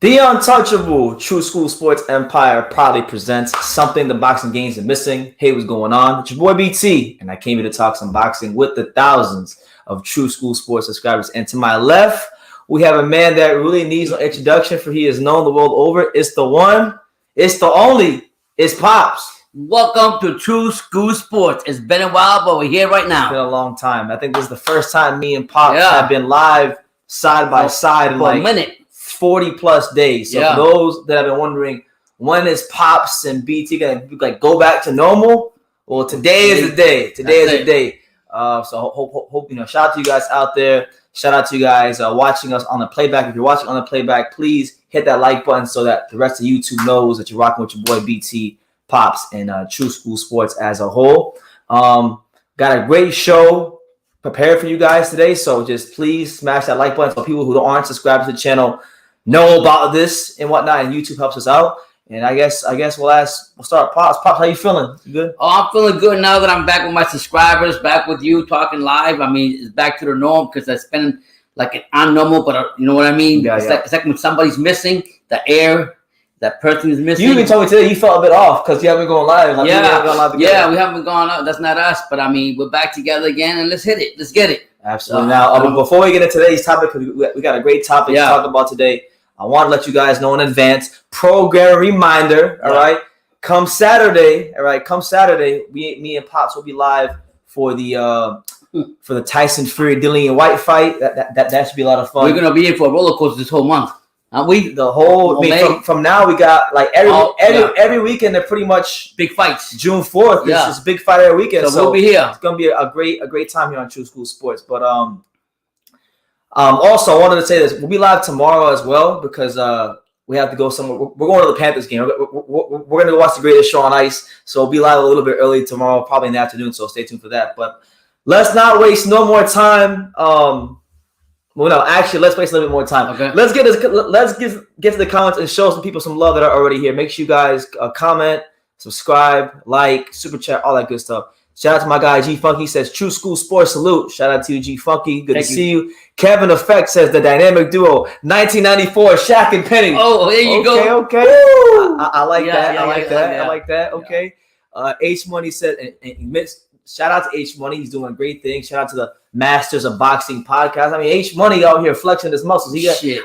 The untouchable True School Sports Empire proudly presents something the boxing games are missing. Hey, what's going on? It's your boy BT, and I came here to talk some boxing with the thousands of True School Sports subscribers. And to my left, we have a man that really needs no introduction, for he is known the world over. It's the one, it's the only, it's Pops. Welcome to True School Sports. It's been a while, but we're here right now. It's been a long time. I think this is the first time me and Pops have been live side by side in for a minute. 40 plus days. So for those that have been wondering, when is Pops and BT gonna go back to normal? Well, today is the day. Today is the day. So hope shout out to you guys out there. Shout out to you guys watching us on the playback. If you're watching on the playback, please hit that like button so that the rest of YouTube knows that you're rocking with your boy BT, Pops, and True School Sports as a whole. Got a great show prepared for you guys today. So just please smash that like button so people who aren't subscribed to the channel know about this and whatnot, and YouTube helps us out. And I guess we'll start. Pops, how you feeling? You good? Oh, I'm feeling good now that I'm back with my subscribers, back with you talking live. I mean, it's back to the norm because it's been like I'm normal, but you know what I mean? It's like when somebody's missing, the air, that person is missing. You even told me today you felt a bit off because you haven't been going live. We haven't gone out. That's not us, but I mean, we're back together again, and let's hit it. Let's get it. Absolutely. Now, before we get into today's topic, because we got a great topic to talk about today, I want to let you guys know in advance. Program reminder, all right? Come Saturday, me and Pops will be live for the Tyson Fury Dillian White fight. That should be a lot of fun. We're gonna be in for a roller coaster this whole month. We the whole from now we got like every weekend they're pretty much big fights. June 4th, it's just big fight every weekend. So we'll be here. It's gonna be a great time here on True School Sports. But also I wanted to say this: we'll be live tomorrow as well because we have to go somewhere. We're going to the Panthers game. We're gonna go watch the Greatest Show on Ice. So we'll be live a little bit early tomorrow, probably in the afternoon. So stay tuned for that. But let's not waste no more time. Well, no, actually, let's waste a little bit more time. Okay. Let's get to the comments and show some people some love that are already here. Make sure you guys comment, subscribe, like, super chat, all that good stuff. Shout out to my guy G Funky. He says True School Sports salute. Shout out to you, G Funky. Good to see you. Kevin Effect says the dynamic duo 1994 Shaq and Penny. Oh, there you go. Okay. I like that. I like that. Okay. H Money said and shout out to H Money. He's doing great things. Shout out to the Masters of Boxing podcast. I mean, H Money out here flexing his muscles.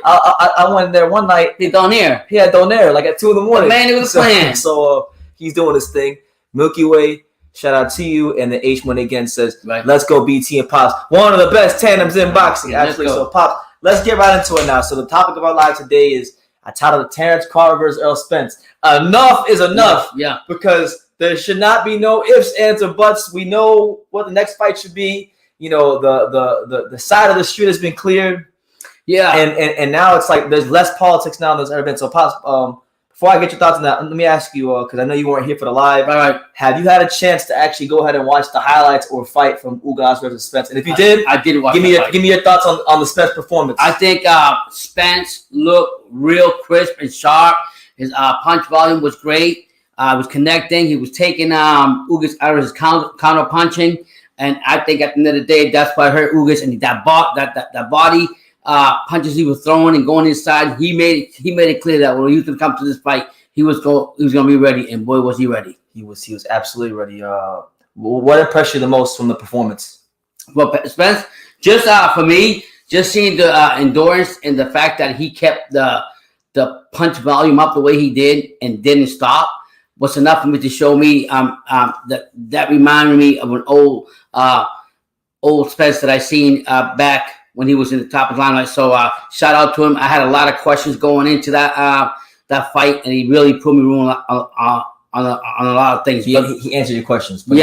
I went there one night. He donaire. He had donaire like at 2 a.m. The man who was playing. So he's doing his thing. Milky Way. Shout out to you. And the H Money again says, let's go BT and Pops. One of the best tandems in boxing. Actually, so Pops, let's get right into it now. So the topic of our live today is I titled it Terence Crawford versus Errol Spence. Enough is enough. Yeah. Because there should not be no ifs, ands, or buts. We know what the next fight should be. You know, the side of the street has been cleared. Yeah. And now it's like there's less politics now than there's ever been. So Pops, before I get your thoughts on that, let me ask you, because I know you weren't here for the live. Right. Have you had a chance to actually go ahead and watch the highlights or fight from Ugas versus Spence? And if you did, I did watch. Give me your thoughts on the Spence performance. I think Spence looked real crisp and sharp. His punch volume was great. Was connecting. He was taking Ugas out of his counter punching. And I think at the end of the day, that's why I hurt Ugas, and that body punches he was throwing and going inside. He made it clear that when he was going to come to this fight, he was going to be ready, and boy was he ready. He was absolutely ready. What impressed you the most from the performance? Well, Spence, just for me, just seeing the endurance and the fact that he kept the punch volume up the way he did and didn't stop was enough for me to show me that reminded me of an old Spence that I seen back when he was in the top of the limelight. So shout out to him. I had a lot of questions going into that fight, and he really put me wrong on a lot of things. He answered your questions. But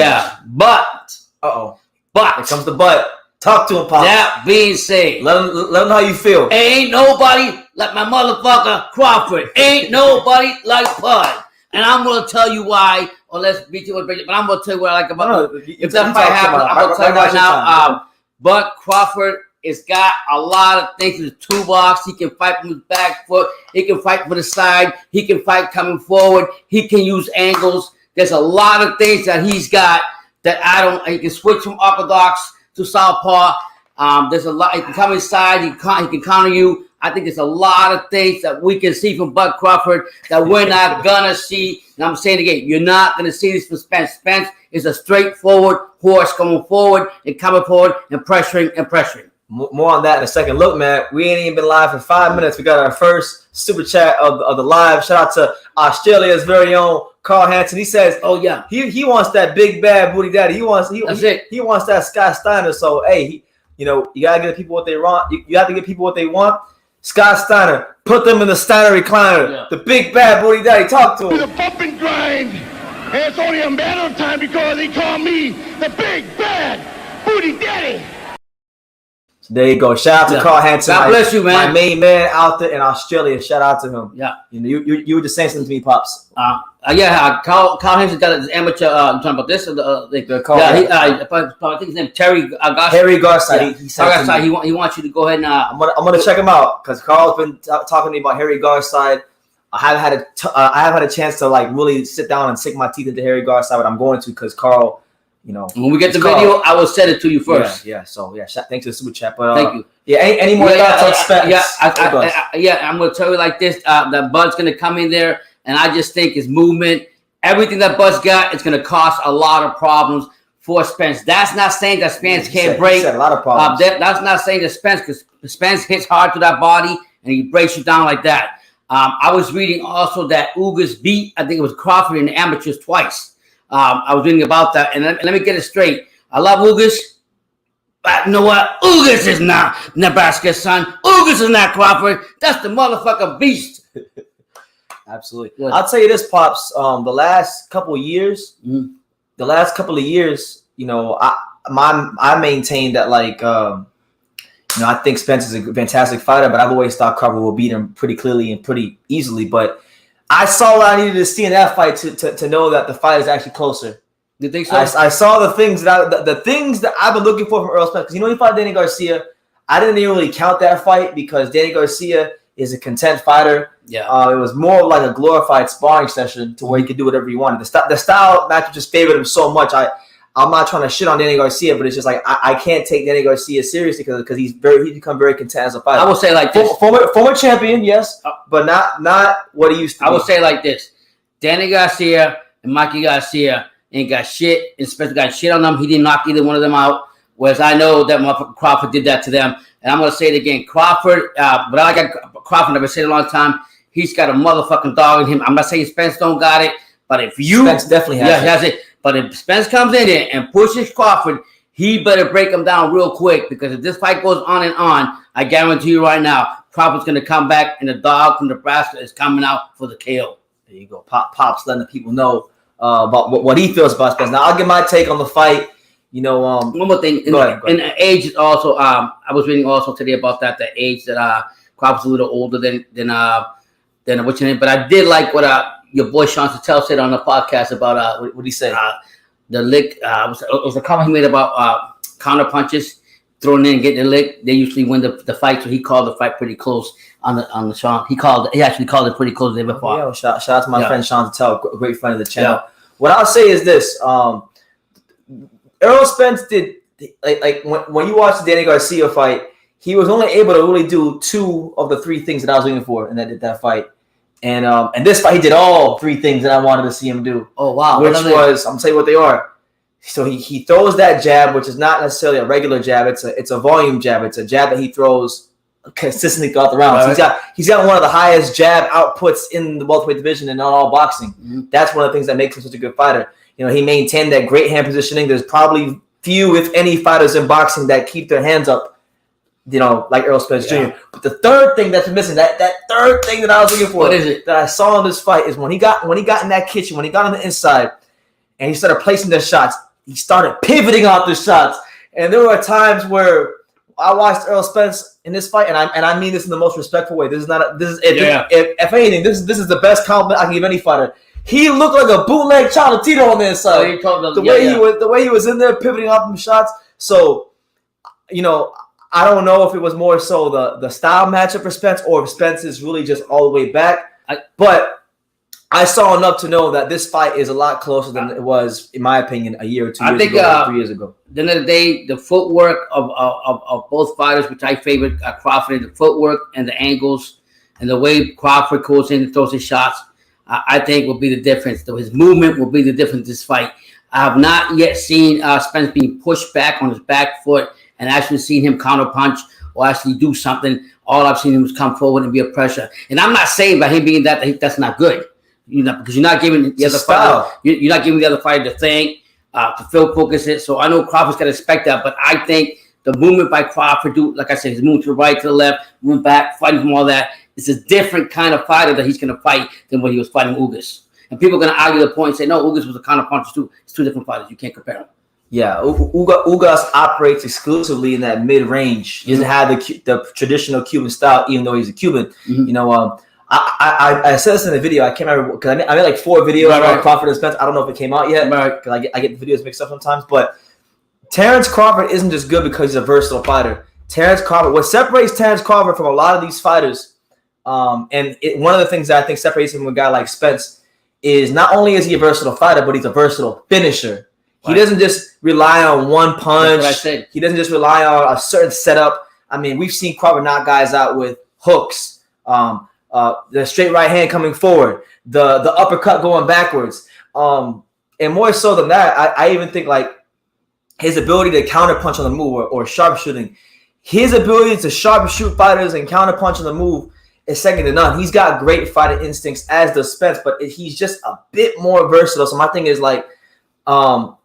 but here comes the but. Talk to him, Pop. That being said, let him know how you feel. Ain't nobody like my motherfucker Crawford. Ain't nobody like Bud. And I'm going to tell you why, or let's beat you with it, but I'm going to tell you what I like about it. If that fight happens, I'm going to tell you right now. But Crawford has got a lot of things in his toolbox. He can fight from his back foot. He can fight from the side. He can fight coming forward. He can use angles. There's a lot of things that he's got that I don't. He can switch from orthodox to southpaw. There's a lot. He can come inside. He can counter you. I think there's a lot of things that we can see from Bud Crawford that we're not gonna see. And I'm saying again, you're not gonna see this from Spence. Spence is a straightforward horse coming forward and coming forward and pressuring and pressuring. More on that in a second. Look, man, we ain't even been live for 5 minutes. We got our first super chat of the live. Shout out to Australia's very own Carl Hansen. He says, "Oh yeah, he wants that big bad booty daddy. He wants he wants that Scott Steiner. So hey, you gotta give people what they want. You have to give people what they want. Scott Steiner, put them in the Steiner recliner. The big bad booty daddy. Talk to him. The bump and grind. And it's only a matter of time because they call me the big bad booty daddy." So there you go. Shout out to Carl Hansen. God bless you, man. My main man out there in Australia. Shout out to him. Yeah. You were just saying something to me, Pops. Carl Hansen got his amateur. I'm talking about this. I think his name Terry Garside. Terry Garside. He said he wants you to go ahead and. I'm gonna check him out because Carl's been talking to me about Harry Garside. I haven't had a chance to like really sit down and sink my teeth into Harry Garside, but I'm going to because Carl. When we get the video, I will send it to you first. Yeah. So thanks to the super chat. But thank you. Yeah. Any more thoughts on Spence? I'm gonna tell you like this. That Bud's gonna come in there, and I just think his movement, everything that Bud's got, it's gonna cause a lot of problems for Spence. That's not saying that Spence can't break. He said a lot of problems. That's not saying that Spence, because Spence hits hard to that body and he breaks you down like that. I was reading also that Ugas beat, I think it was Crawford in the amateurs twice. I was reading about that, and let me get it straight. I love Ugas, but you know what? Ugas is not Nebraska's son. Ugas is not Crawford. That's the motherfucking beast. Absolutely. Yeah. I'll tell you this, Pops. The last couple of years, I maintain that I think Spence is a fantastic fighter, but I've always thought Crawford will beat him pretty clearly and pretty easily. But I saw what I needed to see in that fight to know that the fight is actually closer. You think so? I saw the things that I've been looking for from Errol Spence. Because when he fought Danny Garcia, I didn't even really count that fight because Danny Garcia is a content fighter. Yeah, it was more like a glorified sparring session to where he could do whatever he wanted. The style match just favored him so much. I'm not trying to shit on Danny Garcia, but it's just like I can't take Danny Garcia seriously because he's become very content as a fighter. I will say like this: former champion, yes, but not what he used to be. I will say like this: Danny Garcia and Mikey Garcia ain't got shit, and Spencer got shit on them. He didn't knock either one of them out. Whereas I know that motherfucker Crawford did that to them, and I'm gonna say it again: Crawford. But I got Crawford. Never said it a long time. He's got a motherfucking dog in him. I'm not saying Spence don't got it, but if you Spence definitely has it. But if Spence comes in there and pushes Crawford, he better break him down real quick because if this fight goes on and on, I guarantee you right now, Crawford's going to come back and the dog from Nebraska is coming out for the KO. There you go. Pops letting the people know about what he feels about Spence. Now, I'll give my take on the fight. One more thing. Go ahead. In the age is also, I was reading also today about that, the age that Crawford's a little older than what's your name. But I did like what your boy Sean Sattel said on the podcast about what did he say? The lick. It was a comment he made about counter punches, throwing in and getting the lick. They usually win the fight. So he called the fight pretty close on the Sean. He actually called it pretty close. They ever fought. Yeah, shout out to my friend Sean Sattel, great friend of the channel. Yeah. What I'll say is this: Errol Spence did like when you watch the Danny Garcia fight, he was only able to really do 2 of the 3 things that I was looking for in that fight. And this fight, he did all 3 things that I wanted to see him do. Oh, wow. Which was, I'm going to tell you what they are. So he throws that jab, which is not necessarily a regular jab. It's a volume jab. It's a jab that he throws consistently throughout the rounds. Right. He's got one of the highest jab outputs in the welterweight division and on all boxing. Mm-hmm. That's one of the things that makes him such a good fighter. He maintained that great hand positioning. There's probably few, if any, fighters in boxing that keep their hands up, like Errol Spence Jr. But the third thing that's missing, that third thing that I was looking for, what is it? That I saw in this fight is when he got in that kitchen, when he got on the inside, and he started placing the shots, he started pivoting off the shots. And there were times where I watched Errol Spence in this fight, and I mean this in the most respectful way. If anything, this is the best compliment I can give any fighter. He looked like a bootleg Cholatito on the inside. The way he was in there pivoting off them shots. So, I don't know if it was more so the style matchup for Spence or if Spence is really just all the way back. But I saw enough to know that this fight is a lot closer than it was, in my opinion, a year or 2 years ago, 3 years ago. At the end of the day, the footwork of both fighters, which I favored Crawford, the footwork and the angles and the way Crawford goes in and throws his shots, I think will be the difference. So his movement will be the difference in this fight. I have not yet seen Spence being pushed back on his back foot and actually seen him counterpunch or actually do something. All I've seen him is come forward and be a pressure. And I'm not saying by him being that's not good. Because you're not giving the other fighter, you're not giving the other fighter the thing to focus it. So I know Crawford's got to expect that, but I think the movement by Crawford, like I said, his move to the right, to the left, move back, fighting from all that. It's a different kind of fighter that he's going to fight than when he was fighting Ugas. And people are going to argue the point and say, no, Ugas was a counterpuncher too. It's two different fighters. You can't compare them. Yeah, Ugas operates exclusively in that mid-range. He doesn't have the traditional Cuban style, even though he's a Cuban. Mm-hmm. You know, I said this in the video. I can't remember because I made like 4 videos about Crawford and Spence. I don't know if it came out yet because I get the videos mixed up sometimes. But Terence Crawford isn't just good because he's a versatile fighter. Terence Crawford, what separates Terence Crawford from a lot of these fighters, one of the things that I think separates him from a guy like Spence is not only is he a versatile fighter, but he's a versatile finisher. He doesn't just rely on one punch. He doesn't just rely on a certain setup. I mean, we've seen Crawford knock guys out with hooks. The straight right hand coming forward, the uppercut going backwards, and more so than that, I even think like his ability to counter punch on the move or sharpshooting, his ability to sharpshoot fighters and counter punch on the move is second to none. He's got great fighting instincts, as does Spence, but he's just a bit more versatile. So my thing is like,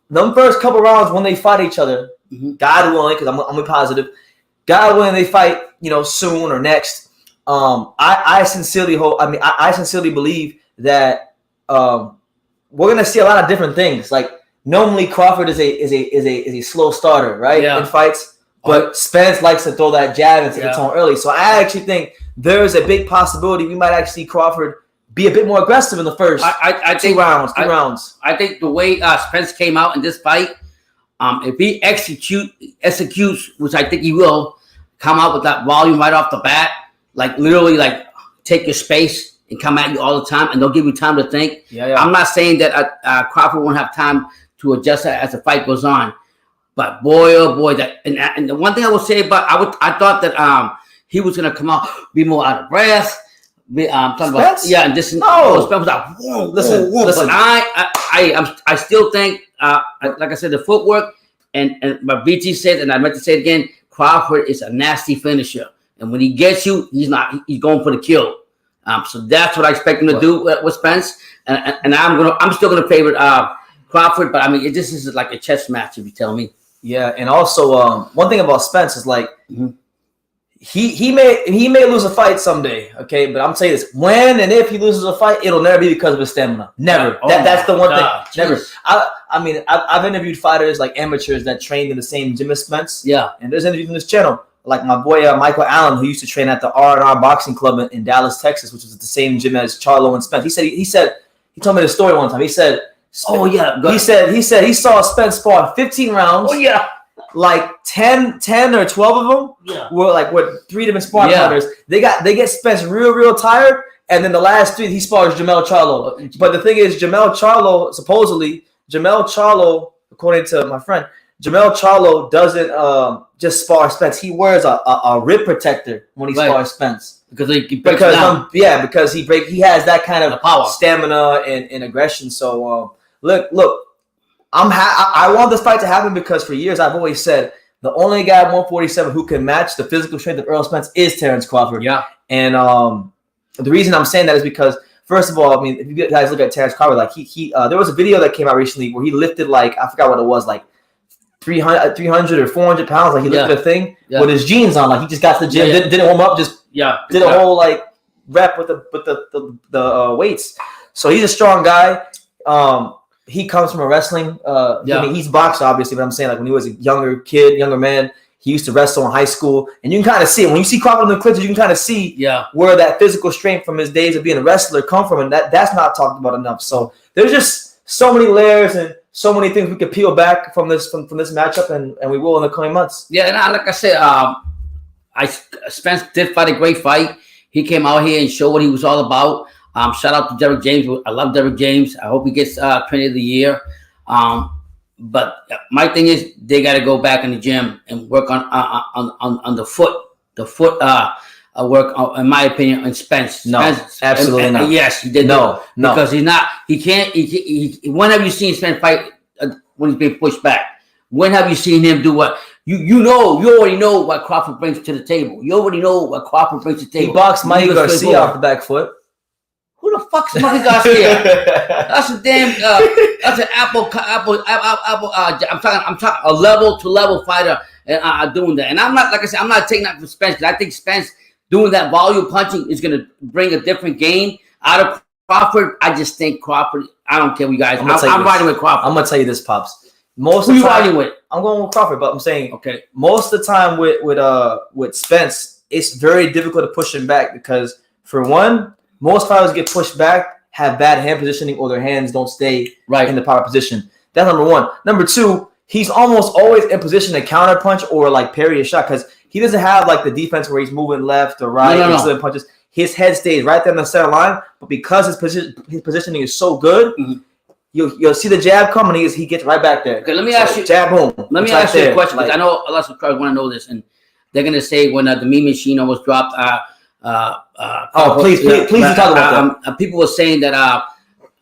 them first couple rounds when they fight each other, God willing, because I'm positive, God willing they fight, soon or next. I sincerely hope. I mean, I sincerely believe that we're gonna see a lot of different things. Like normally, Crawford is a slow starter, right? In fights, but Spence likes to throw that jab into the tone early. So I actually think there's a big possibility we might actually see Crawford be a bit more aggressive in the first two rounds. I think the way Spence came out in this fight, if he executes, which I think he will, come out with that volume right off the bat. Like literally, like take your space and come at you all the time, and they'll give you time to think. I'm not saying that Crawford won't have time to adjust as the fight goes on, but boy, oh boy, and the one thing I will say about I thought that he was gonna come out be more out of breath. Talking about and this Spence was like whoa, listen. But I still think like I said, the footwork and what BT said, and I meant to say it again, Crawford is a nasty finisher. And when he gets you, he's going for the kill. So that's what I expect him to do with Spence. And I'm still gonna favor Crawford, but I mean, this is like a chess match, if you tell me. Yeah, and also one thing about Spence is like he may lose a fight someday, okay? But I'm saying this: when and if he loses a fight, it'll never be because of his stamina. Never. That's the one thing. Never. I mean, I've interviewed fighters like amateurs that trained in the same gym as Spence. Yeah, and there's interviews on this channel. Like my boy Michael Allen, who used to train at the R&R Boxing Club in Dallas, Texas, which was at the same gym as Charlo and Spence. He told me the story one time. He said, he said he saw Spence spar 15 rounds. Oh yeah, like 10 or 12 of them were like with 3 different sparring partners. They get Spence real tired, and then the last 3 he spars Jamel Charlo. But the thing is, Jamel Charlo, according to my friend, Jamel Charlo doesn't just spar Spence. He wears a rib protector when he spars Spence because he has that kind of power, stamina, and aggression. So look, I want this fight to happen because for years I've always said the only guy at 147 who can match the physical strength of Errol Spence is Terence Crawford. Yeah, and the reason I'm saying that is because first of all, I mean, if you guys look at Terence Crawford, like he there was a video that came out recently where he lifted like I forgot what it was, like 300 or 400 pounds, like he lifted a thing with his jeans on, like he just got to the gym, didn't warm up, just did a whole like rep with the weights. So he's a strong guy. He comes from a wrestling. I mean, he's boxed obviously, but I'm saying like when he was a younger man, he used to wrestle in high school, and you can kind of see it when you see Crawford in the clips. You can kind of see where that physical strength from his days of being a wrestler come from, and that's not talked about enough. So there's just so many layers and so many things we could peel back from this matchup, and we will in the coming months. Yeah, and like I said, Spence did fight a great fight. He came out here and showed what he was all about. Shout out to Derrick James. I love Derrick James. I hope he gets Trainer of the Year. But my thing is they got to go back in the gym and work on the foot. The foot work, in my opinion, on Spence. No, Spence, absolutely not. Yes, he did. No, because he's not. He can't. When have you seen Spence fight when he's being pushed back? When have you seen him do what? You already know what Crawford brings to the table. You already know what Crawford brings to the table. He boxed Mikey Garcia off the back foot. Who the fuck's Mikey Garcia? That's a damn. That's an apple. I'm talking a level to level fighter doing that. And I'm not, like I said, I'm not taking that from Spence because I think Spence doing that volume punching is going to bring a different game out of Crawford. I just think Crawford. I don't care what you guys. I'm riding with Crawford. I'm gonna tell you this, Pops. Most Who of you the time, riding with? I'm going with Crawford, but I'm saying okay. Most of the time with Spence, it's very difficult to push him back because for one, most fighters get pushed back, have bad hand positioning, or their hands don't stay right in the power position. That's number one. Number two, he's almost always in position to counter punch or like parry a shot because he doesn't have like the defense where he's moving left or right and slipping punches. His head stays right there in the center line, but because his positioning is so good, you'll see the jab come and he gets right back there. Okay, let me ask you. Jab home. Let me ask you a question because I know a lot of subscribers want to know this, and they're gonna say when the meme machine almost dropped. Please talk about that. People were saying that,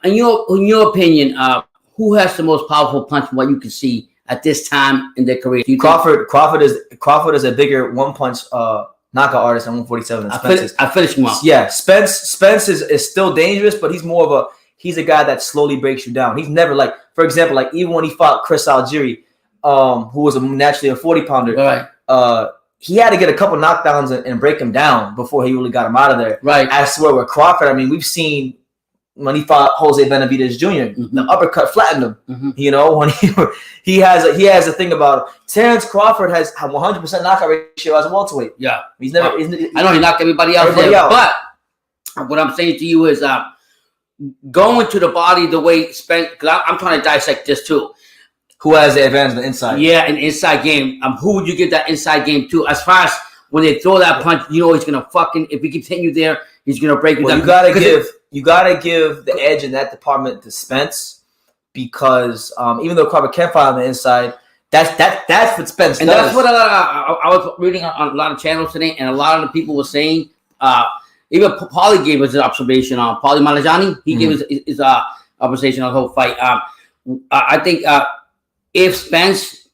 in your opinion, who has the most powerful punch from what you can see at this time in their career? Crawford is a bigger one punch knockout artist at 147 than Spence is. I finished him off. Yeah, Spence is still dangerous, but he's a guy that slowly breaks you down. He's never like, for example, like even when he fought Chris Algieri, who was naturally a 40-pounder, right. He had to get a couple knockdowns and break him down before he really got him out of there. Right. I swear with Crawford, I mean, we've seen when he fought Jose Benavidez Jr., the uppercut flattened him. You know, when he has a thing about Terence Crawford has 100% knockout ratio as a welterweight. Yeah. He's never. I know he knocked everybody out there, but what I'm saying to you is going to the body the way Spence, because I'm trying to dissect this too. Who has the advantage on the inside? Yeah, an inside game. Who would you give that inside game to? As far as when they throw that punch, you know he's gonna fucking, if he keeps hitting you there, he's gonna break you down. You gotta give the edge in that department to Spence because even though Crawford can fight on the inside, that's what Spence and does. That's what I was reading on a lot of channels today, and a lot of the people were saying. Even Paulie gave us an observation on Paulie Malajani. He gave us his observation on the whole fight. I think if Spence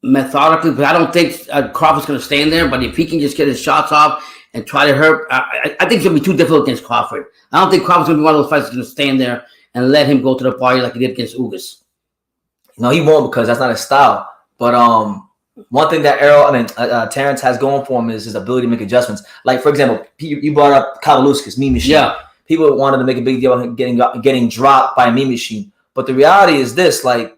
methodically, but I don't think Crawford's going to stand there. But if he can just get his shots off and try to hurt, I think it's going to be too difficult against Crawford. I don't think Crawford's going to be one of those fighters that's going to stand there and let him go to the party like he did against Ugas. No, he won't because that's not his style. But one thing that Terence has going for him is his ability to make adjustments. Like, for example, you brought up Kavaluzkas, Meme Machine. Yeah. People wanted to make a big deal of getting dropped by a Meme Machine. But the reality is this, like,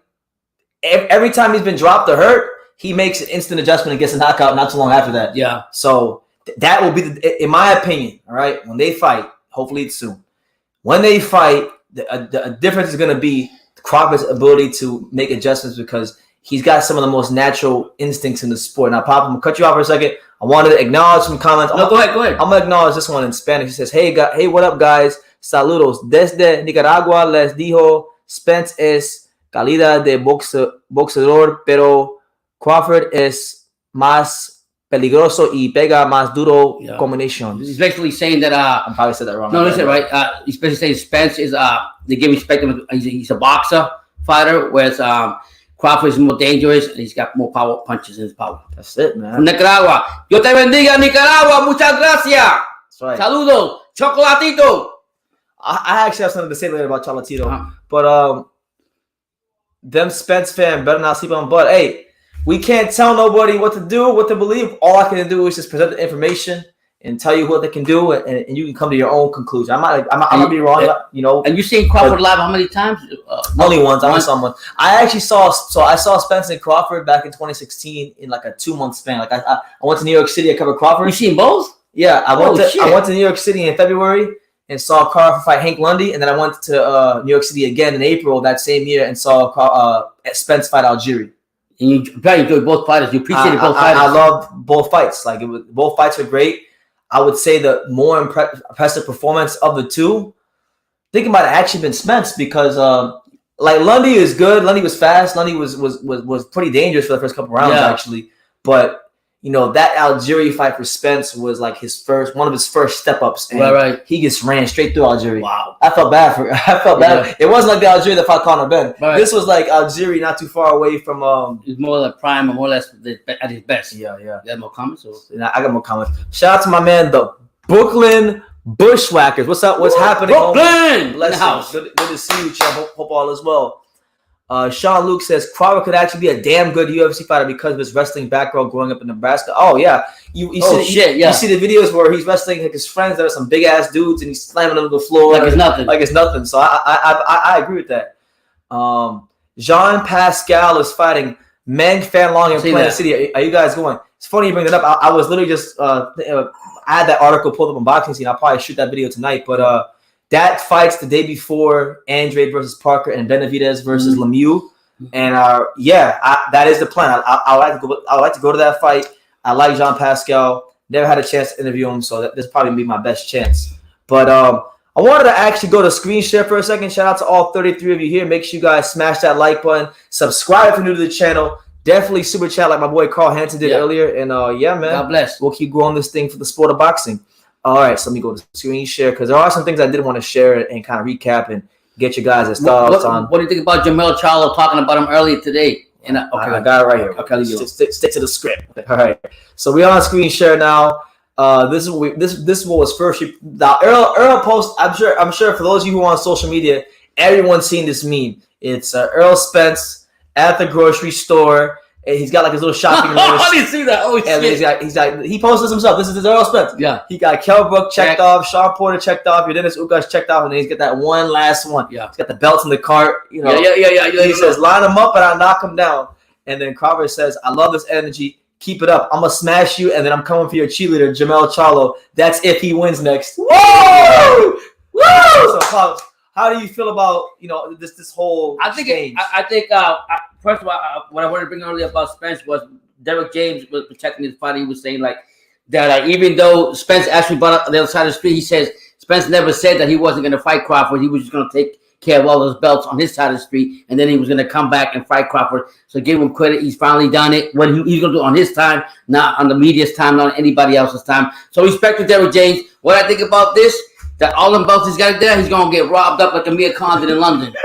every time he's been dropped or hurt, he makes an instant adjustment and gets a knockout not too long after that. Yeah. So that will be, in my opinion, all right, when they fight, hopefully it's soon. When they fight, the difference is going to be Crawford's ability to make adjustments because he's got some of the most natural instincts in the sport. Now, Pop, I'm going to cut you off for a second. I wanted to acknowledge some comments. No, go ahead. I'm going to acknowledge this one in Spanish. He says, hey, what up, guys? Saludos. Desde Nicaragua les dijo Spence es calidad de boxeador, pero Crawford es más peligroso y pega más duro combination. He's basically saying that I probably said that wrong. No, that's it, right. He's basically saying Spence is they give respect him. He's a boxer fighter, whereas Crawford is more dangerous and he's got more power punches in his power. That's it, man. From Nicaragua. Dios te bendiga, Nicaragua. Muchas gracias. That's right. Saludos. Chocolatito. I actually have something to say later about Chocolatito. But them Spence fan better not sleep on. But hey, we can't tell nobody what to do, what to believe. All I can do is just present the information and tell you what they can do, and you can come to your own conclusion. I might be wrong, you know. And you seen Crawford live how many times? Only once. I went someone. I saw Spence and Crawford back in 2016 in like a 2-month span. Like I went to New York City. I covered Crawford. You seen both? Yeah, I went to New York City in February and saw Crawford fight Hank Lundy, and then I went to New York City again in April that same year and saw Spence fight Algieri. And you very enjoyed both fighters. You appreciated both fighters. I loved both fights. Like both fights were great. I would say the more impressive performance of the two thinking about it actually been Spence because like Lundy is good. Lundy was fast. Lundy was pretty dangerous for the first couple rounds actually. But you know, that Algeria fight for Spence was like one of his first step ups. And right. He just ran straight through Algeria. Wow. I felt bad. It wasn't like the Algeria that fought Conor Ben. Right. This was like Algeria not too far away from It's more like prime or more or less at his best. Yeah. You have more comments? Or? I got more comments. Shout out to my man, the Brooklyn Bushwhackers. What's up? What's happening? Brooklyn! Bless you. Good to see you, champ. Hope all is well. Sean Luke says Crawford could actually be a damn good UFC fighter because of his wrestling background growing up in Nebraska. Oh yeah, you see the videos where he's wrestling like his friends that are some big ass dudes and he's slamming them to the floor like it's nothing. So I agree with that. Jean Pascal is fighting Meng Fanlong in Planet City. Are you guys going? It's funny you bring that up. I was literally just I had that article pulled up on Boxing Scene. I'll probably shoot that video tonight, but that fight's the day before Andrade versus Parker and Benavidez versus Lemieux. And that is the plan. I would like to go to that fight. I like Jean Pascal. Never had a chance to interview him, so this probably be my best chance. But I wanted to actually go to screen share for a second. Shout out to all 33 of you here. Make sure you guys smash that like button. Subscribe if you're new to the channel. Definitely super chat like my boy Carl Hansen did earlier. And man, God bless. We'll keep growing this thing for the sport of boxing. All right, so let me go to screen share because there are some things I did want to share and kind of recap and get you guys' thoughts on. What do you think about Jamel Charlo talking about him earlier today? I got it right here. Okay, stick to the script. All right, so we're on screen share now. This is what was first. Now Errol post. I'm sure for those of you who are on social media, everyone's seen this meme. It's Errol Spence at the grocery store. And he's got like his little shopping list. How do you see that? Oh shit! He posted himself. This is his Errol Spence. Yeah. He got Kell Brook checked off, Sean Porter checked off, Dennis Ugas checked off, and then he's got that one last one. Yeah. He's got the belts in the cart. You know. Yeah. He says, "Line him up and I knock him down." And then Crawford says, "I love this energy. Keep it up. I'm gonna smash you, and then I'm coming for your cheerleader, Jamel Charlo. That's if he wins next." Woo! So, Pops, how do you feel about this whole? I think first of all, what I wanted to bring earlier about Spence was Derek James was protecting his fight. He was saying like that even though Spence actually brought up the other side of the street, he says Spence never said that he wasn't going to fight Crawford. He was just going to take care of all those belts on his side of the street, and then he was going to come back and fight Crawford. So give him credit. He's finally done it. What he's going to do on his time, not on the media's time, not on anybody else's time. So respect to Derek James. What I think about this, that all them belts he's got there, he's going to get robbed up like Amir Khan in London.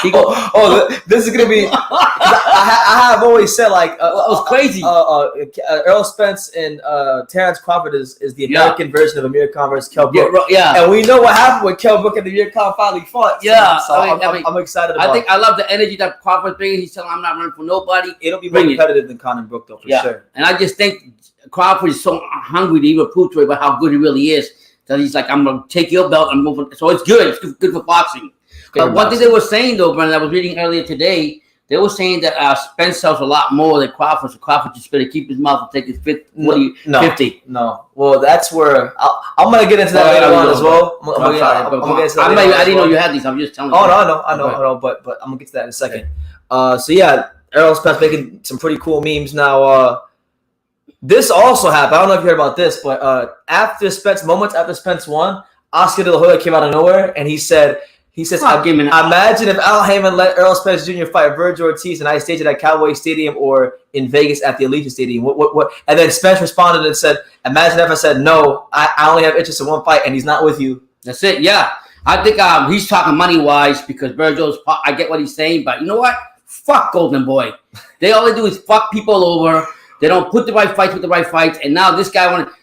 This is gonna be. I have always said like it was crazy. Errol Spence and Terence Crawford is the American version of Amir Khan versus Kell Brook. Yeah, and we know what happened when Kell Brook and Amir Khan finally fought. Yeah, so I'm excited. I love the energy that Crawford's bringing. He's telling I'm not running for nobody. It'll be more competitive than Conor Brook though, for sure. And I just think Crawford is so hungry to even prove to about how good he really is that he's like, I'm gonna take your belt and move. So it's good. It's good for boxing. But one thing they were saying, though, Brandon, I was reading earlier today, they were saying that Spence sells a lot more than Crawford, so Crawford just better keep his mouth and take his 50. No. Well, that's where I'm going to get into that later on as well. I didn't know you had these. I'm just telling you. I know, but I'm going to get to that in a second. Errol Spence making some pretty cool memes now. This also happened. I don't know if you heard about this, but moments after Spence won, Oscar De La Hoya came out of nowhere, and he says, imagine if Al Heyman let Errol Spence Jr. fight Virgil Ortiz and I staged it at Cowboy Stadium or in Vegas at the Allegiant Stadium. What? And then Spence responded and said, imagine if I said, no, I only have interest in one fight and he's not with you. That's it, yeah. I think he's talking money-wise because Virgil's – I get what he's saying, but you know what? Fuck Golden Boy. All they do is fuck people over. They don't put the right fights with the right fights. And now this guy, Oscar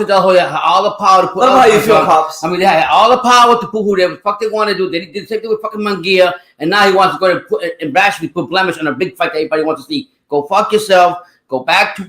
De La Hoya, had all the power to put. How you feel, Pops? I mean, they had all the power to put who the fuck they want to do. They did the same thing with fucking Munguia, and now he wants to go and rashly put blemish on a big fight that everybody wants to see. Go fuck yourself. Go back to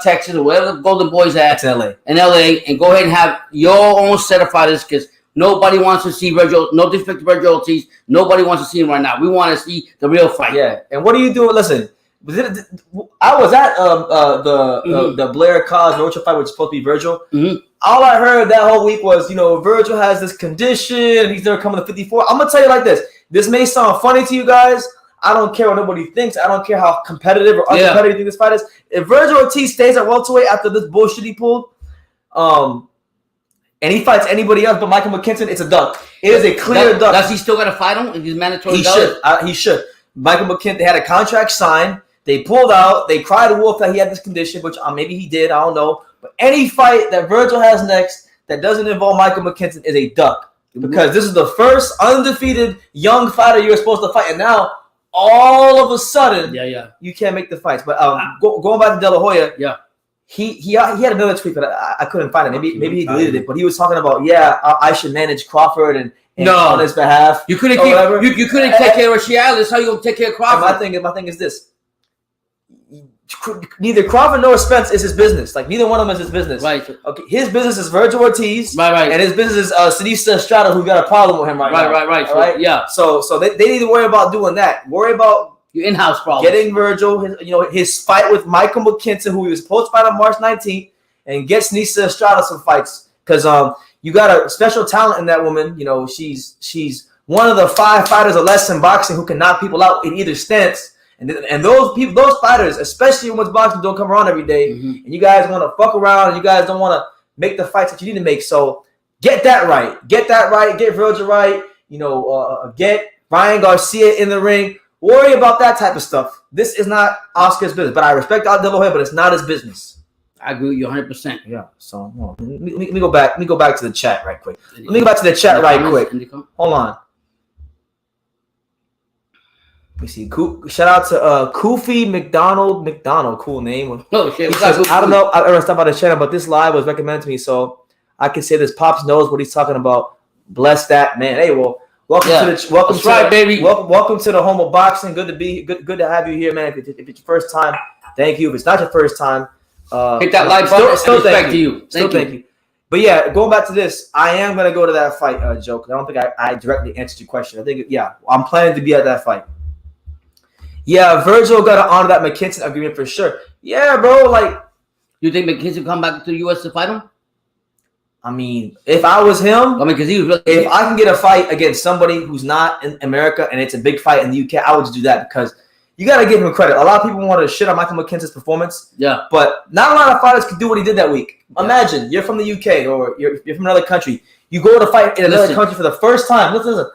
Texas or wherever the Golden Boy's at. In LA, and go ahead and have your own set of fighters because nobody wants to see Virgil. No disrespect to Virgil Ortiz. Nobody wants to see him right now. We want to see the real fight. Yeah, and what are you doing? Listen. I was at the Blair Cos Rocha fight, which was supposed to be Virgil. Mm-hmm. All I heard that whole week was, Virgil has this condition. He's never coming to 54. I'm going to tell you like this. This may sound funny to you guys. I don't care what nobody thinks. I don't care how competitive or uncompetitive you think this fight is. If Virgil Ortiz stays at welterweight after this bullshit he pulled, and he fights anybody else but Michael McKinson, it's a duck. It is a clear duck. Does he still got to fight him? He's mandatory. He should. Michael McKinson, they had a contract signed. They pulled out. They cried wolf that he had this condition, which maybe he did. I don't know. But any fight that Virgil has next that doesn't involve Michael McKinson is a duck. Because this is the first undefeated young fighter you're supposed to fight. And now, all of a sudden, you can't make the fights. But going back to De La Hoya, he had another tweet, but I couldn't find it. Maybe he deleted it. But he was talking about, I should manage Crawford and on his behalf. You couldn't you couldn't take care of Cialis. How you gonna take care of Crawford? My thing is this. Neither Crawford nor Spence is his business. Like, neither one of them is his business. Right. Okay. His business is Virgil Ortiz. Right. And his business is Sinisa Estrada, who got a problem with him right now. Right. All right. Yeah. So they need to worry about doing that. Worry about your in-house problems. Getting Virgil, his fight with Michael McKinson, who he was supposed to fight on March 19th, and get Sinisa Estrada some fights. Because you got a special talent in that woman. She's one of the 5 fighters or less in boxing who can knock people out in either stance. And those fighters, especially when boxing don't come around every day, and you guys want to fuck around, and you guys don't want to make the fights that you need to make. So get that right. Get Virgil right. Get Ryan Garcia in the ring. Worry about that type of stuff. This is not Oscar's business. But I respect De La Hoya, but it's not his business. I agree with you 100%. Yeah. So let me go back. Let me go back to the chat right quick. Hold on. Let me see. Shout out to Kofi McDonald, cool name. Oh shit! I don't know. I ever stopped by the channel, but this live was recommended to me, so I can say this. Pops knows what he's talking about. Bless that man. Hey, well, welcome to the home of boxing. Good to have you here, man. If it's your first time, thank you. If it's not your first time, hit that like button. Still thank you. Thank you. But yeah, going back to this, I am gonna go to that fight, Joe. Because I don't think I directly answered your question. I think I'm planning to be at that fight. Yeah, Virgil got to honor that McKinson agreement for sure. Yeah, bro. Like, you think McKinson come back to the U.S. to fight him? I mean, if I was him, because he was really, if I can get a fight against somebody who's not in America and it's a big fight in the UK, I would just do that because you got to give him credit. A lot of people want to shit on Michael McKinson's performance. Yeah. But not a lot of fighters could do what he did that week. Yeah. Imagine you're from the UK or you're from another country. You go to fight in another country for the first time. Listen.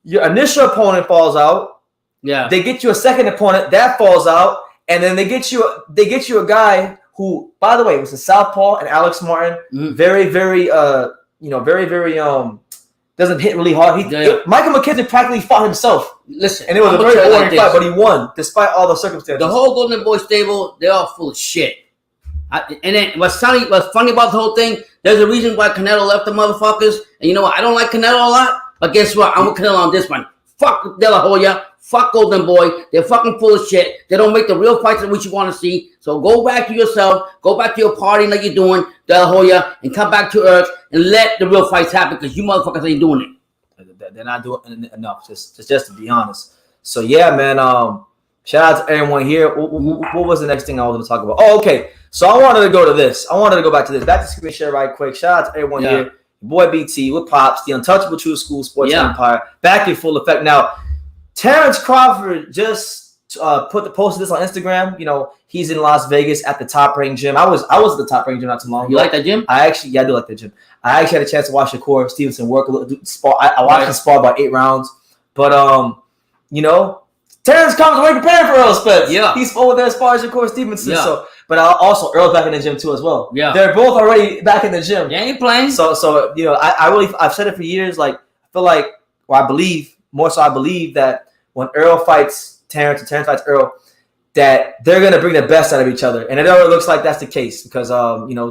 Your initial opponent falls out. Yeah, they get you a second opponent that falls out, and then they get you a guy who, by the way, was a southpaw and Alex Martin, very doesn't hit really hard. Michael McKinson practically fought himself. Listen, and it was a very boring fight, but he won despite all the circumstances. The whole Golden Boy stable, they're all full of shit. And then what's funny about the whole thing? There's a reason why Canelo left the motherfuckers, and you know what? I don't like Canelo a lot, but guess what? I'm with Canelo on this one. Fuck De La Hoya. Fuck Golden Boy. They're fucking full of shit. They don't make the real fights that we should want to see. So go back to yourself. Go back to your party like you're doing, De La Hoya, and come back to earth and let the real fights happen because you motherfuckers ain't doing it. They're not doing enough, just to be honest. So, yeah, man, shout out to everyone here. What was the next thing I was going to talk about? Oh, okay. So I wanted to go to this. I wanted to go back to this. Back to screen share right quick. Shout out to everyone here. Your boy BT with Pops, the untouchable True School Sports Empire. Back in full effect. Now, Terence Crawford just posted this on Instagram. He's in Las Vegas at the Top Rank Gym. I was at the Top Rank Gym not too long ago. You like that gym? I do like that gym. I actually had a chance to watch Shakur Stevenson work a little spar. I watched him spar about 8 rounds. But Terence Crawford's already preparing for Errol Spence. Yeah, he's over there sparring Shakur Stevenson. Yeah. So, but also Earl's back in the gym too as well. Yeah, they're both already back in the gym. Yeah, ain't playing. So I've said it for years. Like I feel like, I believe that when Errol fights Terence and Terence fights Errol, that they're going to bring the best out of each other. And it already looks like that's the case because,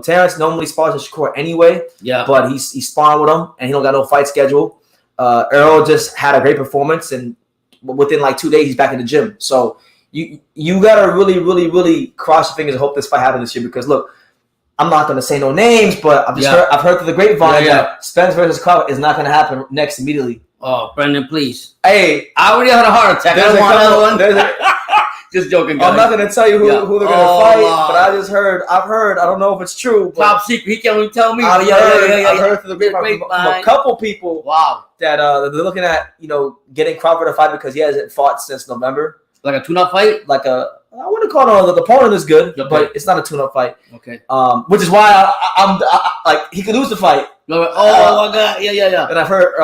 Terence normally spars with Shakur anyway. Yeah. But he's sparring with him and he don't got no fight schedule. Errol just had a great performance and within like 2 days, he's back in the gym. So you got to really, really, really cross your fingers and hope this fight happens this year because, look, I'm not going to say no names, but I've heard through the grapevine that Spence versus Crawford is not going to happen next immediately. Oh, Brendan, please. Hey. I already had a heart attack. I want another one. Just joking, guys. I'm not going to tell you who they're going to fight, but I've heard, I don't know if it's true. Top secret. He can't even tell me. I've heard through the grapevine from a couple people that they're looking at, getting Crawford a fight because he hasn't fought since November. Like a tune-up fight? I wouldn't call it the opponent is good, but it's not a tune-up fight. Okay. Which is why I'm like he could lose the fight. Oh my God! Yeah. And I've heard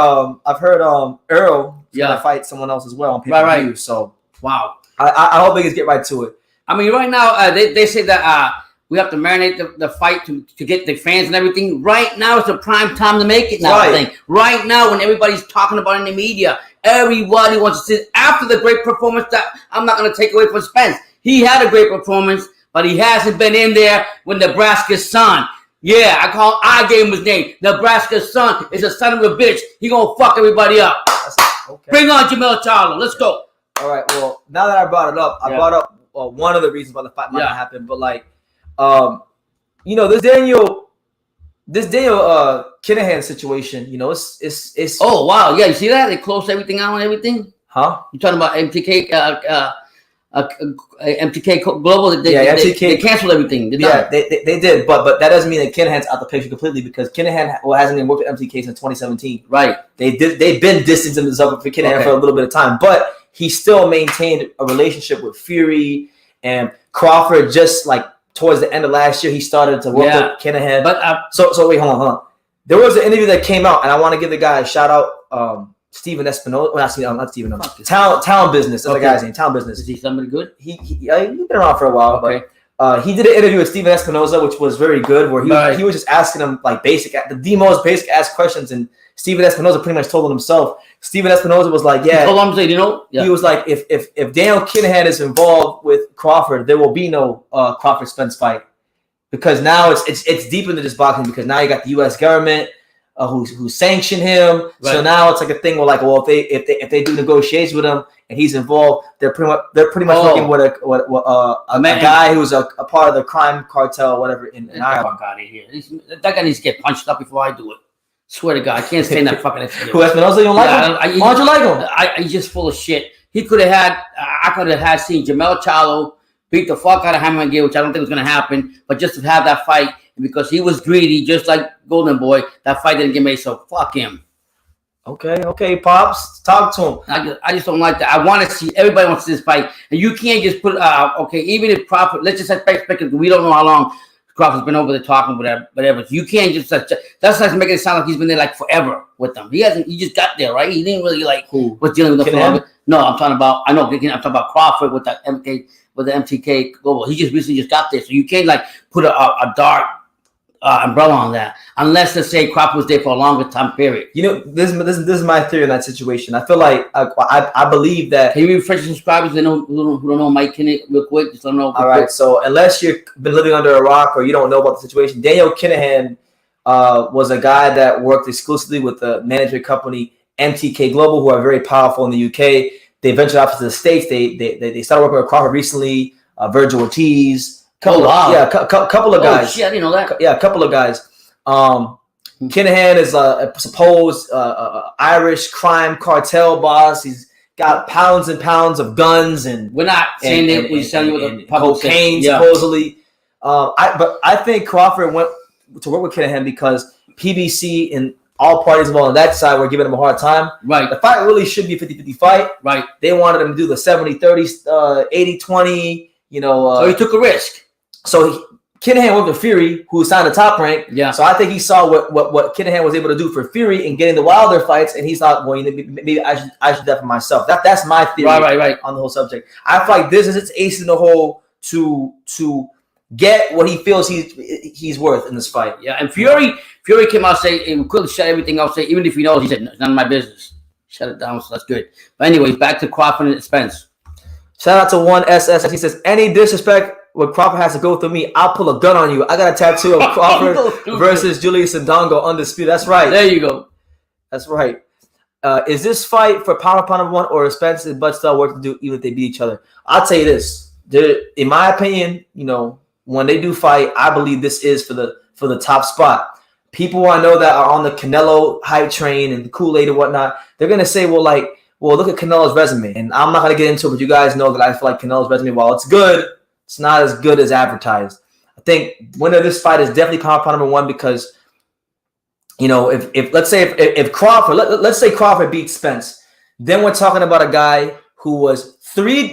Errol gonna fight someone else as well on pay-per-view. Right. So wow. I hope they just get right to it. I mean, right now they say that we have to marinate the fight to get the fans and everything. Right now is the prime time to make it now. Right. I think. Right now, when everybody's talking about it in the media, everybody wants to see it. After the great performance that I'm not going to take away from Spence. He had a great performance, but he hasn't been in there with Nebraska's son. Yeah, I gave him his name. Nebraska's son is a son of a bitch. He gonna fuck everybody up. Okay. Bring on Jamel Charlo. Let's go. All right. Well, now that I brought it up, I brought up one of the reasons why the fight might not happen. But like, this Daniel Kinahan situation. It's. Oh wow! Yeah, you see that? They closed everything out and everything. Huh? You talking about MTK? MTK Global, they canceled everything. They did, but that doesn't mean that Kinahan's out the picture completely because Kinahan hasn't even worked with MTK since 2017. Right. They've been distancing themselves for Kinahan for a little bit of time, but he still maintained a relationship with Fury and Crawford. Just like towards the end of last year, he started to work with Kinahan. But so wait, hold on. There was an interview that came out, and I want to give the guy a shout out. Steven Espinosa, not Steven. Town Business. That's the guy's name. Town Business. Is he somebody good? He's been around for a while. Okay. But he did an interview with Steven Espinosa, which was very good. Where he was just asking him like the most basic asked questions, and Steven Espinosa pretty much told him himself. Steven Espinosa was like, "Yeah." He told him, He was like, "If Daniel Kinahan is involved with Crawford, there will be no Crawford Spence fight because now it's deeper than just boxing because now you got the U.S. government." Who sanctioned him? Right. So now it's like a thing where like, well, if they do negotiations with him and he's involved, they're pretty much working with a guy who's a part of the crime cartel, whatever in Ireland. Fuck out of here! That guy needs to get punched up before I do it. Swear to God, I can't stand that fucking. Who Espinosa? You don't like him? Why don't you like him? He's just full of shit. He could have had. I could have had seen Jamel Charlo beat the fuck out of Hammer Gill, which I don't think was going to happen. But just to have that fight. Because he was greedy, just like Golden Boy, that fight didn't get made, so fuck him. Okay, Pops, talk to him. I just don't like that. I want to see everybody wants to see this fight, and you can't just put even if Crawford. Let's just expect we don't know how long Crawford's been over there talking, whatever. You can't just that's like making it sound like he's been there like forever with them. He hasn't. He just got there, right? He didn't really was dealing with the floor. No, I'm talking about. I'm talking about Crawford with the MTK Global. He just recently got there, so you can't put a dark umbrella on that, unless let's say Crawford was there for a longer time period. This is my theory in that situation. I feel like I believe that. Can you refresh the subscribers who don't know Mike Kinahan real quick? Just let them know. All right. So unless you've been living under a rock or you don't know about the situation, Daniel Kinahan was a guy that worked exclusively with the management company MTK Global, who are very powerful in the UK. They ventured out to the States. They started working with Crawford recently. Virgil Ortiz. Couple of guys. Oh shit, I didn't know that. Yeah, a couple of guys. Kinahan is a supposed Irish crime cartel boss. He's got pounds and pounds of guns and we're not saying that we're selling with the cocaine supposedly. But I think Crawford went to work with Kinahan because PBC and all parties involved on that side were giving him a hard time. Right. The fight really should be a 50-50 fight. Right. They wanted him to do the 70-30, 80-20. So he took a risk. So Kinahan went with Fury, who signed the top rank. Yeah. So I think he saw what Kinahan was able to do for Fury in getting the Wilder fights, and he thought, well, maybe I should do that for myself. That's my theory right. on the whole subject. I feel like this is its ace in the hole to get what he feels he's worth in this fight. Yeah, and Fury came out saying and quickly shut everything out, say even if he knows, he said it's none of my business. Shut it down, so that's good. But anyways, back to Crawford and Spence. Shout out to 1SS. He says, any disrespect when Crawford has to go through me, I'll pull a gun on you. I got a tattoo of Crawford versus Julius Ndongo undisputed. That's right. There you go. That's right. Is this fight for pound number one or Spence and Bud still work to do even if they beat each other? I'll tell you this. In my opinion, when they do fight, I believe this is for the top spot. People I know that are on the Canelo hype train and the Kool-Aid and whatnot, they're gonna say, well, look at Canelo's resume. And I'm not gonna get into it, but you guys know that I feel like Canelo's resume, while it's good, it's not as good as advertised. I think winner of this fight is definitely pound number one because, if let's say if Crawford, let's say Crawford beats Spence, then we're talking about a guy who's three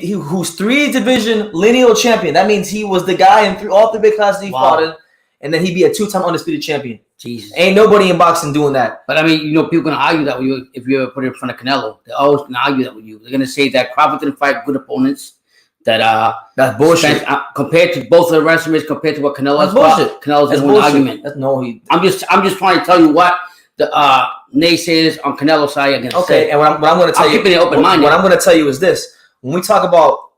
division lineal champion. That means he was the guy in all three big classes he fought in, and then he'd be a 2-time undisputed champion. Jesus. Ain't nobody in boxing doing that. But I mean, people gonna argue that with you if you ever put it in front of Canelo. They're always gonna argue that with you. They're gonna say that Crawford didn't fight good opponents. That's bullshit. Compared to both of the resumes, compared to what Canelo has fought, Canelo's in one argument. I'm just trying to tell you what the naysayers on Canelo's side are gonna say. Okay, and what I'm going to tell you, keeping it open-minded. What I'm going to tell you is this: when we talk about,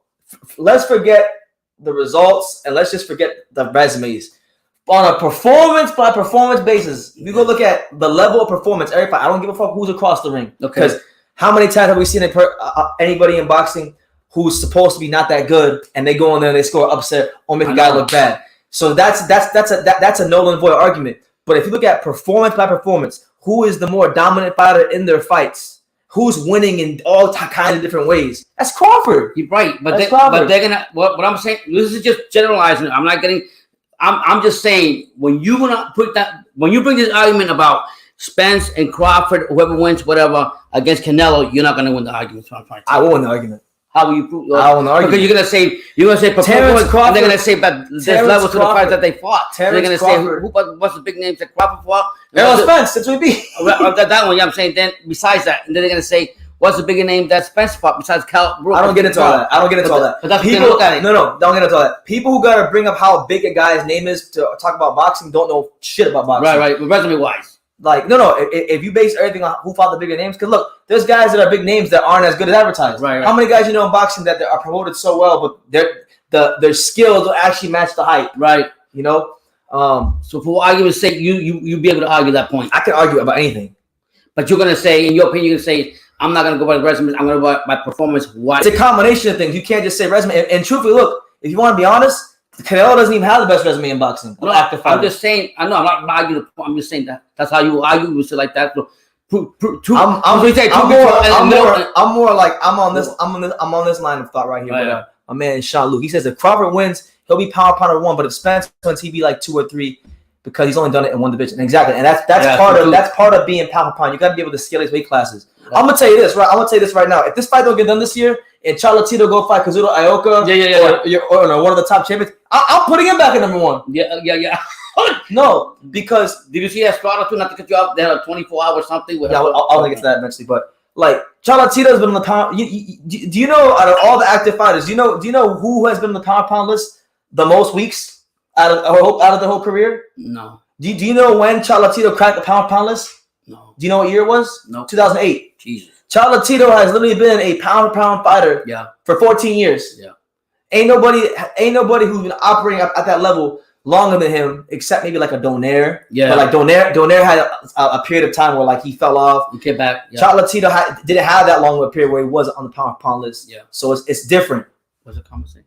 let's forget the results and let's just forget the resumes. On a performance by performance basis, we go look at the level of performance every fight. I don't give a fuck who's across the ring. Because how many times have we seen anybody in boxing who's supposed to be not that good and they go in there and they score upset or make a guy look bad? So that's a null and void argument. But if you look at performance by performance, who is the more dominant fighter in their fights? Who's winning in all kinds of different ways? That's Crawford. You're right, but they're gonna. What I'm saying, this is just generalizing. I'm not getting. I'm just saying when you bring this argument about Spence and Crawford, whoever wins, whatever, against Canelo, you're not gonna win the argument. I will win the argument. How will you prove? I will win the argument. Because you're gonna say performance, and they're gonna say but there's levels to the fights that they fought. So they're gonna say what's the big names that Crawford fought? Errol Spence. That's what we beat. That one, yeah, I'm saying. Then besides that, and then they're gonna say. What's the bigger name that Spence fought besides Cal? I don't get into all that. But that's people look at it. No, don't get into all that. People who gotta bring up how big a guy's name is to talk about boxing don't know shit about boxing. Right. But resume wise, like no. If you base everything on who fought the bigger names, because look, there's guys that are big names that aren't as good as advertised. Right. How many guys you know in boxing that are promoted so well, but their skills don't actually match the hype. Right. You know. So for argument's sake, you be able to argue that point. I can argue about anything, but you're gonna say, in your opinion, you're gonna say. I'm not going to go by the resume. I'm going to go by my performance. What? It's a combination of things. You can't just say resume. And truthfully, look, if you want to be honest, Canelo doesn't even have the best resume in boxing. No, I'm just saying. I know. I'm not arguing. I'm just saying that. That's how you argue with shit like that. So, I'm on this line of thought right here. Right. My man Sean Luke. He says if Crawford wins, he'll be pound pounder 1. But if Spence wins, he'd be like 2 or 3. Because he's only done it in one division. Exactly. And that's part of being pound for pound. You got to be able to scale these weight classes. Yeah. I'm gonna tell you this, right? I'm gonna tell you this right now. If this fight don't get done this year and Cholatito go fight Kazuto Ioka or one of the top champions, I'm putting him back at number 1. Yeah. No, because did you see that Strata too? Not to cut you off. They had a 24 hour something. I'll get to that eventually. But like Cholatito's been on the pound. Do you know out of all the active fighters? Do you know who has been on the pound list the most weeks? Out of the whole career? No. Do you know when Cholatito cracked the pound list? No. Do you know what year it was? No. 2008. Jesus. Cholatito has literally been a pound fighter for 14 years. Yeah. Ain't nobody who's been operating at that level longer than him, except maybe like a Donaire. Yeah. But like Donaire had a period of time where like he fell off. He came back. Yeah. Cholatito didn't have that long of a period where he wasn't on the pound list. Yeah. So it's different. What's the conversation?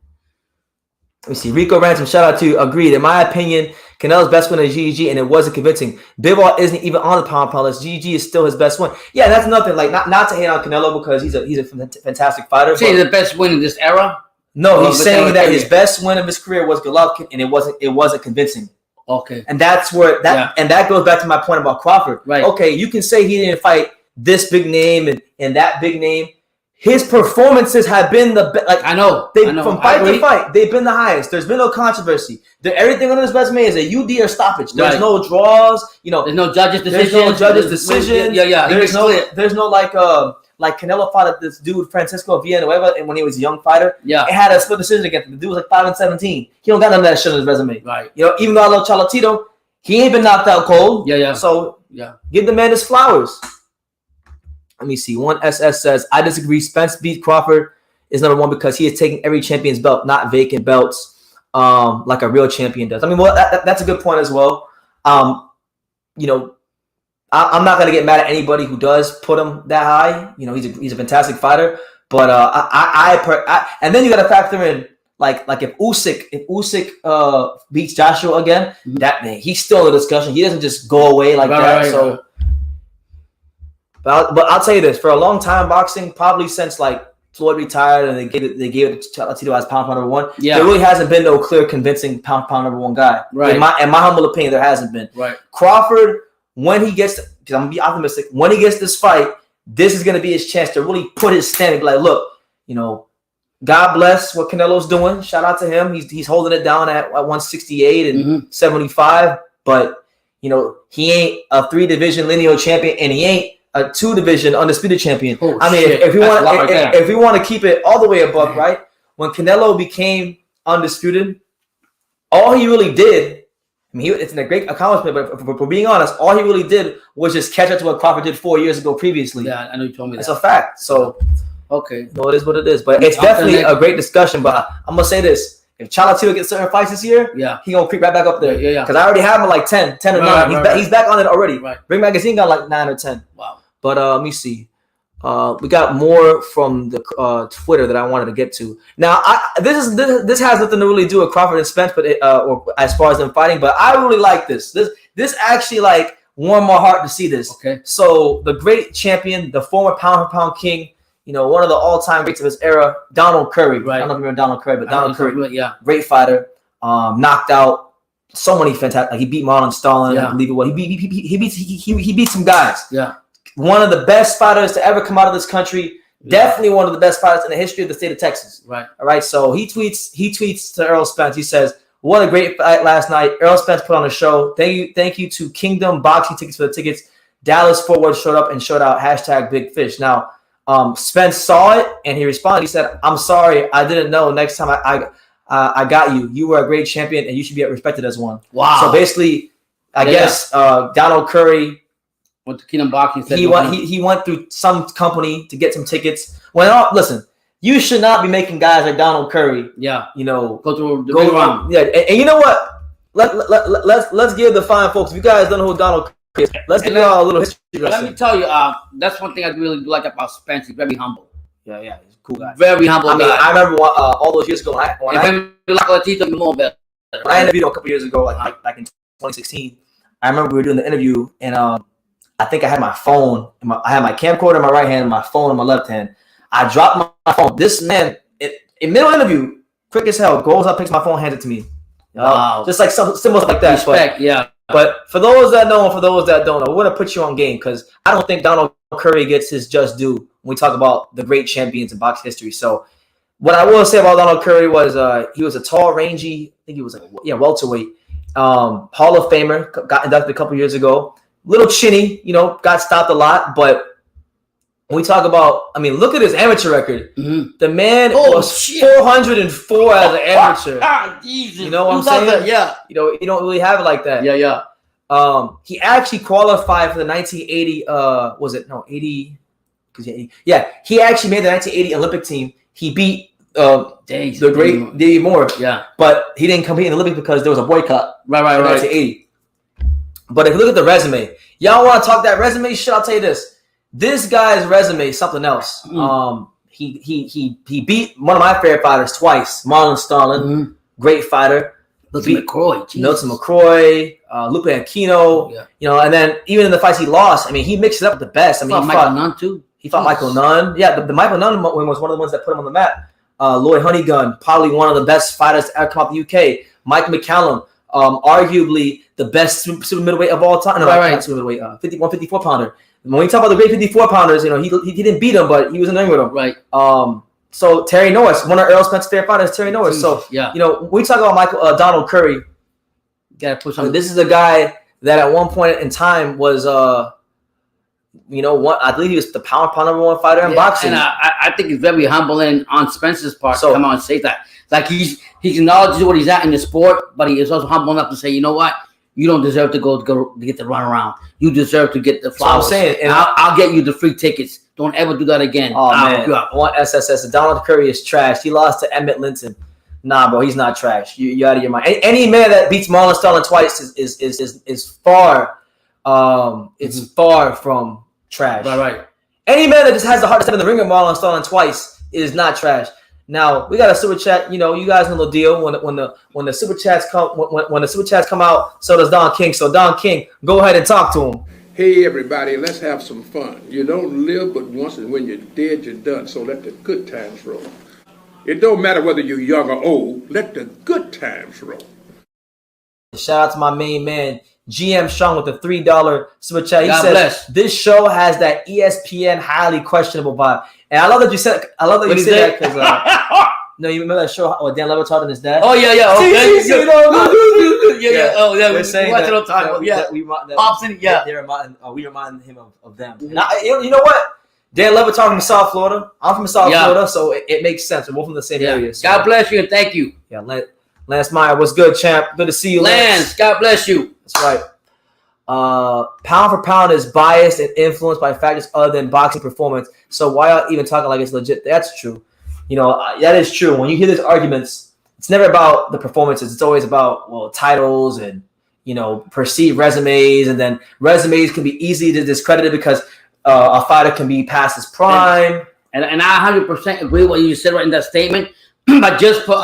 Let me see. Rico Ransom, shout out to you. Agreed. In my opinion, Canelo's best win is GG, and it wasn't convincing. Bivol isn't even on the pound list. GG is still his best win. Yeah, that's nothing. Like not to hate on Canelo because he's a fantastic fighter. Saying the best win in this era? No, he's saying that his best win of his career was Golovkin, and it wasn't convincing. Okay. And that's where and that goes back to my point about Crawford. Right. Okay, you can say he didn't fight this big name and that big name. His performances have been the best. Like I know. From fight to fight, they've been the highest. There's been no controversy. Everything on his resume is a UD or stoppage. There's no draws. There's no judges' decision. There's no judges' decision. Yeah. There's no like Canelo fought at this dude Francisco Villanueva, and when he was a young fighter, it had a split decision against him. The dude was like 5-17. He don't got none of that shit on his resume. Right. Even though I love Cholatito, he ain't been knocked out cold. Yeah. So give the man his flowers. Let me see. 1SS says, I disagree. Spence beat Crawford is number 1 because he is taking every champion's belt, not vacant belts, like a real champion does. I mean, well, that's a good point as well. I'm not going to get mad at anybody who does put him that high. He's a fantastic fighter. But and then you got to factor in like if Usyk beats Joshua again, that man, he's still in the discussion. He doesn't just go away like that. So. But I'll tell you this: for a long time, boxing, probably since like Floyd retired and they gave it to Cholatito as pound number 1. Yeah. There really hasn't been no clear, convincing pound number 1 guy. Right. In my humble opinion, there hasn't been. Right. Crawford, when he gets, because I'm gonna be optimistic, when he gets this fight, this is gonna be his chance to really put his stamp and be like, look, God bless what Canelo's doing. Shout out to him. He's holding it down at 168 and 75. But you know, he ain't a 3-division lineal champion, and he ain't a 2-division undisputed champion. I mean, if we want to keep it all the way above, right? When Canelo became undisputed, all he really did, I mean, it's a great accomplishment, but for being honest, all he really did was just catch up to what Crawford did 4 years ago previously. Yeah, I know you told me that. It's a fact. So, okay. No, it is what it is. But it's definitely a great discussion. But I'm going to say this. If Cholatito gets certain fights this year, he going to creep right back up there. Yeah. Because I already have him like 10 or 9. He's back on it already. Right. Ring Magazine got like 9 or 10. Wow. But let me see. We got more from the Twitter that I wanted to get to. Now, this has nothing to really do with Crawford and Spence, but or as far as them fighting. But I really like this. This actually like warmed my heart to see this. Okay. So the great champion, the former pound-for-pound king, you know, one of the all-time greats of his era, Donald Curry. Right. I don't know if you remember Donald Curry, but Donald Curry, great fighter, knocked out so many fantastic. Like he beat Marlon Starlin, I believe it was. He beat some guys. Yeah. One of the best fighters to ever come out of this country. Yeah. Definitely one of the best fighters in the history of the state of Texas. Right. All right. So he tweets to Errol Spence. He says, "What a great fight last night. Errol Spence put on a show. Thank you to Kingdom Boxing Tickets for the tickets. Dallas Fort Worth showed up and showed out. #Big Fish." Now, Spence saw it and he responded. He said, "I'm sorry. I didn't know. Next time I got you. You were a great champion and you should be respected as one." Wow. So basically, I guess Donald Curry went to Kingdom Boxing. He went through some company to get some tickets. Well, listen, you should not be making guys like Donald Curry. Yeah. You know, go through the big round. Yeah, and you know what? Let's give the fine folks. If you guys don't know who Donald Curry is, let's give y'all a little history lesson. Let me tell you, that's one thing I really like about Spence. He's very humble. Yeah, he's a cool guy. Very humble. I remember all those years ago when I interviewed him a couple years ago, like back in 2016. I remember we were doing the interview, and I think I had my phone. I had my camcorder in my right hand, and my phone in my left hand. I dropped my phone. This man, in middle interview, quick as hell, goes up, picks my phone, hands it to me. Wow. Just like some symbols like that. Respect, yeah. But for those that know and for those that don't know, we're going to put you on game because I don't think Donald Curry gets his just due when we talk about the great champions in boxing history. So what I will say about Donald Curry was he was a tall, rangy, I think he was welterweight, Hall of Famer, got inducted a couple years ago. Little chinny, you know, got stopped a lot. But when we talk about, I mean, look at his amateur record. Mm-hmm. The man was 404 as an amateur. Jesus. You know what I'm saying? That? Yeah. You know, you don't really have it like that. Yeah. He actually qualified for the 1980. Was it no 80? Yeah, he actually made the 1980 Olympic team. He beat the great Davey Moore. Yeah, but he didn't compete in the Olympics because there was a boycott. Right. 1980. But if you look at the resume, y'all want to talk that resume shit? I'll tell you this. This guy's resume is something else. He beat one of my favorite fighters twice, Marlon Starlin, great fighter. Milton McCroy, Lupe Aquino, you know, and then even in the fights he lost, I mean, he mixed it up with the best. I mean, he fought Nunn too. He fought Michael Nunn. Yeah, the Michael Nunn one was one of the ones that put him on the map. Lloyd Honeygun, probably one of the best fighters to ever come out of the UK. Mike McCallum, arguably the best super middleweight of all time. No, not super middleweight, 154 pounder. When we talk about the great 54 pounders, you know, he didn't beat him, but he was in the ring with him. Right. So Terry Norris, one of Errol Spence's favorite fighters, Terry Norris. So you know, when we talk about Donald Curry, you gotta push on. This is a guy that at one point in time was you know what? I believe he was the pound number one fighter in boxing. And I think it's very humbling on Spence's part to come out and say that. Like he acknowledges what he's at in the sport, but he is also humble enough to say, you know what? You don't deserve to go to get the run around. You deserve to get the flowers. I'm saying, and I'll get you the free tickets. Don't ever do that again. Oh man, one SSS. Donald Curry is trash. He lost to Emmett Linton. Nah, bro, he's not trash. You out of your mind. Any man that beats Marlon Starlin twice is far. It's far from trash. Right. Any man that just has the heart to step in the ring with Marlon Starlin twice is not trash. Now we got a super chat. You know, you guys know the deal. When the super chats come when the super chats come out, so does Don King. So Don King, go ahead and talk to him. Hey everybody, let's have some fun. You don't live but once, and when you're dead, you're done. So let the good times roll. It don't matter whether you're young or old. Let the good times roll. Shout out to my main man, GM Strong, with the $3 super chat. He says, bless. This show has that ESPN highly questionable vibe. And I love that you said that because No, you remember that show? Dan Levitard and his dad. Oh yeah. Okay. See, Yeah. Oh yeah. They're saying we Dobson. Yeah. We remind him of them. And you know what? Dan Levitard from South Florida. I'm from South Florida, so it makes sense. We're both from the same area. So. God bless you and thank you. Yeah, Lance Meyer, what's good, champ? Good to see you, Lance. God bless you. That's right. Pound for pound is biased and influenced by factors other than boxing performance. So why y'all even talking like it's legit? That's true. That is true. When you hear these arguments, it's never about the performances. It's always about titles and perceived resumes, and then resumes can be easily discredited because a fighter can be past his prime. And I 100% agree with what you said right in that statement. But just for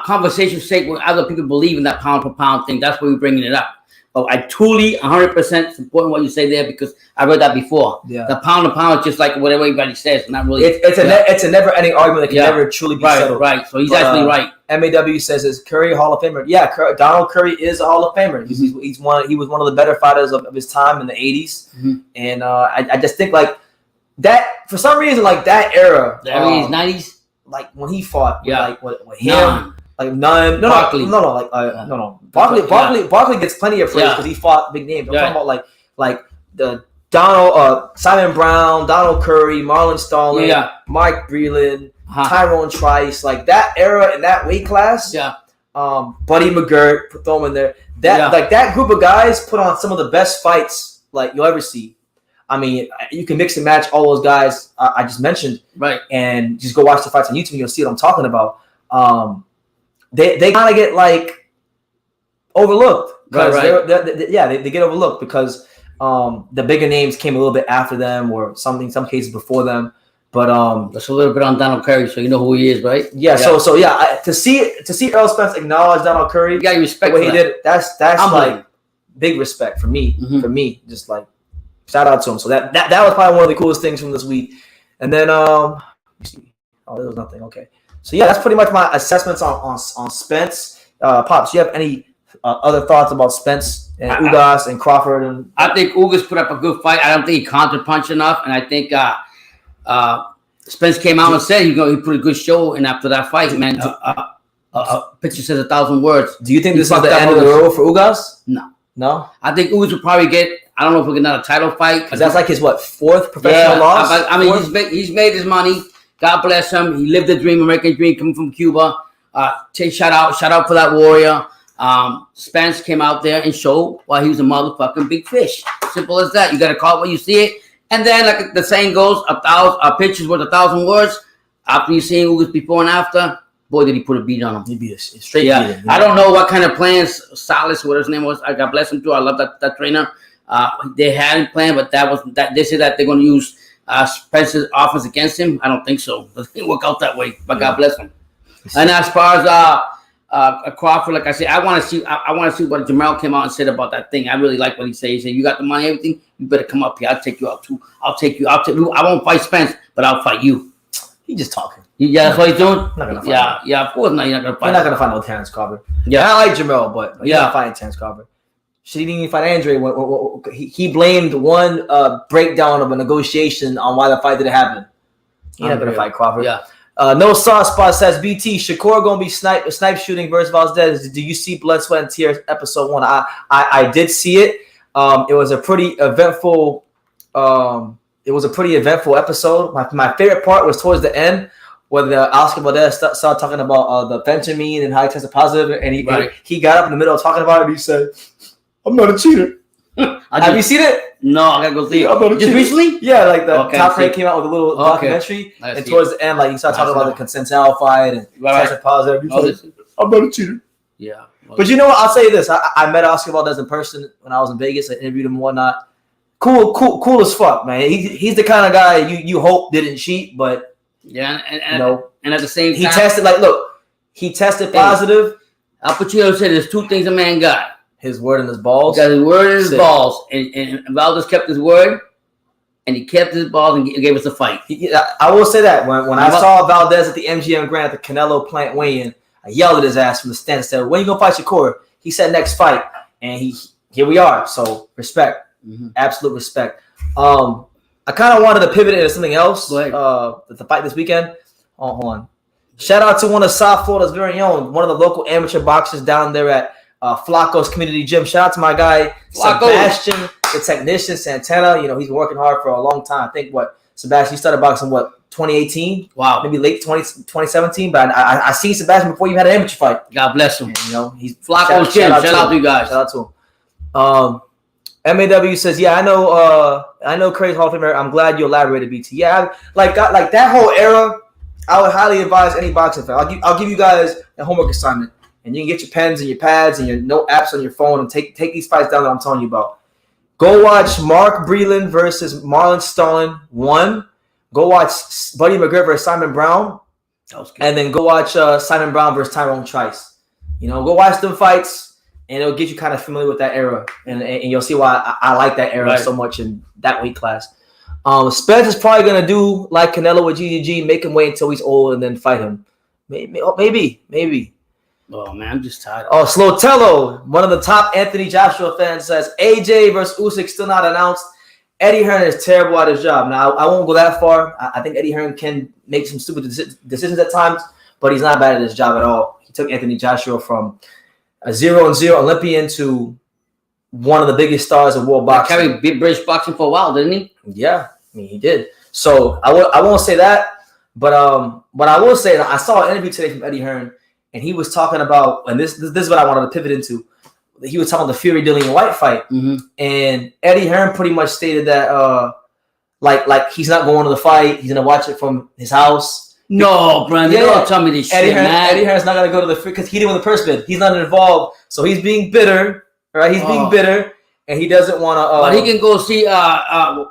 conversation's sake, when other people believe in that pound for pound thing, that's why we're bringing it up. But I truly 100% support what you say there because I read that before. Yeah. The pound to pound is just like what everybody says, not really. It's a never-ending argument that can never truly be settled. Right. So he's actually right. MAW says, "Is Curry a Hall of Famer?" Yeah, Donald Curry is a Hall of Famer. He was one of the better fighters of his time in the 80s, and I just think like that for some reason like that era, the 80s, 90s, like when he fought, with him. Like none, Barkley. No. Barkley gets plenty of praise because he fought big names. I'm talking about like the Simon Brown, Donald Curry, Marlon Starling, Mike Breland, Tyrone Trice, like that era in that weight class. Yeah. Buddy McGirt, throw him in there. That group of guys put on some of the best fights like you'll ever see. I mean, you can mix and match all those guys I just mentioned, right? And just go watch the fights on YouTube. You'll see what I'm talking about. They kind of get like overlooked because they get overlooked because the bigger names came a little bit after them or some cases before them. But that's a little bit on Donald Curry, so you know who he is, right? Yeah. So to see Errol Spence acknowledge Donald Curry, you got respect what he did. That's like big respect for me. Mm-hmm. For me, just like shout out to him. So that was probably one of the coolest things from this week. And then there was nothing. Okay. So yeah, that's pretty much my assessments on Spence. Pops, do you have any other thoughts about Spence and Ugas and Crawford? And I think Ugas put up a good fight. I don't think he counterpunched enough, and I think Spence came out and said he put a good show. And after that fight, man, a picture says 1,000 words. Do you think this is the end of the road for Ugas? No. I think Ugas will probably get. I don't know if we get another title fight because that's like his fourth professional loss. I mean, he's made his money. God bless him. He lived the dream, American dream, coming from Cuba. Shout out for that warrior. Spence came out there and showed why he was a motherfucking big fish. Simple as that. You got to call it when you see it. And then, like the saying goes, a picture's worth 1,000 words. After you see Ugas before and after, boy, did he put a beat on him. He beat a straight beat. I don't know what kind of plans Salas, what his name was. God bless him too. I love that trainer. They hadn't planned, but that was that. They said that they're going to use Spence's offense against him. I don't think so. It didn't work out that way, but God bless him. And as far as Crawford, like I said, I want to see what Jamel came out and said about that thing. I really like what he said. He said, "You got the money, everything. You better come up here. I'll take you out too. I'll take you. I won't fight Spence, but I'll fight you." He just talking. Yeah, that's what he's doing. Not gonna fight. Yeah. Of course not. You're not gonna fight. You're not gonna fight no Terence Crawford. Yeah, I like Jamel, but he's not fighting Terence Crawford. She didn't even fight Andre. He blamed one breakdown of a negotiation on why the fight didn't happen. He's not going to fight Crawford. Yeah. No Sauce Spot says, BT, Shakur going to be snipe shooting versus Valdez. Do you see Blood, Sweat, and Tears episode 1? I did see it. It was a pretty eventful episode. My favorite part was towards the end when Oscar Valdez started talking about the fentanyl and how he tested positive. And he got up in the middle talking about it and he said, "I'm not a cheater." Have you seen it? No, I gotta go see it. Just recently? Yeah, like the Top Rank came out with a little documentary, and towards the end, like you started talking about the Consensual fight and tested positive. I'm not a cheater. Yeah, but you know what? I'll say this: I met Oscar Valdez in person when I was in Vegas. I interviewed him and whatnot. Cool as fuck, man. He's the kind of guy you hope didn't cheat, but and at the same time, he tested positive. I'll put you on say there's two things a man got. His word and his balls. He got his word and his balls. And Valdez kept his word, and he kept his balls and gave us a fight. I will say that. When I saw Valdez at the MGM Grand at the Canelo plant weigh-in, I yelled at his ass from the stand and said, "When you going to fight Shakur?" He said, "Next fight." And here we are. So, respect. Mm-hmm. Absolute respect. I kind of wanted to pivot into something else. The fight this weekend. Hold on. Shout out to one of South Florida's very own, one of the local amateur boxers down there at Flacco's Community Gym. Shout out to my guy, Flacco. Sebastian, the technician, Santana. You know, he's been working hard for a long time. I think, Sebastian, you started boxing, 2018? Wow. Maybe late 2017. But I see Sebastian before you had an amateur fight. God bless him. And, you know, he's Flacco's Gym. Shout out to you guys. Shout out to him. MAW says, yeah, I know Craig's Hall of Famer. I'm glad you elaborated, BT. Yeah, like that whole era, I would highly advise any boxing fan. I'll give you guys a homework assignment. And you can get your pens and your pads and your note apps on your phone and take these fights down that I'm telling you about. Go watch Mark Breland versus Marlon Starlin 1. Go watch Buddy McGregor versus Simon Brown. That was good. And then go watch Simon Brown versus Tyrone Trice. You know, go watch them fights, and it'll get you kind of familiar with that era. And you'll see why I like that era so much in that weight class. Spence is probably going to do like Canelo with GGG, make him wait until he's old and then fight him. Maybe. Oh, man, I'm just tired. Oh, Slotello, one of the top Anthony Joshua fans, says AJ versus Usyk still not announced. Eddie Hearn is terrible at his job. Now, I won't go that far. I think Eddie Hearn can make some stupid decisions at times, but he's not bad at his job at all. He took Anthony Joshua from a 0-0 Olympian to one of the biggest stars of world boxing. Carried big British boxing for a while, didn't he? Yeah, I mean, he did. So I won't say that, but I will say that I saw an interview today from Eddie Hearn. And he was talking about, and this is what I wanted to pivot into. He was talking about the Fury Dillian White fight, and Eddie Hearn pretty much stated that, like he's not going to the fight. He's gonna watch it from his house. No, Brandon, don't tell me this shit, man. Eddie Hearn's not gonna go to the because he didn't win the purse bid. He's not involved, so he's being bitter, right? He's being bitter, and he doesn't want to. But he can go see. I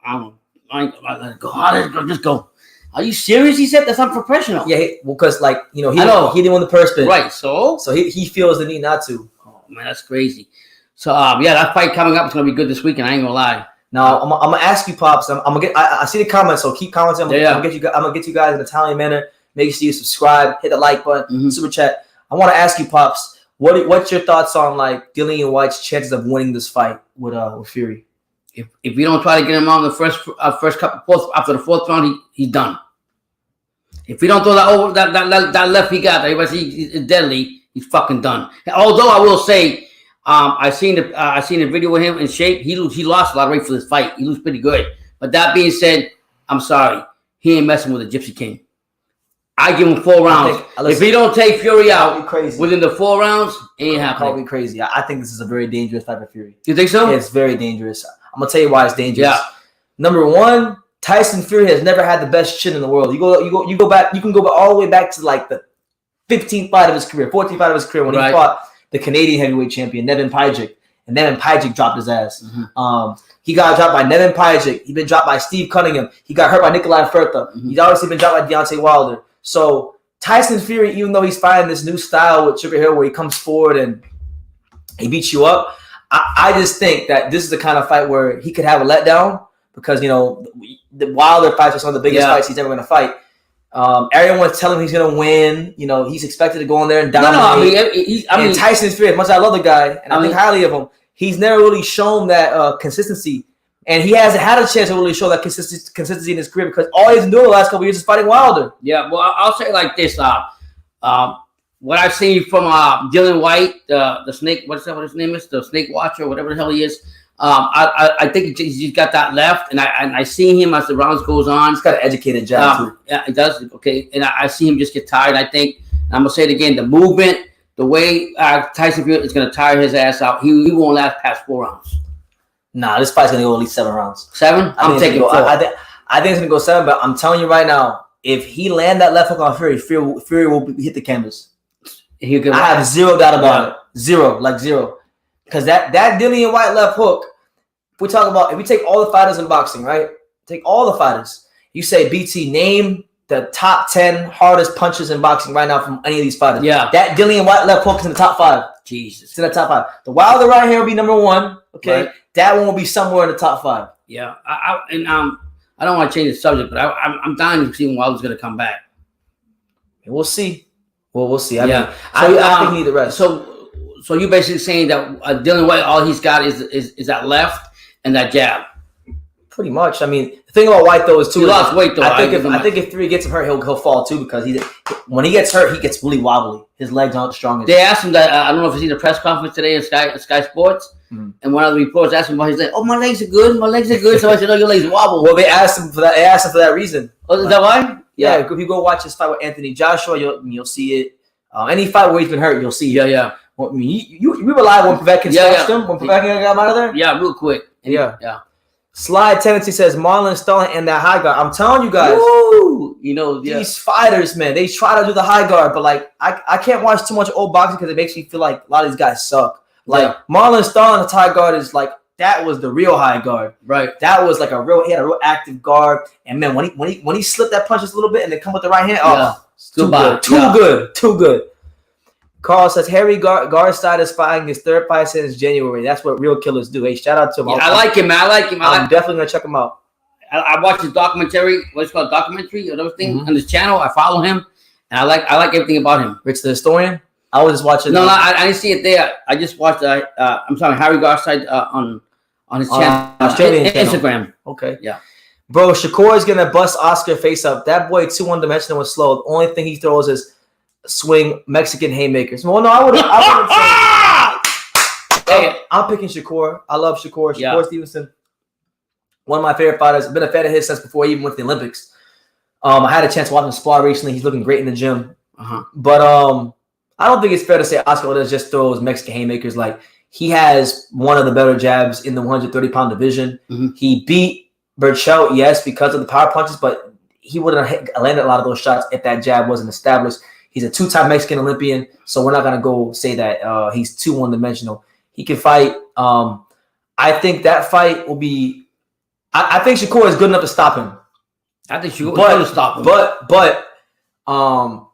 ain't go. Just go. Are you serious? He said that's unprofessional. Yeah, because he didn't win the purse bid. Right, so he feels the need not to. Oh man, that's crazy. So that fight coming up is gonna be good this weekend. I ain't gonna lie. Now I'm gonna ask you, Pops. I'm gonna get. I see the comments, so keep commenting. I'm gonna get you guys in a timely manner. Make sure you subscribe, hit the like button, super chat. I want to ask you, Pops. What's your thoughts on like Dillian White's chances of winning this fight with Fury? If we don't try to get him on the first couple after the fourth round, he's done. If we don't throw that left he got, everybody is deadly. He's fucking done. Although I will say, I seen a video with him in shape. He lost a lot of weight for this fight. He looks pretty good. But that being said, I'm sorry, he ain't messing with the Gypsy King. I give him 4 rounds. If he don't take Fury out within the 4 rounds, it ain't happening. Call me crazy. I think this is a very dangerous type of Fury. You think so? It's very dangerous. I'm gonna tell you why it's dangerous. Yeah. Number one, Tyson Fury has never had the best chin in the world. You go back. You can go all the way back to like the 15th fight of his career, 14th fight of his career when he fought the Canadian heavyweight champion Nevin Pajek, and Nevin Pajek dropped his ass. He got dropped by Nevin Pajek. He been dropped by Steve Cunningham. He got hurt by Nikolai Furta. He's obviously been dropped by Deontay Wilder. So Tyson Fury, even though he's fighting this new style with Sugar Hill where he comes forward and he beats you up, I just think that this is the kind of fight where he could have a letdown. Because, the Wilder fights are some of the biggest fights he's ever going to fight. Everyone's telling him he's going to win. He's expected to go in there and dominate. I mean, Tyson Fury, as much as I love the guy, and I think highly of him, he's never really shown that consistency. And he hasn't had a chance to really show that consistency in his career because all he's been doing the last couple of years is fighting Wilder. Yeah, well, I'll say it like this. What I've seen from Dillian White, the snake, what his name is? The snake watcher, whatever the hell he is. I think he's got that left, and I see him as the rounds goes on. He's got an educated jab too. Yeah, he does. Okay, and I see him just get tired. I think, and I'm gonna say it again: the movement, the way Tyson Fury is gonna tire his ass out. He won't last past 4 rounds. Nah, this fight's gonna go at least 7 rounds. 7? I'm taking 4. I think it's gonna go 7, but I'm telling you right now, if he land that left hook on Fury will hit the canvas. I have zero doubt about it. Zero. Because that Dillian White left hook, if we take all the fighters in boxing, right? Take all the fighters. You say, BT, name the top 10 hardest punches in boxing right now from any of these fighters. Yeah. That Dillian White left hook is in the top 5. Jesus. It's in the top 5. The Wilder right here will be number 1. Okay. Right. That one will be somewhere in the top 5. Yeah. I don't want to change the subject, but I'm dying to see when Wilder's going to come back. We'll see. We'll see. I think he need the rest. So you're basically saying that Dillian White, all he's got is that left and that jab. Pretty much. I mean, the thing about White though is too. He lost weight though. I think if 3 gets him hurt, he'll fall too because when he gets hurt, he gets really wobbly. His legs aren't the strongest. They asked him that. I don't know if you see the press conference today in Sky Sports, and one of the reporters asked him about. He's like, "Oh, my legs are good. My legs are good." So I said, "No, your legs wobble." Well, they asked him for that. They asked him for that reason. Oh, is that why? Yeah. If you go watch his fight with Anthony Joshua, you'll see it. Any fight where he's been hurt, you'll see it. Yeah. Well, I mean, you rely when Povetkin smashed him. When Povetkin got him out of there. Yeah, real quick. Yeah. Slide Tendency says Marlon Sterling and that high guard. I'm telling you guys, these fighters, man, they try to do the high guard, but like I can't watch too much old boxing because it makes me feel like a lot of these guys suck. Like Marlon Sterling's high guard is like that was the real high guard, right? That was like he had a real active guard, and man, when he slipped that punch just a little bit and then come with the right hand, too good. Carl says Harry Garside is fighting his 3rd fight since January. That's what real killers do. Hey, shout out to him. Yeah, I like him, man. I'm definitely gonna check him out. I watched his documentary. What's called documentary or those things on his channel. I follow him, and I like everything about him. Rich the Historian. I was just watching. No, I didn't see it there. I just watched. I'm sorry, Harry Garside on his channel, Australian channel. Instagram. Okay, yeah. Bro, Shakur is gonna bust Oscar face up. That boy too one-dimensional and slow. The only thing he throws is swing Mexican haymakers. Well, no, I wouldn't say. I'm picking Shakur. I love Shakur. Shakur Stevenson, one of my favorite fighters. I've been a fan of his since before he even went to the Olympics. I had a chance to watch him spar recently. He's looking great in the gym. But I don't think it's fair to say Oscar Valdez just throws Mexican haymakers. Like, he has one of the better jabs in the 130-pound division. He beat Burchell, yes, because of the power punches, but he wouldn't have landed a lot of those shots if that jab wasn't established. He's a 2-time Mexican Olympian, so we're not going to go say that he's too one-dimensional. He can fight. I think that fight will be – I think Shakur is good enough to stop him. I think Shakur is good to stop him. But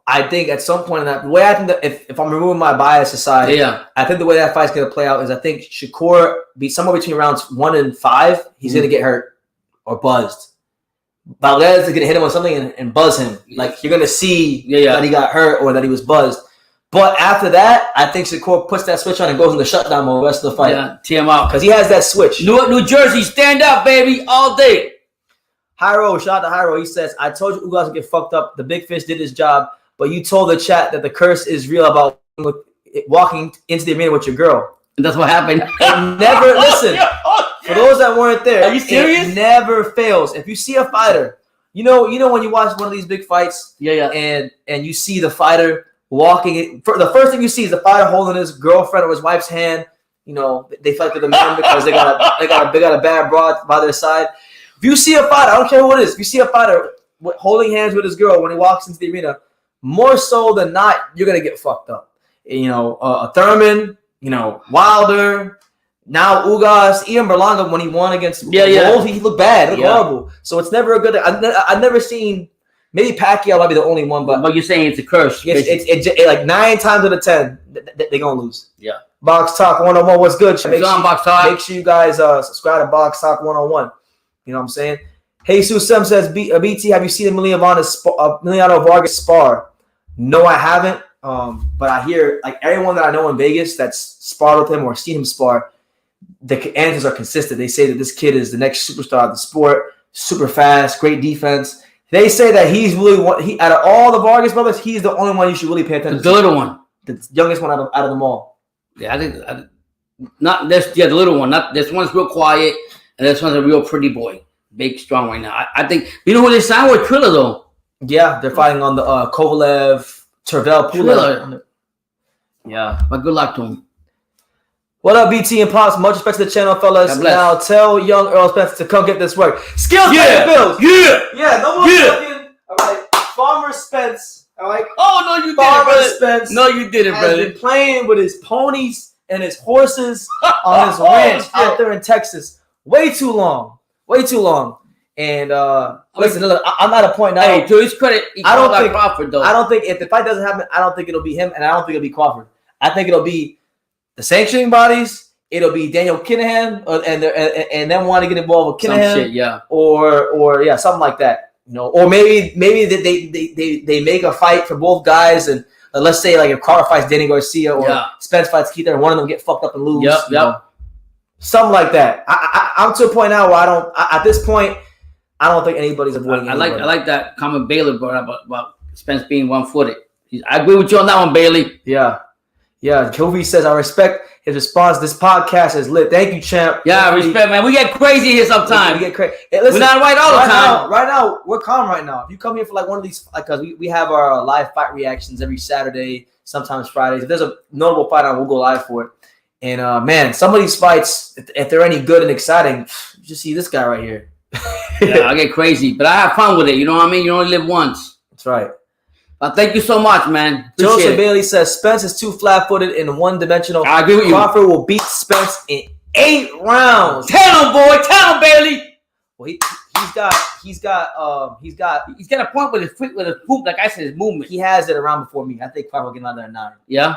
I think at some point in that – the way I think that if I'm removing my bias aside, I think the way that fight's going to play out is I think Shakur be somewhere between rounds 1 and 5, he's going to get hurt or buzzed. Valdez is going to hit him with something and buzz him. Like, you're going to see that he got hurt or that he was buzzed. But after that, I think Shakur puts that switch on and goes into shutdown mode the rest of the fight. Yeah, tee him out. Because he has that switch. New Jersey, stand up, baby, all day. Hyro, shout out to Hyro. He says, I told you Ugas would get fucked up. The big fish did his job. But you told the chat that the curse is real about walking into the arena with your girl. And that's what happened. And never, listen. For those that weren't there, are you serious? It never fails. If you see a fighter, you know when you watch one of these big fights, and you see the fighter walking, the first thing you see is the fighter holding his girlfriend or his wife's hand. You know, they fight to the men because they got a bad broad by their side. If you see a fighter, I don't care who it is, if you see a fighter holding hands with his girl when he walks into the arena, more so than not, you're gonna get fucked up. You know, a Thurman, Wilder. Now Ugas, Ian Berlanga, when he won against Wolves, he looked bad. He looked horrible. So it's never a good thing. I've never seen, maybe Pacquiao might be the only one, but you're saying it's a curse. It's like 9 times out of 10, they're going to lose. Yeah. Box Talk 101, what's good? Box Talk. Make sure you guys subscribe to Box Talk 101. You know what I'm saying? Jesus Sem says, BT, have you seen Emiliano Vargas spar? No, I haven't. But I hear, like, everyone that I know in Vegas that's sparred with him or seen him spar, the answers are consistent. They say that this kid is the next superstar of the sport, super fast, great defense. They say that he's really out of all the Vargas brothers, he's the only one you should really pay attention to. The little one. The youngest one out of them all. Yeah, I think the little one. Not this one's real quiet, and this one's a real pretty boy, big, strong right now. I think you know who they signed with? Triller though. Yeah, they're fighting on the Kovalev Tervel Pulev. Yeah, but good luck to him. What up, BT and Pops? Much respect to the channel, fellas. Now tell young Errol Spence to come get this work. Skills pay bills. Yeah, no more fucking. All right, Farmer Spence. All right. Oh no, you Farmer didn't, Spence. No, you didn't, brother. Has been playing with his ponies and his horses on his ranch out there in Texas. Way too long. And listen, I'm not a point now. Hey, to his credit, I don't think Crawford though. I don't think if the fight doesn't happen, I don't think it'll be him, and I don't think it'll be Crawford. I think it'll be the sanctioning bodies. It'll be Daniel Kinahan, and then want to get involved with Kinahan, some shit, or something like that. Or maybe they make a fight for both guys, and let's say like if Crawford fights Danny Garcia or Spence fights Keith, and one of them get fucked up and lose. Yep. Something like that. I'm to a point now where at this point, I don't think anybody's avoiding anybody. I like that comment Bailey brought up about Spence being one-footed. I agree with you on that one, Bailey. Yeah. Kobe says, I respect his response. This podcast is lit. Thank you, champ. Yeah, respect, man. We get crazy here sometimes. We get crazy. Hey, listen, we're not right all the time. Right now, we're calm right now. If you come here for like one of these, because we have our live fight reactions every Saturday, sometimes Fridays. If there's a notable fight on, we'll go live for it. And, man, some of these fights, if they're any good and exciting, you just see this guy right here. Yeah, I get crazy. But I have fun with it. You know what I mean? You only live once. That's right. Thank you so much, man. Joseph Bailey says Spence is too flat-footed and one-dimensional. I agree with you. Crawford will beat Spence in 8 rounds. Tell him, boy. Tell him, Bailey. Well, he's got a point with his foot, with his boot. Like I said, his movement. He has it around before me. I think Crawford will get out there at 9. Yeah.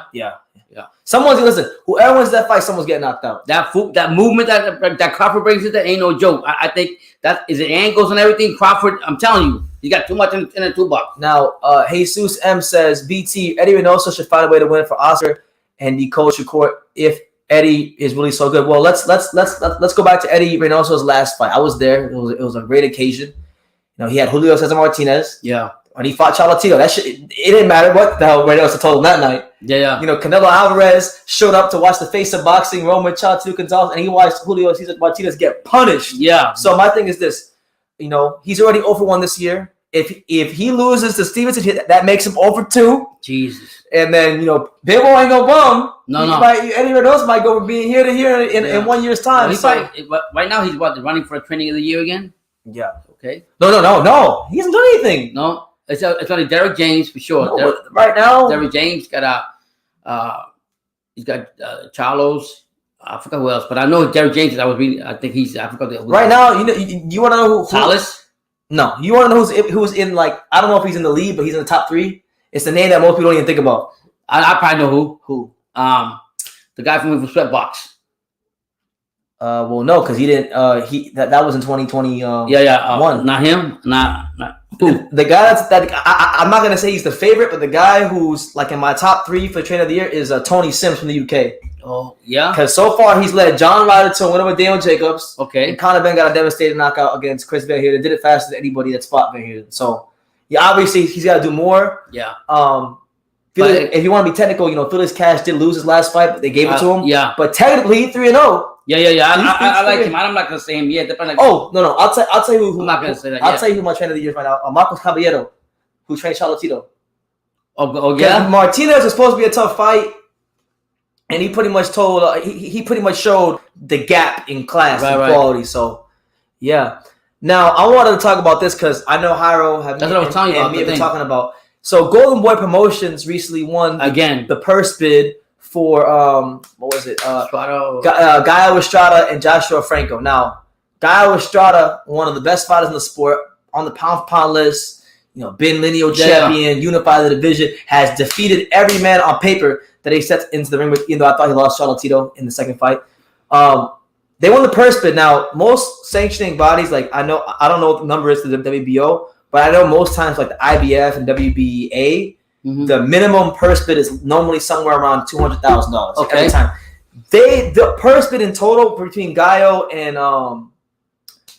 Someone's listen. Whoever wins that fight, someone's getting knocked out. That movement that Crawford brings in, that ain't no joke. I think that is it. Angles and everything. Crawford, I'm telling you, he got too much in the toolbox. Now, Jesus M says BT Eddie Reynoso should find a way to win for Oscar and the coach court if Eddie is really so good. Well, let's go back to Eddie Reynoso's last fight. I was there. It was a great occasion. You know, he had Julio Cesar Martinez. Yeah. When he fought Cholatito, that shit, it didn't matter what the hell Reynoso told him that night. Yeah. You know, Canelo Alvarez showed up to watch the face of boxing, Roman Cholatito Gonzalez, and he watched Julio Cesar Martinez get punished. Yeah. So my thing is this, you know, he's already 0-1 this year. If he loses to Stevenson, that makes him 0-2. Jesus. And then, you know, Bivol ain't no bum. No. Eddie Reynoso might go from being here to here in 1 year's time. Well, right now, he's running for a training of the year again? Yeah. Okay. No. He hasn't done anything. No. It's only Derek James for sure. No, right now, Derek James got he's got Charlos. I forgot who else, but I know Derek James. I think he's. I forgot. Right now, you want to know who? Salas? No, you want to know who's in like I don't know if he's in the league, but he's in the top 3. It's the name that most people don't even think about. I probably know who. Who? The guy from Sweatbox. Well, no, because he didn't. That was in 2020. One. Not him. Not who? The guy I'm not gonna say he's the favorite, but the guy who's like in my top 3 for trainer of the year is Tony Sims from the UK. Oh yeah. Because so far he's led John Ryder to a win over Daniel Jacobs. Okay. And Conor Ben got a devastating knockout against Chris Van Heerden. Did it faster than anybody that fought Van Heerden. So yeah, obviously he's got to do more. Yeah. If you want to be technical, Felix Cash did lose his last fight, but they gave it to him. Yeah. But technically, 3-0. Yeah. I like him. I'm not gonna say him yet. No. I'll tell you who. I'm not gonna say that. I'll tell you who my trainer of the year is right now. Marcos Caballero, who trained Cholatito. Oh yeah. Martinez was supposed to be a tough fight, and he pretty much told. He pretty much showed the gap in class and quality. So, yeah. Now I wanted to talk about this because I know Jairo have been talking about. So Golden Boy Promotions recently won again the purse bid for what was it? Gaio Estrada and Joshua Franco. Now, Gaio Estrada, one of the best fighters in the sport, on the pound for pound list, been lineal champion, unified the division, has defeated every man on paper that he stepped into the ring with, even though I thought he lost Cholatito in the second fight. They won the purse bid. Now, most sanctioning bodies, like I don't know what the number is to the WBO, but I know most times like the IBF and WBA, the minimum purse bid is normally somewhere around $200,000 every time. The purse bid in total between Gaio and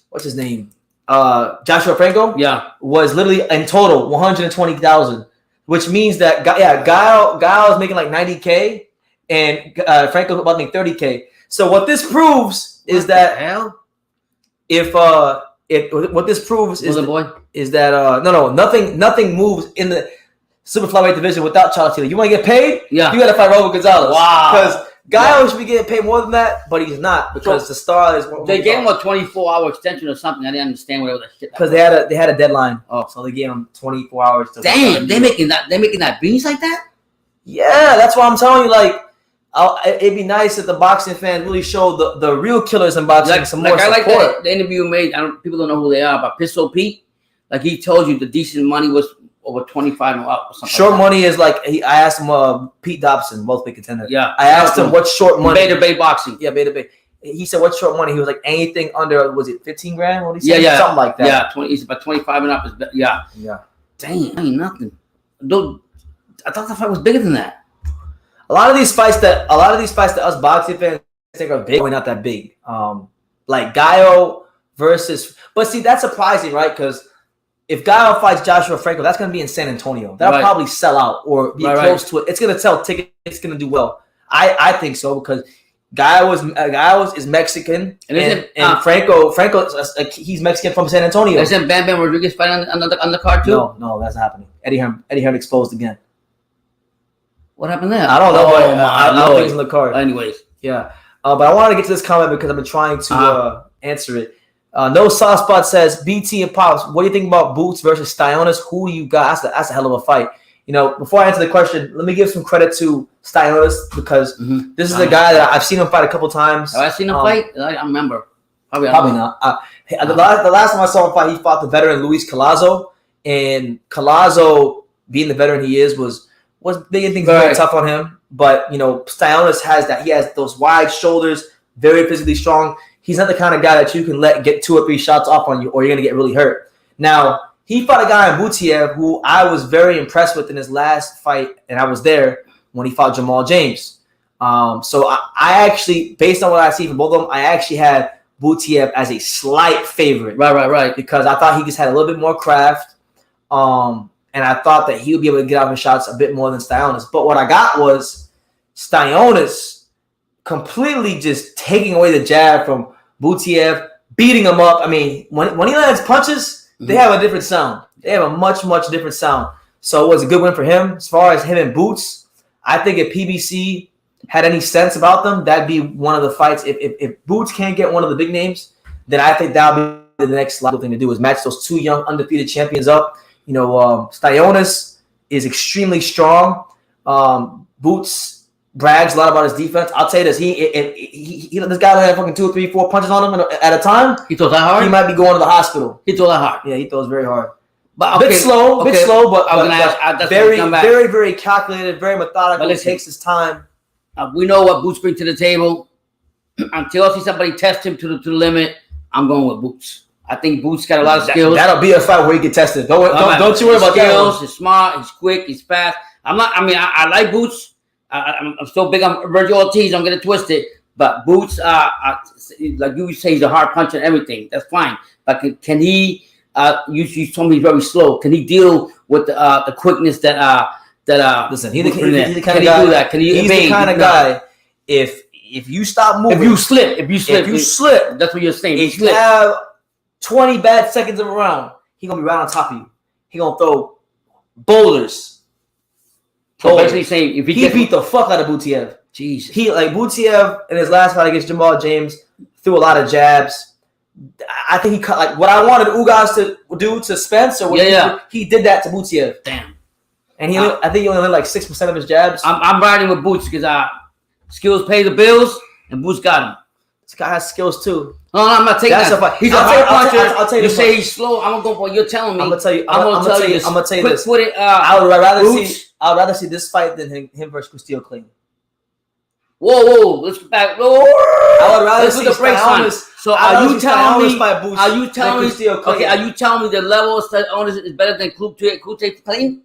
what's his name, Joshua Franco, was literally in total $120,000, which means that Gaio is making like $90K and Franco about to make $30K. So what this proves is that nothing moves in the super flyweight division without Cholatito. You want to get paid? Yeah. You got to fight Robert Gonzalez. Wow. Because Gaio should be getting paid more than that, but he's not because the star is. They gave him a 24-hour extension or something. I didn't understand what that shit. Because they had a deadline. Oh, so they gave him 24 hours. Damn, they making that beans like that? Yeah, that's why I'm telling you. Like, it'd be nice if the boxing fans really showed the real killers in boxing some more support. I like the interview you made. People don't know who they are, but Pistol Pete, like he told you the decent money was over 25 or up or something. Short money is like I asked him Pete Dobson, welterweight contender. Yeah, I asked him what's short money. Beta Bay boxing. Yeah, Beta Bay. He said what's short money. He was like anything under, was it 15 grand? What did he say? Yeah, something like that. Yeah, 20. It's about 25 and up. Yeah. Damn, ain't nothing. I thought the fight was bigger than that. A lot of these fights that us boxing fans think are big, not that big. Like Gallo versus, but see, that's surprising, right? Because if Gallo fights Joshua Franco, that's going to be in San Antonio. That'll probably sell out or be close to it. It's going to sell tickets. It's going to do well. I think so because Gallo is Mexican and Franco he's Mexican from San Antonio. Isn't Bam Bam Rodriguez fighting on the card too? No, that's not happening. Eddie Hearn exposed again. What happened there? I don't know. I don't think it's in the card. Anyways, yeah. But I wanted to get to this comment because I've been trying to answer it. No Soft Spot says, BT and Pops, what do you think about Boots versus Styontis? Who do you got? That's a hell of a fight. You know, before I answer the question, let me give some credit to Styontis because this is a guy that I've seen him fight a couple times. Have I seen him fight? I remember. Probably not. The last time I saw him fight, he fought the veteran Luis Collazo. And Collazo, being the veteran he is, was making things very tough on him. But, you know, Styontis has that. He has those wide shoulders, very physically strong. He's not the kind of guy that you can let get 2 or 3 shots off on you or you're going to get really hurt. Now, he fought a guy in Butiev who I was very impressed with in his last fight, and I was there when he fought Jamal James. So I actually, based on what I see from both of them, I actually had Butiev as a slight favorite. Right. Because I thought he just had a little bit more craft, and I thought that he would be able to get out his shots a bit more than Styontis. But what I got was Styontis completely just taking away the jab from Butiev, beating him up. I mean, when he lands punches, they have a different sound. They have a much, much different sound. So it was a good win for him. As far as him and Boots, I think if PBC had any sense about them, that'd be one of the fights. If Boots can't get one of the big names, then I think that'll be the next logical thing to do is match those 2 young undefeated champions up. You know, Styontis is extremely strong. Boots brags a lot about his defense. I'll tell you this: he this guy had fucking 2 or 3, 4 punches on him at a time. He throws that hard. He might be going to the hospital. He throws that hard. Yeah, he throws very hard. But bit slow, but very, very, very, very calculated, very methodical. He takes his time. We know what Boots brings to the table. Until I see somebody test him to the limit, I'm going with Boots. I think Boots got a lot of skills. That'll be a fight where he get tested. Don't you worry about skills. He's smart. He's quick. He's fast. I like Boots. I'm so big on Virgil Ortiz. Don't get it twisted. But Boots, like you say, he's a hard puncher and everything. That's fine. But can he? You told me he's very slow. Can he deal with the quickness that? Listen, he's the kind of guy. Do that? Can he? He's the kind of guy. If you stop moving, if you slip, that's what you're saying. If you have 20 bad seconds of a round, he's gonna be right on top of you. He's gonna throw boulders. So basically saying if he beat the fuck out of Butiev. Jesus. Butiev in his last fight against Jamal James threw a lot of jabs. I think he cut like what I wanted Ugas to do to Spence or he did that to Butiev. Damn. And I think he only landed like 6% of his jabs. I'm riding with Boots because skills pay the bills and Boots got him. This guy has skills too. No, I'm not taking that. He's a hard puncher. I'll tell you. You say he's slow. I'm gonna go for. You're telling me. I'm gonna tell you. I'm gonna tell you this. Quick-footed. I would rather see this fight than him versus Castillo Clayton. Whoa! Let's get back. Whoa! I would rather see the brakes on. So are you telling me? Are you telling me? Okay. Are you telling me the level of Styontis is better than Klute Clayton?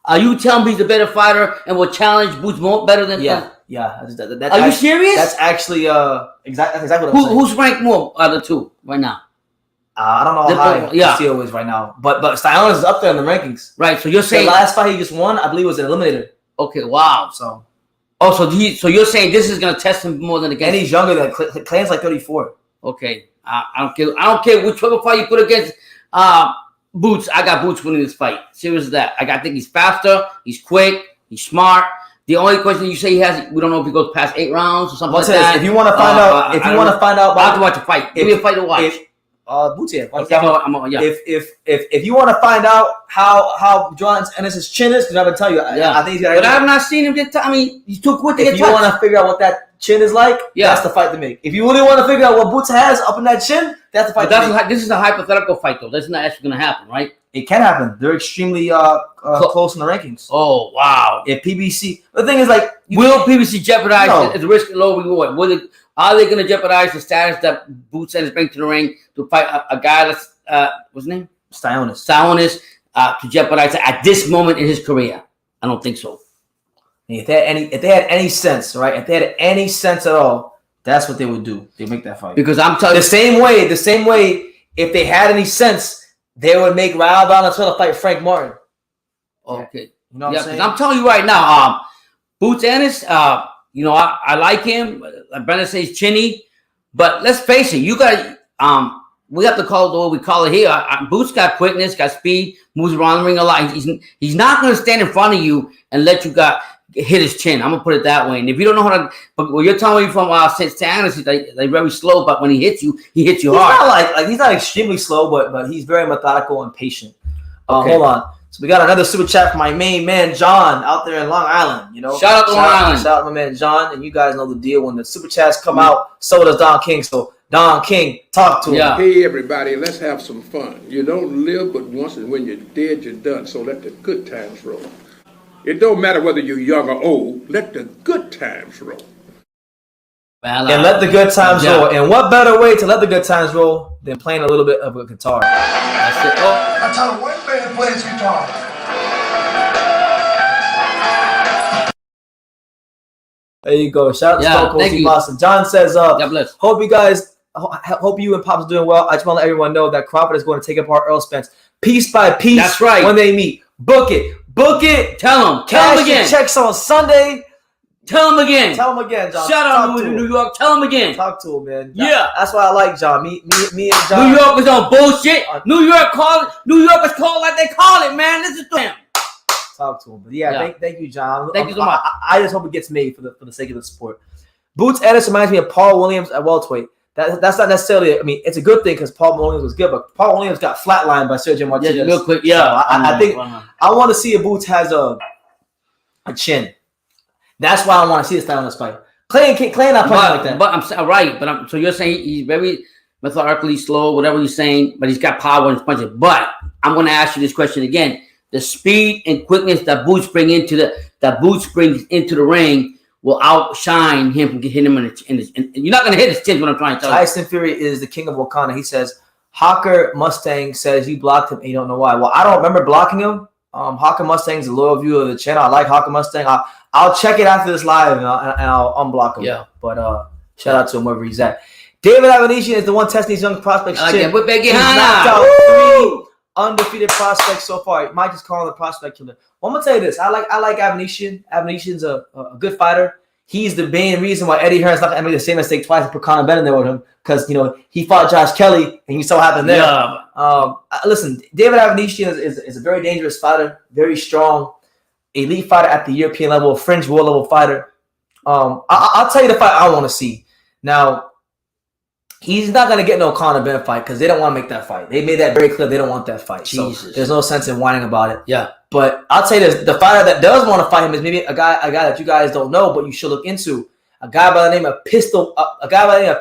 Are you telling me he's a better fighter and will challenge Boots more better than? Yeah. Are you serious? That's actually exactly what I'm saying. Who's ranked more out of the 2 right now? I don't know how high Castillo is right now, but Styontis is up there in the rankings. Right. So you're saying the last fight he just won, I believe, was an eliminator. Okay. Wow. So you're saying this is gonna test him more than against? And he's younger than Clayton's like 34. Okay. I don't care whichever fight you put against Boots. I got Boots winning this fight. Serious as that. I think he's faster. He's quick. He's smart. The only question you say he has, we don't know if he goes past 8 rounds or something like that. If you want to find out, I have to watch a fight. Give me a fight to watch. Butiev. Okay, If you want to find out how John Ennis' chin is, because I'm gonna tell you, I think he's got. But I have not seen him get. He's too quick to get touched. If you want to figure out what that chin is like, that's the fight to make. If you really want to figure out what Boots has up in that chin, that's the fight. This is a hypothetical fight, though. That's not actually going to happen, right? It can happen. They're extremely close in the rankings. Oh wow! If PBC, the thing is like, will PBC jeopardize the risk and low reward? Are they going to jeopardize the status that Boots is bringing to the ring to fight a guy that's what's his name? Styontis. To jeopardize it at this moment in his career? I don't think so. And if they had any sense, right? If they had any sense at all, that's what they would do. They make that fight. Because I'm telling you, the same way, if they had any sense, they would make Raul Valenzuela fight Frank Martin. Okay. You know what I'm saying? I'm telling you right now, Boots Ennis, I like him. Brendan says chinny, but let's face it, you got we have to call it the way we call it here. Boots got quickness, got speed, moves around the ring a lot. He's not going to stand in front of you and let you hit his chin. I'm gonna put it that way. And if you don't know how to, but what you're telling me from St. Annis, they're very slow, but when he hits you hard. He's not he's not extremely slow, but he's very methodical and patient. Okay. Hold on. So we got another super chat from my main man John out there in Long Island. Shout out to Long Island. Shout out to my man John, and you guys know the deal. When the super chats come out, so does Don King. So Don King, talk to him. Hey everybody, let's have some fun. You don't live but once, and when you're dead, you're done. So let the good times roll. It don't matter whether you're young or old. Let the good times roll. And let the good times roll. And what better way to let the good times roll than playing a little bit of a guitar? That's it. That's how a white man plays guitar. There you go. Shout out to Stone Cold Steve Austin. John says, God bless. Hope you and Pop's doing well. I just want to let everyone know that Crawford is going to take apart Errol Spence piece by piece. That's right. When they meet. Book it. Tell him again. Checks on Sunday. Tell him again, John. Shout out to New York. Tell him again. Talk to him, man. Yeah. That's why I like John. Me and John. New York was on bullshit. New York was called like they call it, man. Listen to him. Talk to him. But thank you, John. Thank you so much. I just hope it gets made for the sake of the sport. Boots Ennis reminds me of Paul Williams at welterweight. That's not necessarily. I mean, it's a good thing because Paul Williams was good, but Paul Williams got flatlined by Sergio Martinez. Yeah, real quick. Yeah, so I think I want to see if Boots has a chin. That's why I want to see this style in this fight. Clay not punching like that. But I'm right. But so you're saying he's very methodically slow, whatever you're saying, but he's got power and punches. But I'm going to ask you this question again: the speed and quickness that Boots brings into the ring will outshine him from hitting him in his. You're not going to hit his chin. What I'm trying to tell you. Tyson Fury is the king of Wakanda. He says Hawker Mustang says you blocked him and you don't know why. Well, I don't remember blocking him. Hawker Mustang's a loyal viewer of the channel. I like Hawker Mustang. I'll check it after this live and I'll unblock him. Yeah. But shout out to him wherever he's at. David Avenetian is the one testing these young prospects. He's knocked out 3 undefeated prospects so far. Might just call him the prospect killer. Well, I'm gonna tell you this. I like Avenetian. Avenetian's a good fighter. He's the main reason why Eddie Hearn's not gonna make the same mistake twice and put Conor Bennett there with him because he fought Josh Kelly and you saw what happened there. Yeah. Listen, David Avenetian is a very dangerous fighter, very strong, elite fighter at the European level, a fringe world level fighter. I'll tell you the fight I want to see. Now, he's not going to get no Conor Bennett fight because they don't want to make that fight. They made that very clear. They don't want that fight. Jesus. So there's no sense in whining about it. Yeah. But I'll tell you this. The fighter that does want to fight him is maybe a guy that you guys don't know, but you should look into. A guy by the name of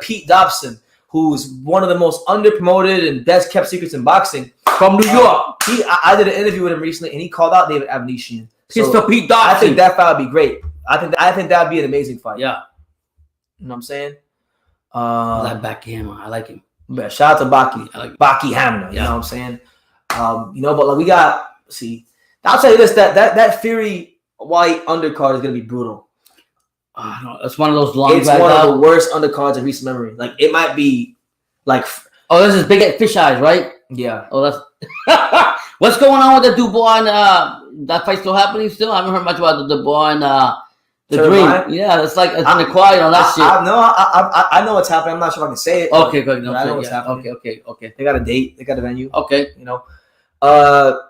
Pete Dobson, who's one of the most underpromoted and best kept secrets in boxing from New York. I did an interview with him recently, and he called out David Avenetian. Pistol Pete Dobson. I think that fight would be great. I think that would be an amazing fight. Yeah. You know what I'm saying? I like Baki Hammer. I like him. Yeah, shout out to Baki. I like Baki Hammer. You know what I'm saying? But we got, see, I'll tell you this, that Fury White undercard is going to be brutal. It's one of those long. It's one of the worst undercards in recent memory. Like, it might be like. Oh, this is big fish eyes, right? Yeah. Oh, that's. What's going on with the Dubois and that fight still happening still? I haven't heard much about the Dubois and the Dream. Yeah, it's like it's been quiet on that shit. I know what's happening. I'm not sure if I can say it. Okay, good. No, I know what's happening. Okay. They got a date. They got a venue. Okay.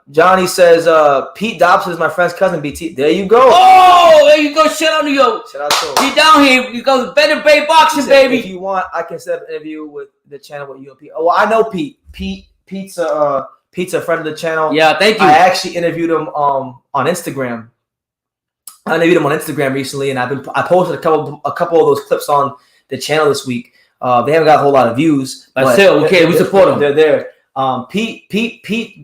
Johnny says Pete Dobson is my friend's cousin. BT. There you go. Oh, there you go. Shout out to you. Shout out to him. Get down here. You go to Better Bay Boxing, baby. If you want, I can set up an interview with the channel with you and Pete. Oh, well, I know Pete. Pete's a friend of the channel. Yeah, thank you. I actually interviewed him on Instagram. I interviewed him on Instagram recently, and I posted a couple of those clips on the channel this week. They haven't got a whole lot of views, but still, okay, we support them. They're there. Pete, he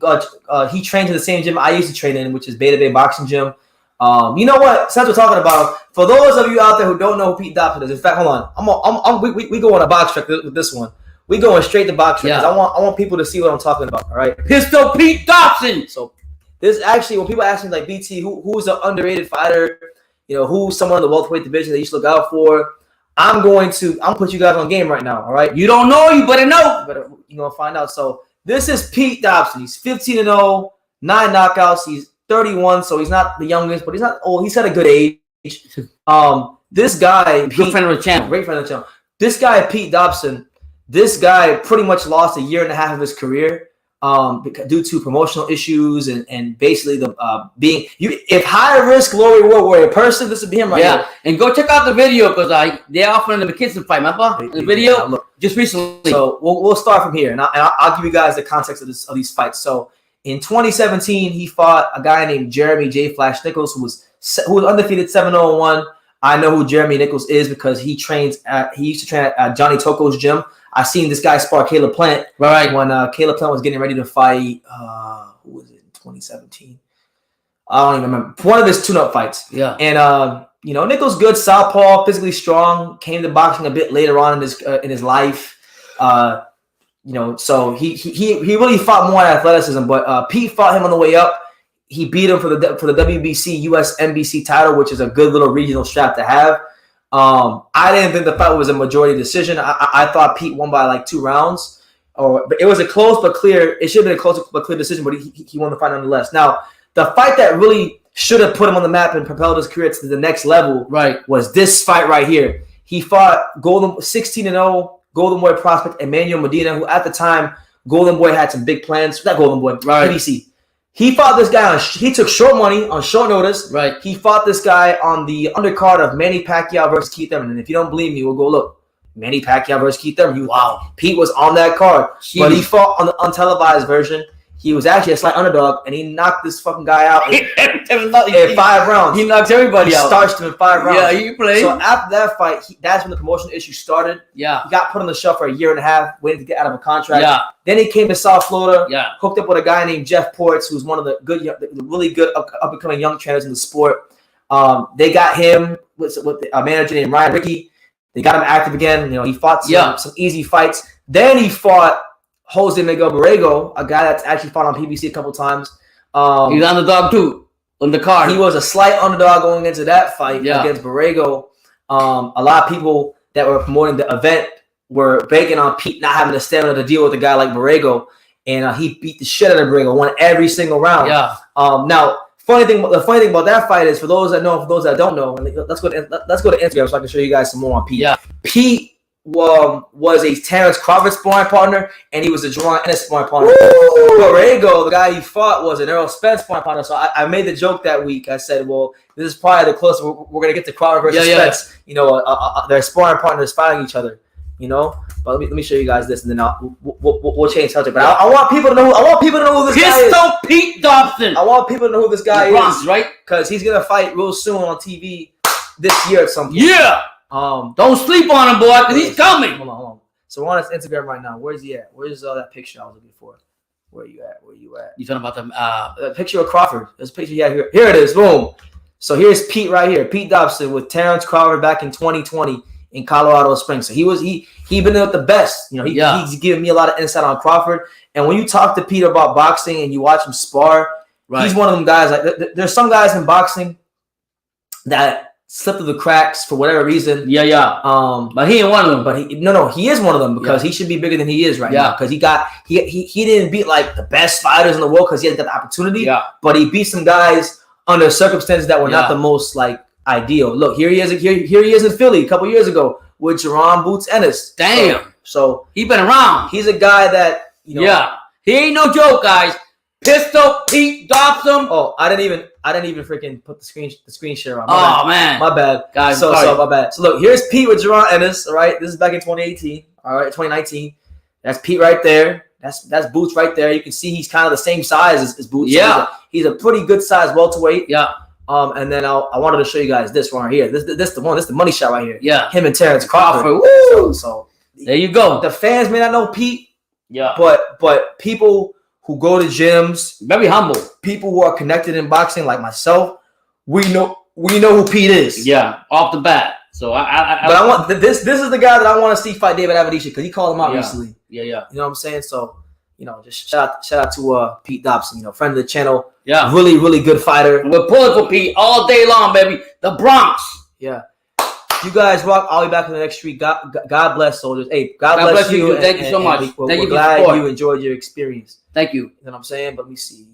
trains in the same gym I used to train in, which is Beta Bay Boxing Gym. You know what? Since we're talking about, for those of you out there who don't know who Pete Dobson is, in fact, hold on, we go on a box track with this one. We going straight to box track. I want people to see what I'm talking about. All right, Pistol Pete Dobson. So this actually, when people ask me like BT, who's an underrated fighter who's someone in the welterweight division that you should look out for. I'm gonna put you guys on game right now. All right. You don't know, you better know. You're gonna find out. So this is Pete Dobson. He's 15-0, 9 knockouts. He's 31, so he's not the youngest, but he's not old. He's at a good age. This guy, good friend of the channel. Great friend of the channel. This guy, Pete Dobson. This guy pretty much lost a year and a half of his career due to promotional issues and basically the if high risk, low reward were a person, this would be him right here. And go check out the video because they're offering the McKinson fight. Remember the video just recently. So we'll start from here, and I'll give you guys the context of these fights. So in 2017, he fought a guy named Jeremy J. Flash Nichols, who was undefeated 7-0-1. I know who Jeremy Nichols is because he used to train at Johnny Toko's gym. I seen this guy spar Caleb Plant when Caleb Plant was getting ready to fight. Who was it in 2017? I don't even remember. One of his tune-up fights. Yeah. And Nichols good, southpaw, physically strong. Came to boxing a bit later on in his life. So he really fought more athleticism. But Pete fought him on the way up. He beat him for the WBC US NBC title, which is a good little regional strap to have. I didn't think the fight was a majority decision. I thought Pete won by like 2 rounds, but it was a close but clear. It should have been a close but clear decision, but he won the fight nonetheless. Now, the fight that really should have put him on the map and propelled his career to the next level, was this fight right here. He fought 16-0 Golden Boy prospect Emmanuel Medina, who at the time Golden Boy had some big plans. Not Golden Boy, PBC. He fought this guy he took short money on short notice. He fought this guy on the undercard of Manny Pacquiao versus Keith Thurman. And if you don't believe me, we'll go look. Manny Pacquiao versus Keith Thurman. Pete was on that card. Jeez. But he fought on the untelevised version. He was actually a slight underdog, and he knocked this fucking guy out in 5 rounds. He knocked everybody out. He starched him in 5 rounds. Yeah, he played. So after that fight, that's when the promotion issue started. Yeah. He got put on the shelf for a year and a half, waiting to get out of a contract. Yeah. Then he came to South Florida. Yeah. Hooked up with a guy named Jeff Ports, who's one of the really good up-and-coming young trainers in the sport. They got him with a manager named Ryan Rickey. They got him active again. He fought some easy fights. Then he fought Jose Miguel Borrego, a guy that's actually fought on PBC a couple times. He's underdog too on the card. He was a slight underdog going into that fight against Borrego. A lot of people that were promoting the event were banking on Pete not having the stamina to deal with a guy like Borrego, and he beat the shit out of Borrego, won every single round. Yeah. Now, the funny thing about that fight is, for those that know, for those that don't know, let's go to Instagram so I can show you guys some more on Pete. Yeah. Pete was a Terence Crawford sparring partner, and he was a Jerron Ennis sparring partner. Borrego, the guy he fought, was an Errol Spence sparring partner. So I made the joke that week. I said, well, this is probably the closest we're going to get to Crawford versus Spence. Their sparring partners fighting each other. But let me show you guys this, and then we'll change subject. But I want people to know. I want people to know who this guy is. Pistol Pete Dobson. I want people to know who this guy is, right? Because he's gonna fight real soon on TV this year at some point. Yeah. Don't sleep on him, boy, because he's coming. Hold on. So we're on his Instagram right now. Where's he at? Where's that picture I was looking for? Where you at? You talking about the picture of Crawford? There's a picture. Yeah, here it is. Boom. So here's Pete right here. Pete Dobson with Terence Crawford back in 2020 in Colorado Springs. So he been with the best. He's giving me a lot of insight on Crawford. And when you talk to Pete about boxing and you watch him spar, he's one of them guys. Like there's some guys in boxing that slip through the cracks for whatever reason. But he ain't one of them. But he is one of them because he should be bigger than he is right now. Because he didn't beat like the best fighters in the world because he hasn't got the opportunity. But he beat some guys under circumstances that were not the most like ideal. Look, here he is in Philly a couple years ago with Jerron Boots Ennis. Damn. So he been around. He's a guy that he ain't no joke, guys. Pistol Pete Dobson. Oh, I didn't even freaking put the screen share on. Man, my bad, guys. So my bad. So look, here's Pete with Jerron Ennis. All right, this is back in 2018. All right, 2019. That's Pete right there. That's Boots right there. You can see he's kind of the same size as Boots. Yeah, he's a pretty good size welterweight. Yeah. And then I wanted to show you guys this one right here. This the one. This the money shot right here. Yeah. Him and Terence Crawford. So there you go. The fans may not know Pete. Yeah. But people who go to gyms, very humble. People who are connected in boxing, like myself, we know who Pete is. Yeah, off the bat. So I want this is the guy that I want to see fight David Avedicia because he called him out recently. Yeah. You know what I'm saying? So just shout out to Pete Dobson, friend of the channel. Yeah. Really, really good fighter. We're pulling for Pete all day long, baby. The Bronx. Yeah. You guys rock. I'll be back in the next street. God bless soldiers. Hey, God bless you. Thank you so much. We're glad you enjoyed your experience. Thank you. You know what I'm saying? But let me see.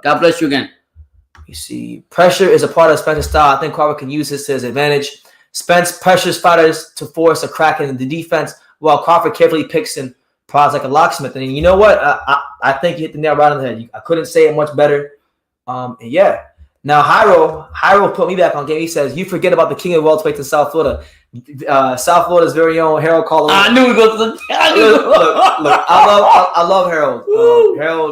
God bless you again. You see, pressure is a part of Spence's style. I think Crawford can use this to his advantage. Spence pressures fighters to force a crack in the defense, while Crawford carefully picks and prods like a locksmith. And you know what? I think you hit the nail right on the head. I couldn't say it much better. And yeah. Now, Hyro put me back on game. He says, you forget about the king of welterweight in South Florida. South Florida's very own Harold Caldwell. I knew we go to the. Look, I love Harold.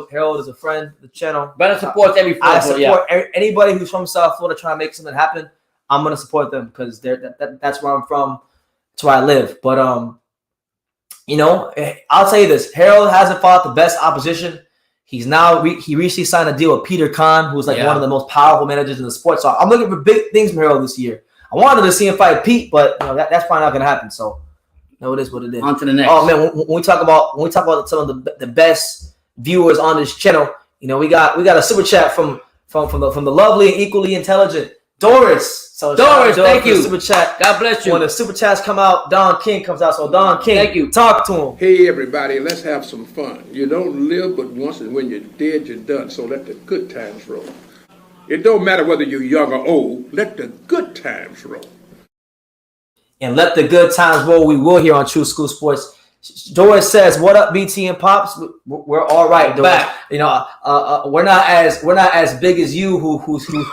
Harold is a friend of the channel. Better supports every Florida. I support anybody who's from South Florida trying to make something happen. I'm gonna support them because that's where I'm from. That's where I live. But I'll tell you this: Harold hasn't fought the best opposition. He's now he recently signed a deal with Peter Kahn, who's like one of the most powerful managers in the sport. So I'm looking for big things from Harold this year. I wanted to see him fight Pete, but that's probably not gonna happen. So it is what it is. On to the next. Oh man, when we talk about some of the best viewers on this channel, we got a super chat from the lovely and equally intelligent Doris. So Doris, thank you. Super chat. God bless you. When the super chats come out, Don King comes out. So Don King, thank you. Talk to him. Hey everybody, let's have some fun. You don't live but once, and when you're dead, you're done. So let the good times roll. It don't matter whether you're young or old. Let the good times roll. And let the good times roll. We will here on True School Sports. Doris says, "What up, BT and Pops? We're all right, Doris. Back. We're not as big as you. Who's gonna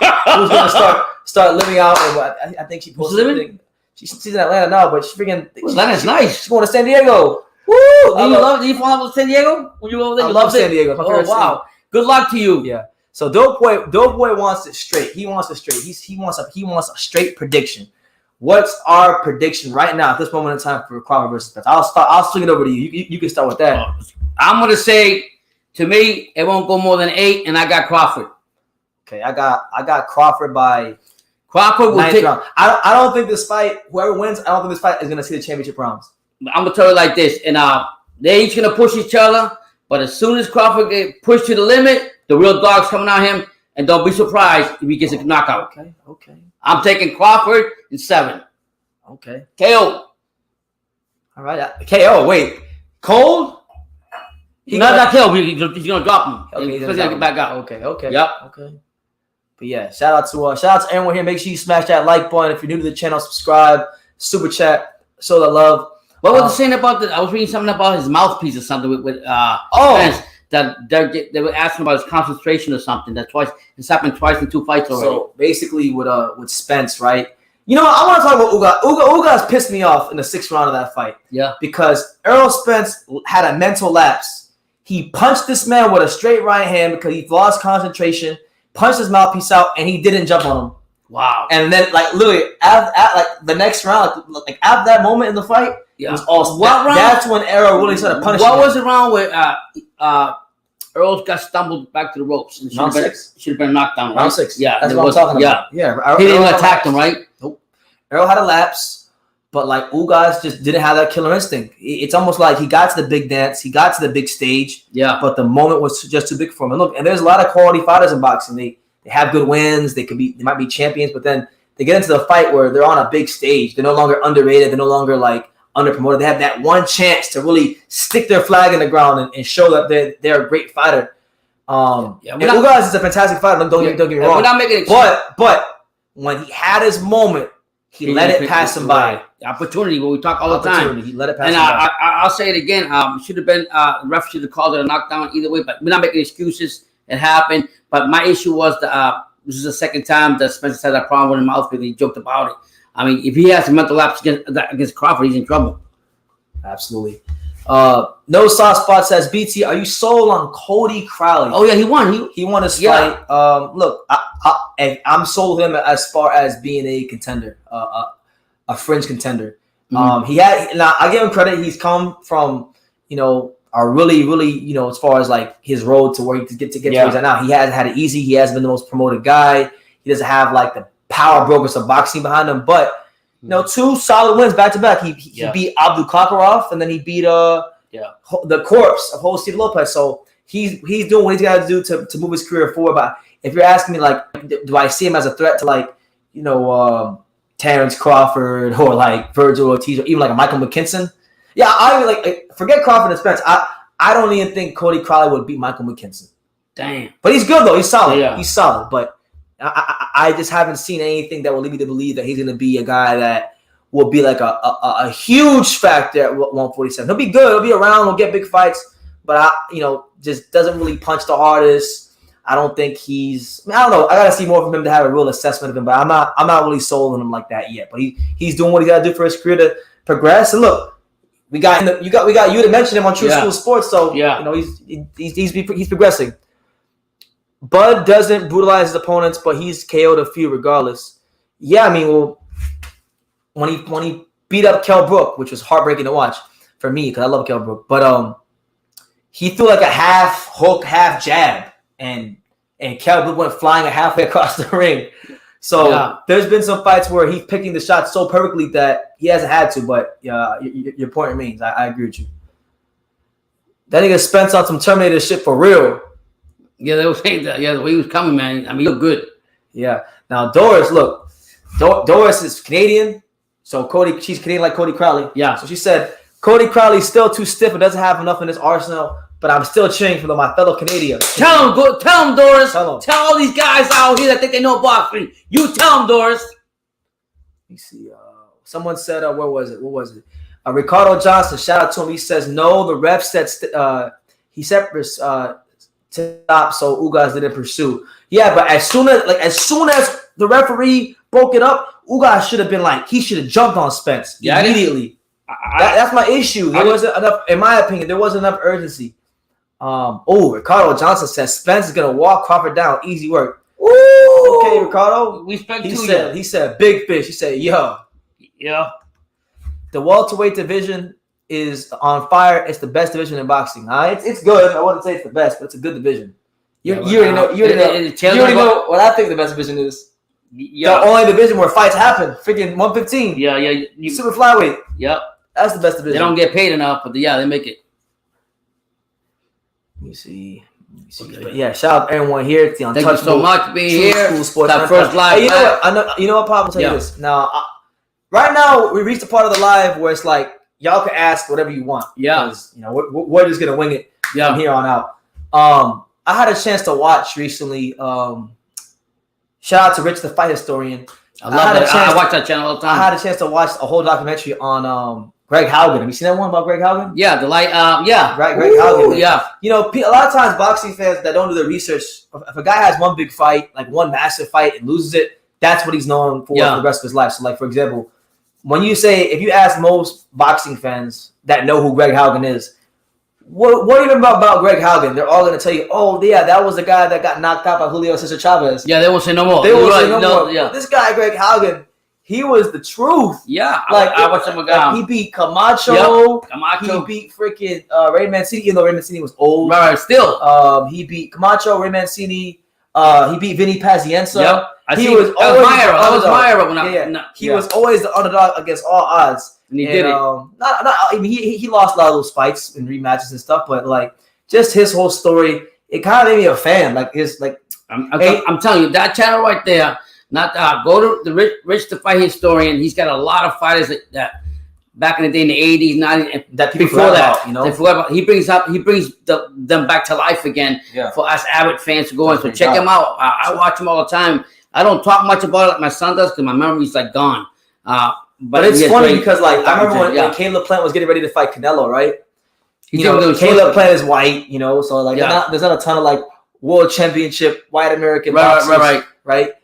start living out? And I think she posted living. She's in Atlanta now, but she's freaking. Atlanta's nice. She's going to San Diego. Woo! Do you fall in love with San Diego? When you over there, I love San Diego. Oh wow! Good luck to you. Yeah. So Dope Boy wants it straight. He wants it straight. He wants a straight prediction. What's our prediction right now at this moment in time for Crawford versus Spence? I'll swing it over to you. You can start with that. I'm gonna say, to me, it won't go more than 8, and I got Crawford. Okay, I got Crawford by Crawford will take. Round. I don't think this fight, whoever wins, I don't think this fight is gonna see the championship rounds. I'm gonna tell you like this, and they're each gonna push each other, but as soon as Crawford get pushed to the limit, the real dog's coming at him, and don't be surprised if he gets a knockout. Okay. I'm taking Crawford in 7. Okay. KO. All right. KO. Wait. Cold? Not KO. He's gonna drop him. Okay. He's gonna get back out. Okay. Yep. Okay. But yeah, shout out to everyone here. Make sure you smash that like button. If you're new to the channel, subscribe, super chat, show the love. What was it saying about I was reading something about his mouthpiece or something with Spence, that they were asking about his concentration or something. It's happened twice in 2 fights already. So basically with Spence, right? I want to talk about Ugas. Ugas pissed me off in the 6th round of that fight. Yeah. Because Errol Spence had a mental lapse. He punched this man with a straight right hand because he lost concentration, punched his mouthpiece out, and he didn't jump on him. Wow. And then, literally, at the next round, like after that moment in the fight, it was all. That's when Errol really started punishing. What was it wrong with Errol got stumbled back to the ropes and should have been knocked down. Right? Round 6. Yeah, that's what I'm talking about. Yeah. He didn't attack him, right? Nope. Errol had a lapse, but Ugas just didn't have that killer instinct. It's almost like he got to the big dance, he got to the big stage. Yeah. But the moment was just too big for him. And look, there's a lot of quality fighters in boxing. They have good wins. They might be champions, but then they get into the fight where they're on a big stage. They're no longer underrated. They're no longer underpromoted. They have that one chance to really stick their flag in the ground and show that they're a great fighter. Ugas is a fantastic fighter. Don't get me wrong. We're not making but when he had his moment, he let it pass him by. The opportunity, what we talk all the time. He let it pass him by. I'll say it again. Should have been ref should have called it a knockdown either way. But we're not making excuses. It happened. But my issue was this is the second time that Spencer had that problem with his mouth, and he joked about it. I mean, if he has a mental lapse against Crawford, he's in trouble. Absolutely. No soft spot says, BT, are you sold on Cody Crowley? Oh yeah, he won. He won his fight. Look, I'm sold him as far as being a contender, a fringe contender. Mm-hmm. Now I give him credit. He's come from a really as far as his road to where he could get to where he's at now. He hasn't had it easy. He hasn't been the most promoted guy. He doesn't have the power brokers of boxing behind him. But 2 solid wins back to back. He beat Abdul Kakarov, and then he beat the corpse of Jose Lopez. So he's doing what he's got to do to move his career forward. But if you're asking me, like, do I see him as a threat to, like, Terence Crawford or like Virgil Ortiz or even like a Michael McKinson? Yeah, I like forget Crawford and Spence. I don't even think Cody Crowley would beat Michael McKinson. Damn. But he's good though. He's solid. Yeah. He's solid. But I just haven't seen anything that will lead me to believe that he's going to be a guy that will be like a huge factor at 147. He'll be good. He'll be around. He'll get big fights. But just doesn't really punch the hardest. I don't think he's. I don't know. I gotta see more from him to have a real assessment of him. But I'm not really sold on him like that yet. But he's doing what he got to do for his career to progress. And look, we got you to mention him on True School Sports. So he's progressing. Bud doesn't brutalize his opponents, but he's KO'd a few regardless. Yeah, I mean, well, when he beat up Kell Brook, which was heartbreaking to watch for me because I love Kell Brook, but he threw like a half hook, half jab, and Kell Brook went flying halfway across the ring. So there's been some fights where he's picking the shots so perfectly that he hasn't had to. But your point remains. I agree with you. That nigga Spence on some Terminator shit for real. Yeah, they were saying that. Yeah, the way he was coming, man. I mean, he looked good. Yeah. Now Doris, look, Doris is Canadian, so she's Canadian like Cody Crowley. Yeah. So she said Cody Crowley's still too stiff and doesn't have enough in his arsenal. But I'm still cheering for my fellow Canadians. Tell him, Doris. Tell him. Tell all these guys out here that think they know boxing. You tell them, Doris. Let me see. Someone said, where was it? What was it? Ricardo Johnson. Shout out to him. He says no. The ref said he said stop, so Ugas didn't pursue. Yeah, but as soon as the referee broke it up, Ugas should have been like he should have jumped on Spence immediately. That's my issue. There wasn't enough, in my opinion. There wasn't enough urgency. Ricardo Johnson says Spence is gonna walk Crawford down. Easy work. Ooh. Okay, Ricardo. He said big fish. He said, yo. Yeah. The welterweight division is on fire. It's the best division in boxing. It's good. I wouldn't say it's the best, but it's a good division. You already know what I think the best division is. Yeah. The only division where fights happen. Freaking 115. Yeah. Super flyweight. Yep. That's the best division. They don't get paid enough, but they make it. Let me see. Okay. But yeah, shout out everyone here. Thank you so much for being here. That first live. Hey, you know what, Pop? I'll tell you this. Now, right now, we reached the part of the live where it's like, y'all can ask whatever you want. Yeah. Because, we're just going to wing it from here on out. I had a chance to watch recently. Shout out to Rich, the fight historian. I love that. I watch that channel all the time. I had a chance to watch a whole documentary on Greg Haugen. Have you seen that one about Greg Haugen? Yeah, Greg Haugen. Yeah. A lot of times boxing fans that don't do the research, if a guy has one big fight, like one massive fight and loses it, that's what he's known for the rest of his life. So, like, for example, if you ask most boxing fans that know who Greg Haugen is, what do you remember about Greg Haugen? They're all going to tell you, oh, yeah, that was the guy that got knocked out by Julio Cesar Chavez. Yeah, they won't say no more. More. Yeah. This guy, Greg Haugen, he was the truth. Yeah. Like, I watched him again. He beat Camacho. Yep. He beat freaking Ray Mancini, even though Ray Mancini was old. Right, still. He beat Camacho, Ray Mancini. He beat Vinny Pazienza. Yep. He was always the underdog against all odds. And he did it. He lost a lot of those fights and rematches and stuff, but like just his whole story, it kind of made me a fan. Like I'm telling you, that channel right there. Go to the Rich the Fight Historian. He's got a lot of fighters that back in the day in the 80s, 90s, that people before that, they forgot about. He brings them back to life again for us avid fans to go in. So check him out. I watch him all the time. I don't talk much about it like my son does because my memory's like gone. But it's funny because like I remember when Caleb Plant was getting ready to fight Canelo, right? Caleb Plant is white, so like there's not a ton of like world championship white American boxers, right?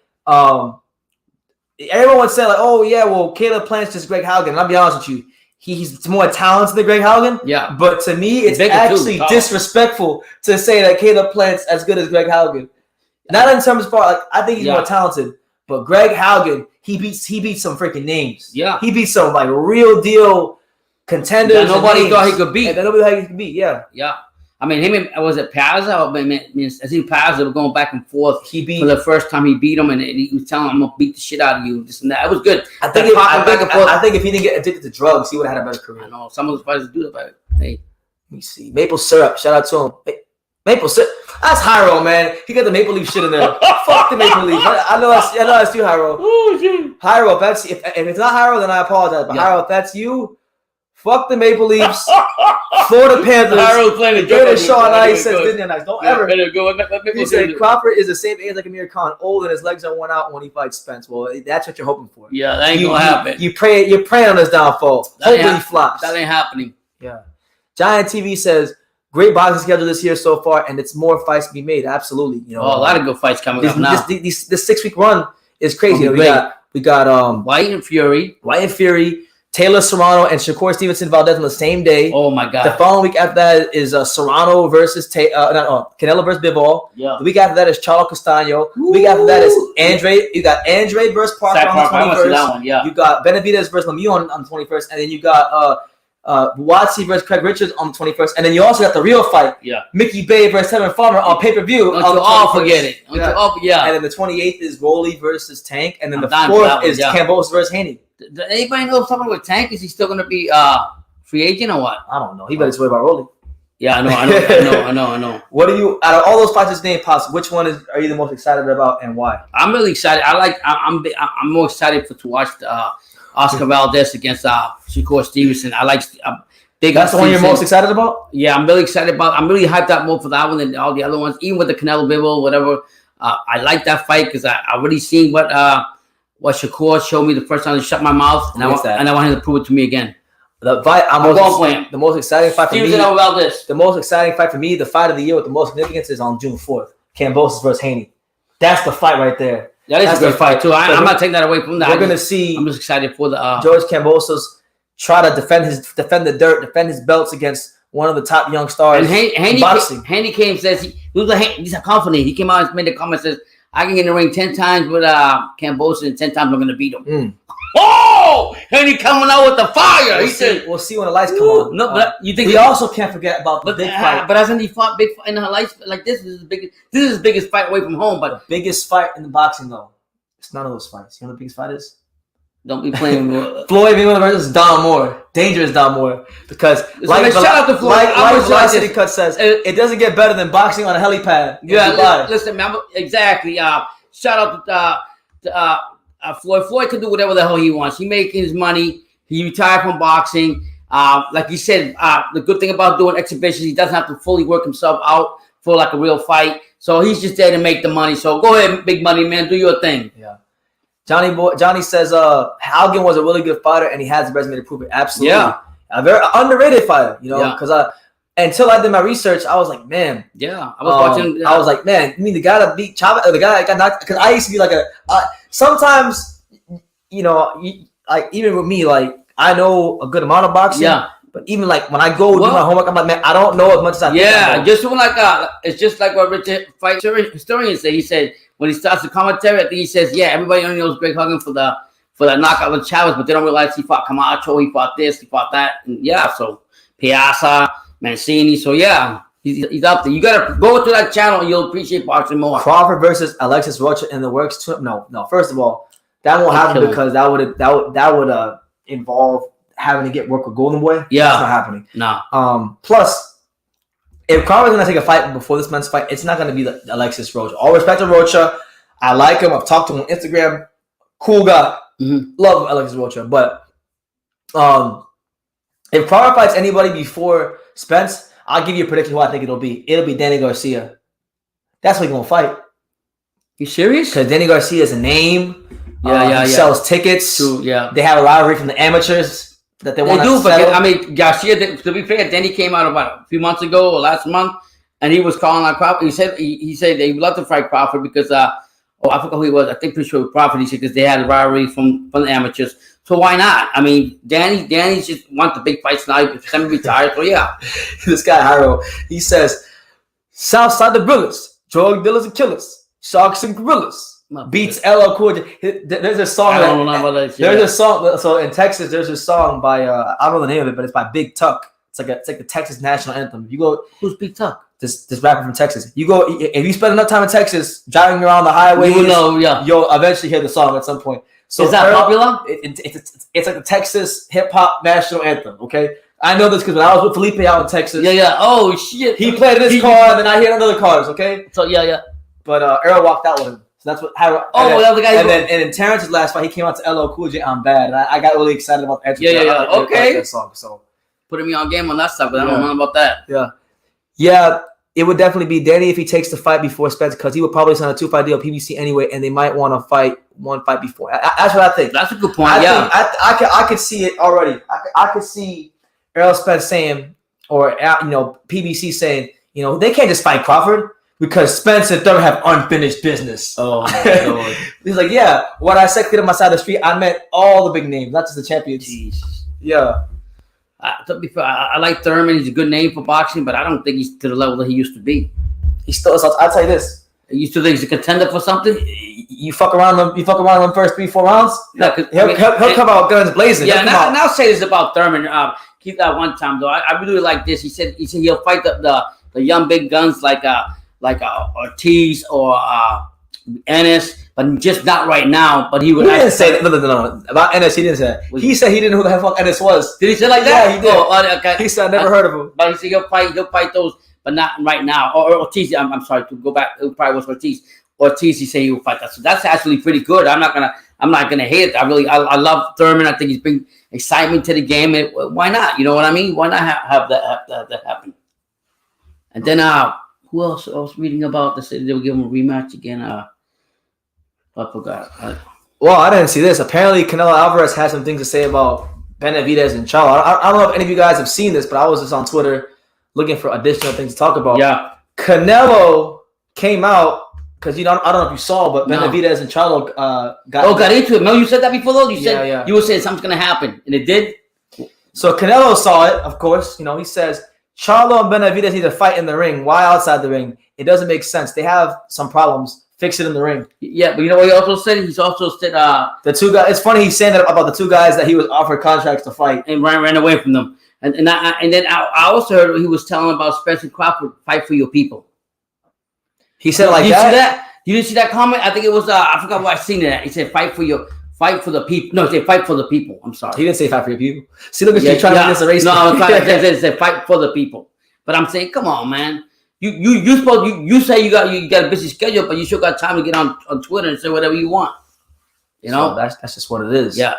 Everyone would say like, oh yeah, well Caleb Plant's just Greg Haugen. And I'll be honest with you, he's more talented than Greg Haugen. Yeah. But to me, it's actually disrespectful to say that Caleb Plant's as good as Greg Haugen. Not in terms of I think he's more talented, but Greg Haugen, he beats some freaking names. Yeah. He beats some like real deal contenders. That nobody thought he could beat. That nobody thought he could beat. Yeah. Yeah. I mean, him and was it Pazza? I think Pazza were going back and forth. For the first time he beat him, and he was telling him, "I'm gonna beat the shit out of you." This and that. It was good. I think if he didn't get addicted to drugs, he would have had a better career. I know some of those fighters do that, but hey, Let me see. Maple syrup. Shout out to him. Maple syrup. That's Hyro, man. He got the maple leaf shit in there. Fuck the maple leaf. I know that's you, Hyro. Oh, shit. Hyro, if it's not Hyro, then I apologize. But Hyro, if that's you, fuck the Maple Leafs. Florida Panthers. Hyro's playing the greatest show on ice since Disney Nights. Don't ever. He said Go. Crawford is the same age like Amir Khan, old and his legs are worn out when he fights Spence. Well, that's what you're hoping for. Yeah, that ain't gonna happen. You're praying on his downfall. Hopefully he flops. That ain't happening. Yeah. Giant TV says, great boxing schedule this year so far, and it's more fights to be made. Absolutely. You know, a lot of good fights coming up now. This 6-week run is crazy. We got White and Fury, Taylor Serrano, and Shakur Stevenson Valdez on the same day. Oh my God! The following week after that is Serrano versus Canelo versus Bivol. Yeah. The week after that is Charlo Castano. The week after that is Andre. You got Andre versus Parker on the 21st. Yeah. You got Benavidez versus Lemieux on the 21st, and then you got Buatsi versus Craig Richards on the 21st, and then you also got the real fight. Yeah. Mickey Bay versus Tevin Farmer on pay-per-view. Don't you all forget it. And then the 28th is Rolly versus Tank, and then the 4th is Cambosos versus Haney. Does anybody know something with Tank? Is he still going to be free agent or what? I don't know. He better swear about Rolly. Yeah, I know. What do you, out of all those fights that's named possible, which one are you the most excited about and why? I'm really excited. I'm more excited to watch Oscar Valdez against Shakur Stevenson. That's the one you're most excited about? Yeah, I'm really excited about. I'm really hyped up more for that one than all the other ones. Even with the Canelo Bivol, whatever. I like that fight because I already seen what Shakur showed me the first time he shut my mouth, and I want him to prove it to me again. The most exciting fight for me. The most exciting fight for me, the fight of the year with the most significance is on June 4th. Cambosos versus Haney. That's the fight right there. That's a good fight too. I'm not taking that away from that. We're gonna see. I'm just excited for the George Cambosos try to defend his belts against one of the top young stars in boxing. Haney came and says he's a confident. He came out and made a comment and says, I can get in the ring 10 times with Cambosos and 10 times I'm gonna beat him. Oh, Haney coming out with the fire. We'll see when the lights come on. No, but you think we also can't forget about the big fight. But hasn't he fought big in the lights like this? This is his biggest fight away from home. But the biggest fight in the boxing though, it's none of those fights. You know what the biggest fight is? Don't be playing Floyd Mayweather versus Don Moore. Dangerous Don Moore. Because shout out to Floyd. Like Velocity Cut says, it doesn't get better than boxing on a helipad. Yeah, listen, man, exactly. Shout out to Floyd. Floyd can do whatever the hell he wants. He making his money. He retired from boxing. Like you said, the good thing about doing exhibitions, he doesn't have to fully work himself out for like a real fight. So he's just there to make the money. So go ahead, big money man, do your thing. Yeah. Johnny says Haugen was a really good fighter and he has the resume to prove it. Absolutely. Yeah. A very underrated fighter, you know, because until I did my research, I was like, man. Yeah. I was watching. I was like, man, you mean the guy that beat Chavez, the guy that got knocked? Because I used to be like sometimes, you know, like even with me, like I know a good amount of boxing. Yeah. But even like when I go do my homework, I'm like, man, I don't know as much as I think. Yeah, just like it's just like what Richard fight historian said. He said when he starts the commentary, I think he says, yeah, everybody only knows Greg Haugen for the knockout with Chavez, but they don't realize he fought Camacho, he fought this, he fought that, and so Piazza, Mancini. So yeah, he's up there. You gotta go to that channel and you'll appreciate boxing more. Crawford versus Alexis Rocha in the works too. No. First of all, that won't happen because that would involve having to get work with Golden Boy. Yeah, that's not happening. No. Plus, if Crawford's gonna take a fight before this man's fight, it's not gonna be Alexis Rocha. All respect to Rocha, I like him. I've talked to him on Instagram. Cool guy. Mm-hmm. Love Alexis Rocha. But if Crawford fights anybody before Spence, I'll give you a prediction who I think it'll be. It'll be Danny Garcia. That's what he's gonna fight. You serious? Because Danny Garcia is a name. He sells tickets. True, yeah. They have a rivalry from the amateurs that they want to do. I mean, Garcia, to be fair, Danny came out about a few months ago or last month, and he was calling out Crawford. He said they would love to fight Crawford because I forgot who he was. I think pretty sure Crawford. He said because they had a rivalry from the amateurs. So why not? I mean, Danny just wants the big fights now. He's retired. So yeah. This guy Hyro, he says, Southside the Brilliants, drug dealers and killers, sharks and gorillas. Beats LL Cool J. There's a song. I don't know about that. There's a song. So in Texas, there's a song by I don't know the name of it, but it's by Big Tuck. It's like the Texas national anthem. You go, who's Big Tuck? This rapper from Texas. You go if you spend enough time in Texas driving around the highway, you know, you'll eventually hear the song at some point. So is that popular? It's like the Texas hip hop national anthem. Okay, I know this because when I was with Felipe out in Texas. Yeah. Oh shit. He played this card, and I hit another cards. Okay. So yeah. But Errol walked out with him. So that's what. The guy. And then in Terrence's last fight, he came out to LL Cool J. I'm bad, and I got really excited about that. Yeah. Okay. That song. So putting me on game on that stuff, but I don't know about that. Yeah. It would definitely be Danny if he takes the fight before Spence, because he would probably sign a 2-fight deal PBC anyway, and they might want to fight one fight before. That's what I think. That's a good point. I could see it already. I could see Errol Spence saying, or PBC saying, they can't just fight Crawford because Spence and Thurman have unfinished business. Oh my Lord. He's like, yeah. When I said on my side of the street, I meant all the big names, not just the champions. Jeez. Yeah. To be fair, I like Thurman. He's a good name for boxing, but I don't think he's to the level that he used to be. He still is. I'll tell you this. You still think he's a contender for something? You fuck around them. You fuck around them first 3-4 rounds. No, he'll come out guns blazing. Yeah, now say this about Thurman. Keep that one time though. I really like this. He said he'll fight the young big guns like Ortiz or Ennis. But just not right now. But he would. He didn't say that. No. About Ennis, he didn't say that. He said he didn't know who the fuck Ennis was. Did he say like that? Yeah, he did. Oh, okay. He said I never heard of him. But he said he'll fight those, but not right now. Or Ortiz. I'm sorry to go back. It probably was Ortiz. Ortiz, he said he will fight that. So that's actually pretty good. I'm not gonna hate it. I love Thurman. I think he's bringing excitement to the game. Why not? You know what I mean? Why not have that happen? And then who else? I was reading about. They said they will give him a rematch again. I forgot. Well, I didn't see this. Apparently, Canelo Alvarez has some things to say about Benavidez and Charlo. I don't know if any of you guys have seen this, but I was just on Twitter looking for additional things to talk about. Yeah. Canelo came out because I don't know if you saw, but Benavidez and Charlo got into it. No, you said that before though. You said yeah. You were saying something's gonna happen, and it did. So Canelo saw it, of course. He says Charlo and Benavidez need to fight in the ring. Why outside the ring? It doesn't make sense. They have some problems. Fix it in the ring. Yeah, but you know what he also said? He's also said the two guys. It's funny he's saying that about the two guys that he was offered contracts to fight and ran away from them. And then I also heard he was telling about Spencer Crawford, fight for your people. He said like that. You see that? You didn't see that comment? I think it was I forgot where I seen it at. He said fight for the people. No, he said fight for the people. I'm sorry. He didn't say fight for your people. See, look at you trying to make this a race. No, I'm trying to say fight for the people. But I'm saying, come on, man. You say you got a busy schedule, but you still got time to get on Twitter and say whatever you want. So that's just what it is. Yeah,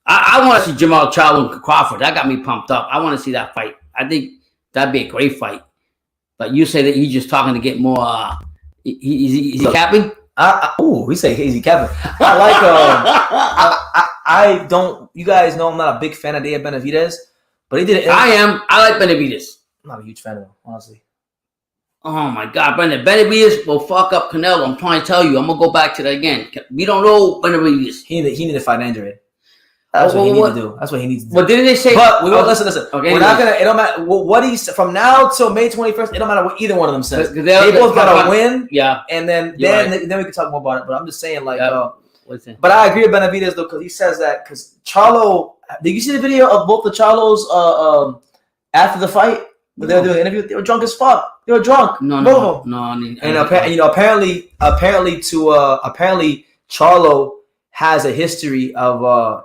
I want to see Jamal Charlo and Crawford. That got me pumped up. I want to see that fight. I think that'd be a great fight. But you say that he's just talking to get more. Is he capping? We say easy capping. I like. I don't. You guys know I'm not a big fan of Dave Benavidez, but he did it. I am. I like Benavidez. I'm not a huge fan of him, honestly. Oh my God, Benavidez will fuck up Canelo. I'm trying to tell you. I'm gonna go back to that again. We don't know Benavidez. He need to fight Andrew. That's what he needs to do. That's what he needs to do. But didn't they say? But listen. Okay, we're not gonna. It don't matter what he's from now till May 21st. It don't matter what either one of them says. They both gotta win. Yeah, and then we can talk more about it. But I'm just saying, like, but I agree with Benavidez though, because he says that because Charlo. Did you see the video of both the Charlos after the fight? But they were doing an interview. They were drunk as fuck. They were drunk. No. And apparently, Charlo has a history of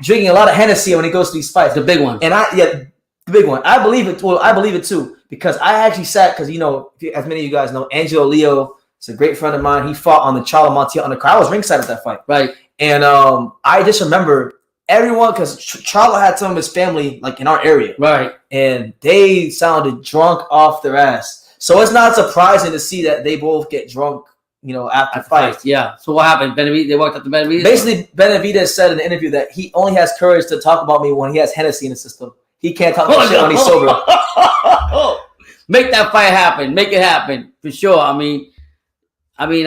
drinking a lot of Hennessy when he goes to these fights. The big one. And the big one. I believe it. Well, I believe it too because I actually sat because as many of you guys know, Angelo Leo is a great friend of mine. He fought on the Charlo Montiel undercard. I was ringside at that fight. Right. And I just remember. Everyone, because Charlo had some of his family like in our area, right, and they sounded drunk off their ass. So it's not surprising to see that they both get drunk, after fights. Yeah. So what happened? They walked up to Benavidez. Basically, Benavidez said in the interview that he only has courage to talk about me when he has Hennessy in the system. He can't talk about shit when he's sober. Make that fight happen. Make it happen for sure. I mean, you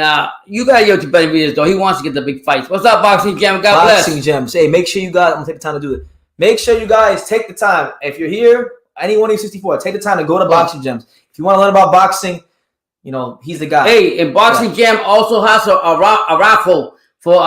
got to go to Benavidez though. He wants to get the big fights. What's up, Boxing Gem? God bless. Boxing Gems. Hey, make sure you guys. I'm gonna take the time to do it. Make sure you guys take the time. If you're here, anyone in 64, take the time to go to Boxing Gems. If you want to learn about boxing, he's the guy. Hey, and Boxing Gem also has a raffle for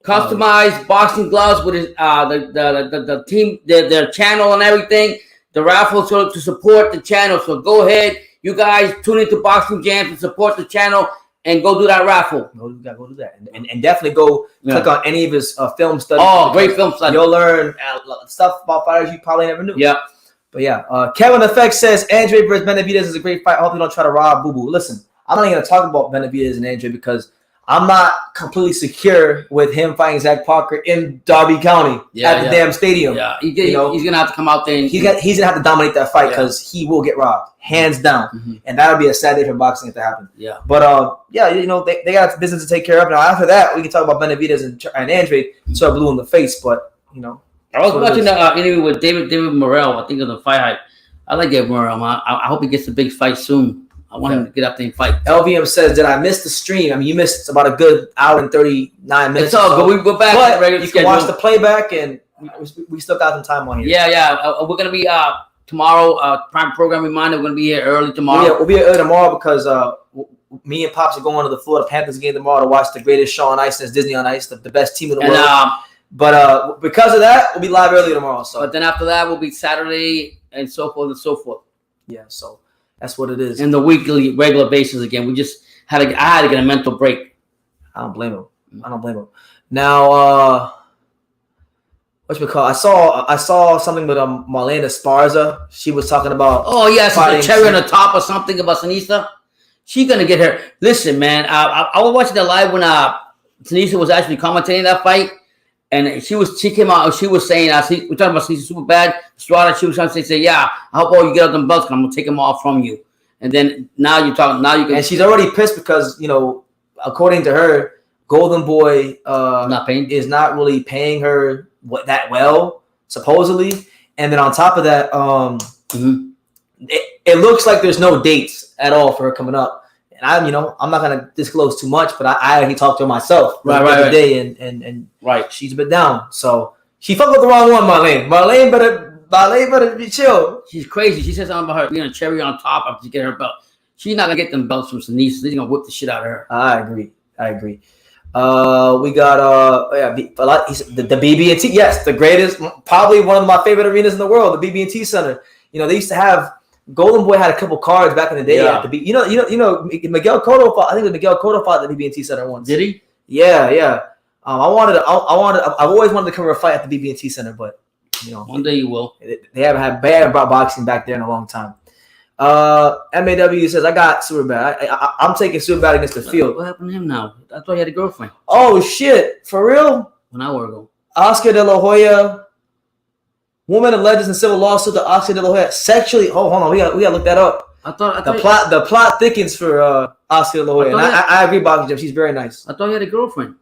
customized boxing gloves with the team, their channel and everything. The raffle to support the channel. So go ahead, you guys tune into Boxing Jams and support the channel. and go do that raffle. Go do that, and definitely go click on any of his film studies. Oh, great film studies. You'll learn stuff about fighters you probably never knew. Yeah. But yeah, Kevin Effect says Andre versus Benavidez is a great fight. I hope you don't try to rob Boo Boo. Listen, I'm not even going to talk about Benavidez and Andre because I'm not completely secure with him fighting Zach Parker in Derby County at the damn stadium. Yeah, he's going to have to come out there. And he's going to have to dominate that fight because he will get robbed, hands down. Mm-hmm. And that'll be a sad day for boxing if that happens. Yeah. But, they got business to take care of. Now, after that, we can talk about Benavidez and Andre so blue in the face. But, I was watching the interview with David Morrell, I think, on the Fight Hype. I like David Morrell. I hope he gets a big fight soon. I want him to get up there and fight. LVM says, did I miss the stream? I mean, you missed about a good hour and 39 minutes. It's all good. We go back. But you can watch the playback, and we still got some time on here. Yeah. We're going to be tomorrow, prime program reminder, we're going to be here early tomorrow. Yeah, we'll be here early tomorrow because me and Pops are going to the Florida Panthers game tomorrow to watch the greatest show on ice since Disney on Ice, the best team in the world. But because of that, we'll be live early tomorrow. So, but then after that, we'll be Saturday and so forth and so forth. Yeah, so that's what it is. And the weekly, regular basis again. I had to get a mental break. I don't blame him. Now, I saw something with Marlena Esparza. She was talking about. Oh yes, the cherry on the top or something about Sinisa. She's gonna get her. Listen, man, I was watching the live when Sinisa was actually commentating that fight. And she came out and she was saying, we're talking about Sinisa super bad. Strada, she was trying to say, yeah, I hope you get out them belts because I'm going to take them all from you. And then now you can. And she's already pissed because, according to her, Golden Boy is not really paying her that well, supposedly. And then on top of that, it looks like there's no dates at all for her coming up. And I'm not gonna disclose too much, but I actually talked to her myself the other day, and she's a bit down. So she fucked with the wrong one, Marlene. Marlene better be chill. She's crazy. She said something about her being a cherry on top after she get her belt. She's not gonna get them belts from Sinisa. They're gonna whip the shit out of her. I agree. We got the BB&T. Yes, the greatest, probably one of my favorite arenas in the world, the BB&T Center. They used to have. Golden Boy had a couple cards back in the day. At the Miguel Cotto fought. I think it was Miguel Cotto fought at the BB&T Center once. Did he? Yeah. I've always wanted to cover a fight at the BB&T Center, but one day you will. They haven't had bad boxing back there in a long time. MAW says I got super bad. I'm taking super bad against the field. What happened to him now? I thought he had a girlfriend. Oh shit! For real? An hour ago. Oscar De La Hoya. Woman alleges in civil lawsuit to Oscar De La Hoya sexually. Hold on, we gotta look that up. The plot thickens for Oscar De La Hoya. I agree, Boxing Jim. She's very nice. I thought he had a girlfriend.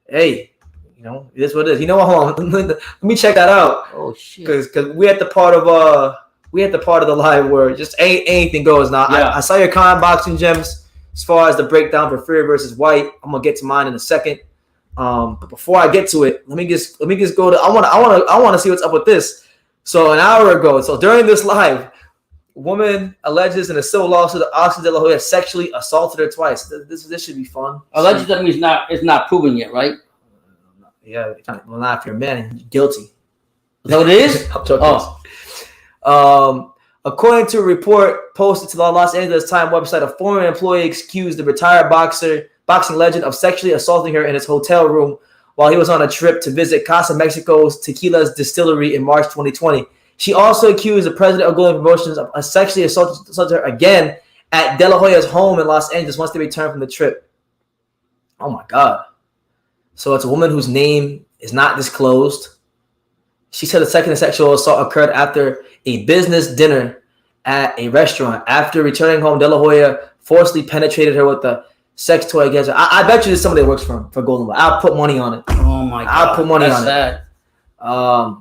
Hey, it is what it is. You know what? Hold on. Let me check that out. Oh shit. Because we at the part of the live where just anything goes. Now I saw your comment, Boxing Gems, as far as the breakdown for Fury versus White. I'm gonna get to mine in a second. But before I get to it, let me just go to. I want to see what's up with this. So an hour ago, during this live, woman alleges in a civil lawsuit that Oscar De La Hoya sexually assaulted her twice. This should be fun. Allegedly, it's not proven yet, right? Yeah, well, not if you're a man, you're guilty. Is that what it is? According to a report posted to the Los Angeles Times website, a former employee accused the retired boxing legend of sexually assaulting her in his hotel room while he was on a trip to visit Casa Mexico's Tequila's distillery in March 2020. She also accused the president of Golden Promotions of sexually assaulting her again at De La Hoya's home in Los Angeles once they returned from the trip. Oh my God. So it's a woman whose name is not disclosed. She said the second sexual assault occurred after a business dinner at a restaurant. After returning home, De La Hoya forcibly penetrated her with a sex toy against her. I bet you there's somebody that works for Golden Boy. I'll put money on it. Oh my God. I'll put money on it.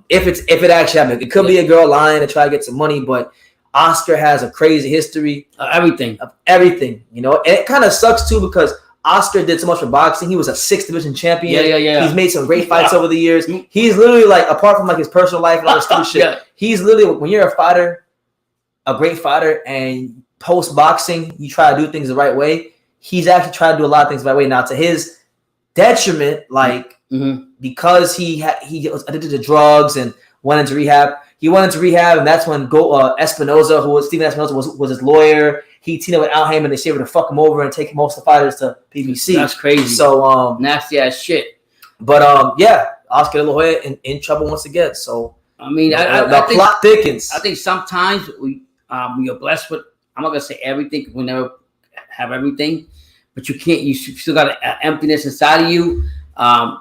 If it actually happened, it could be a girl lying to try to get some money, but Oscar has a crazy history of everything. And it kind of sucks too because Oscar did so much for boxing. He was a 6th division champion. Yeah. He's made some great fights over the years. He's literally apart from his personal life and all this stupid shit. He's literally, when you're a fighter, a great fighter, and post boxing, you try to do things the right way. He's actually trying to do a lot of things the right way. Now, to his detriment, because he was addicted to drugs and went into rehab, he went into rehab, and that's when Steven Espinoza was his lawyer. He teamed up with Al Haymon. They were able to fuck him over and take most of the fighters to PBC. That's crazy. So nasty ass shit. But yeah, Oscar De La Hoya in trouble once again. So I mean, the plot thickens. I think sometimes we are blessed with. I'm not gonna say everything. We never have everything, but you can't. You still got an emptiness inside of you.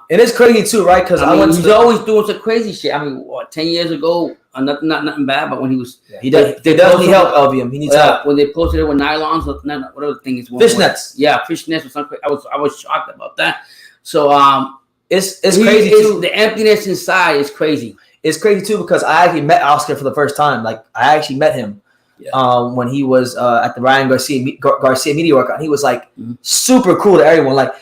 It is crazy too, right? Because he's always doing some crazy shit. I mean, 10 years ago, nothing bad, but when he was, he does need help, LVM. He needs help. When they posted it with nylons, whatever the thing is, fishnets. Yeah, fishnets or something. I was shocked about that. So it's crazy too. The emptiness inside is crazy. It's crazy too because I actually met Oscar for the first time. Like I actually met him when he was at the Ryan Garcia media workout. He was like super cool to everyone. Like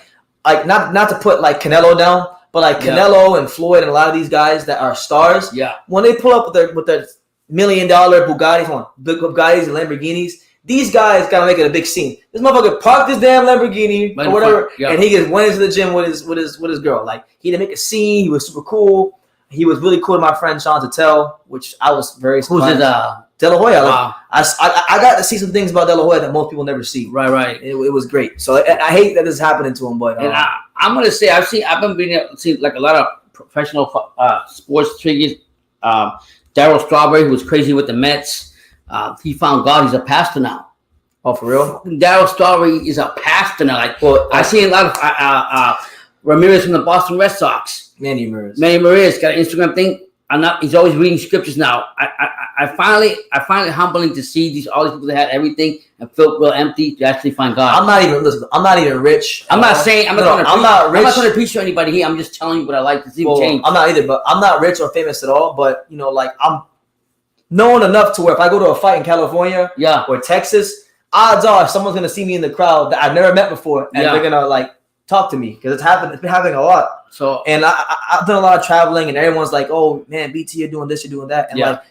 not to put like Canelo down, but like Canelo and Floyd and a lot of these guys that are stars. Yeah. When they pull up with their $1 million Bugattis and Lamborghinis, these guys gotta make it a big scene. This motherfucker parked his damn Lamborghini or whatever, and he just went into the gym with his girl. Like he didn't make a scene. He was super cool. He was really cool to my friend Sean Tatel, which I was very surprised. Who's his De La Hoya? Wow. I got to see some things about De La Hoya that most people never see. Right. It was great. So I hate that this is happening to him, but and I'm gonna say I've been seeing like a lot of professional sports figures. Darryl Strawberry, who was crazy with the Mets, he found God. He's a pastor now. Oh, for real? Darryl Strawberry is a pastor now. I see a lot of Ramirez from the Boston Red Sox. Manny Ramirez got an Instagram thing. He's always reading scriptures now. I find it humbling to see all these people that had everything and felt real empty to actually find God. I'm not even rich. I'm not trying to preach to anybody here. I'm just telling you what I like to see change. I'm not either, but I'm not rich or famous at all. But like I'm known enough to where if I go to a fight in California or Texas, odds are someone's gonna see me in the crowd that I've never met before, and they're gonna like talk to me because it's been happening a lot. So, and I've done a lot of traveling, and everyone's like, "Oh man, BT, you're doing this, you're doing that," and like,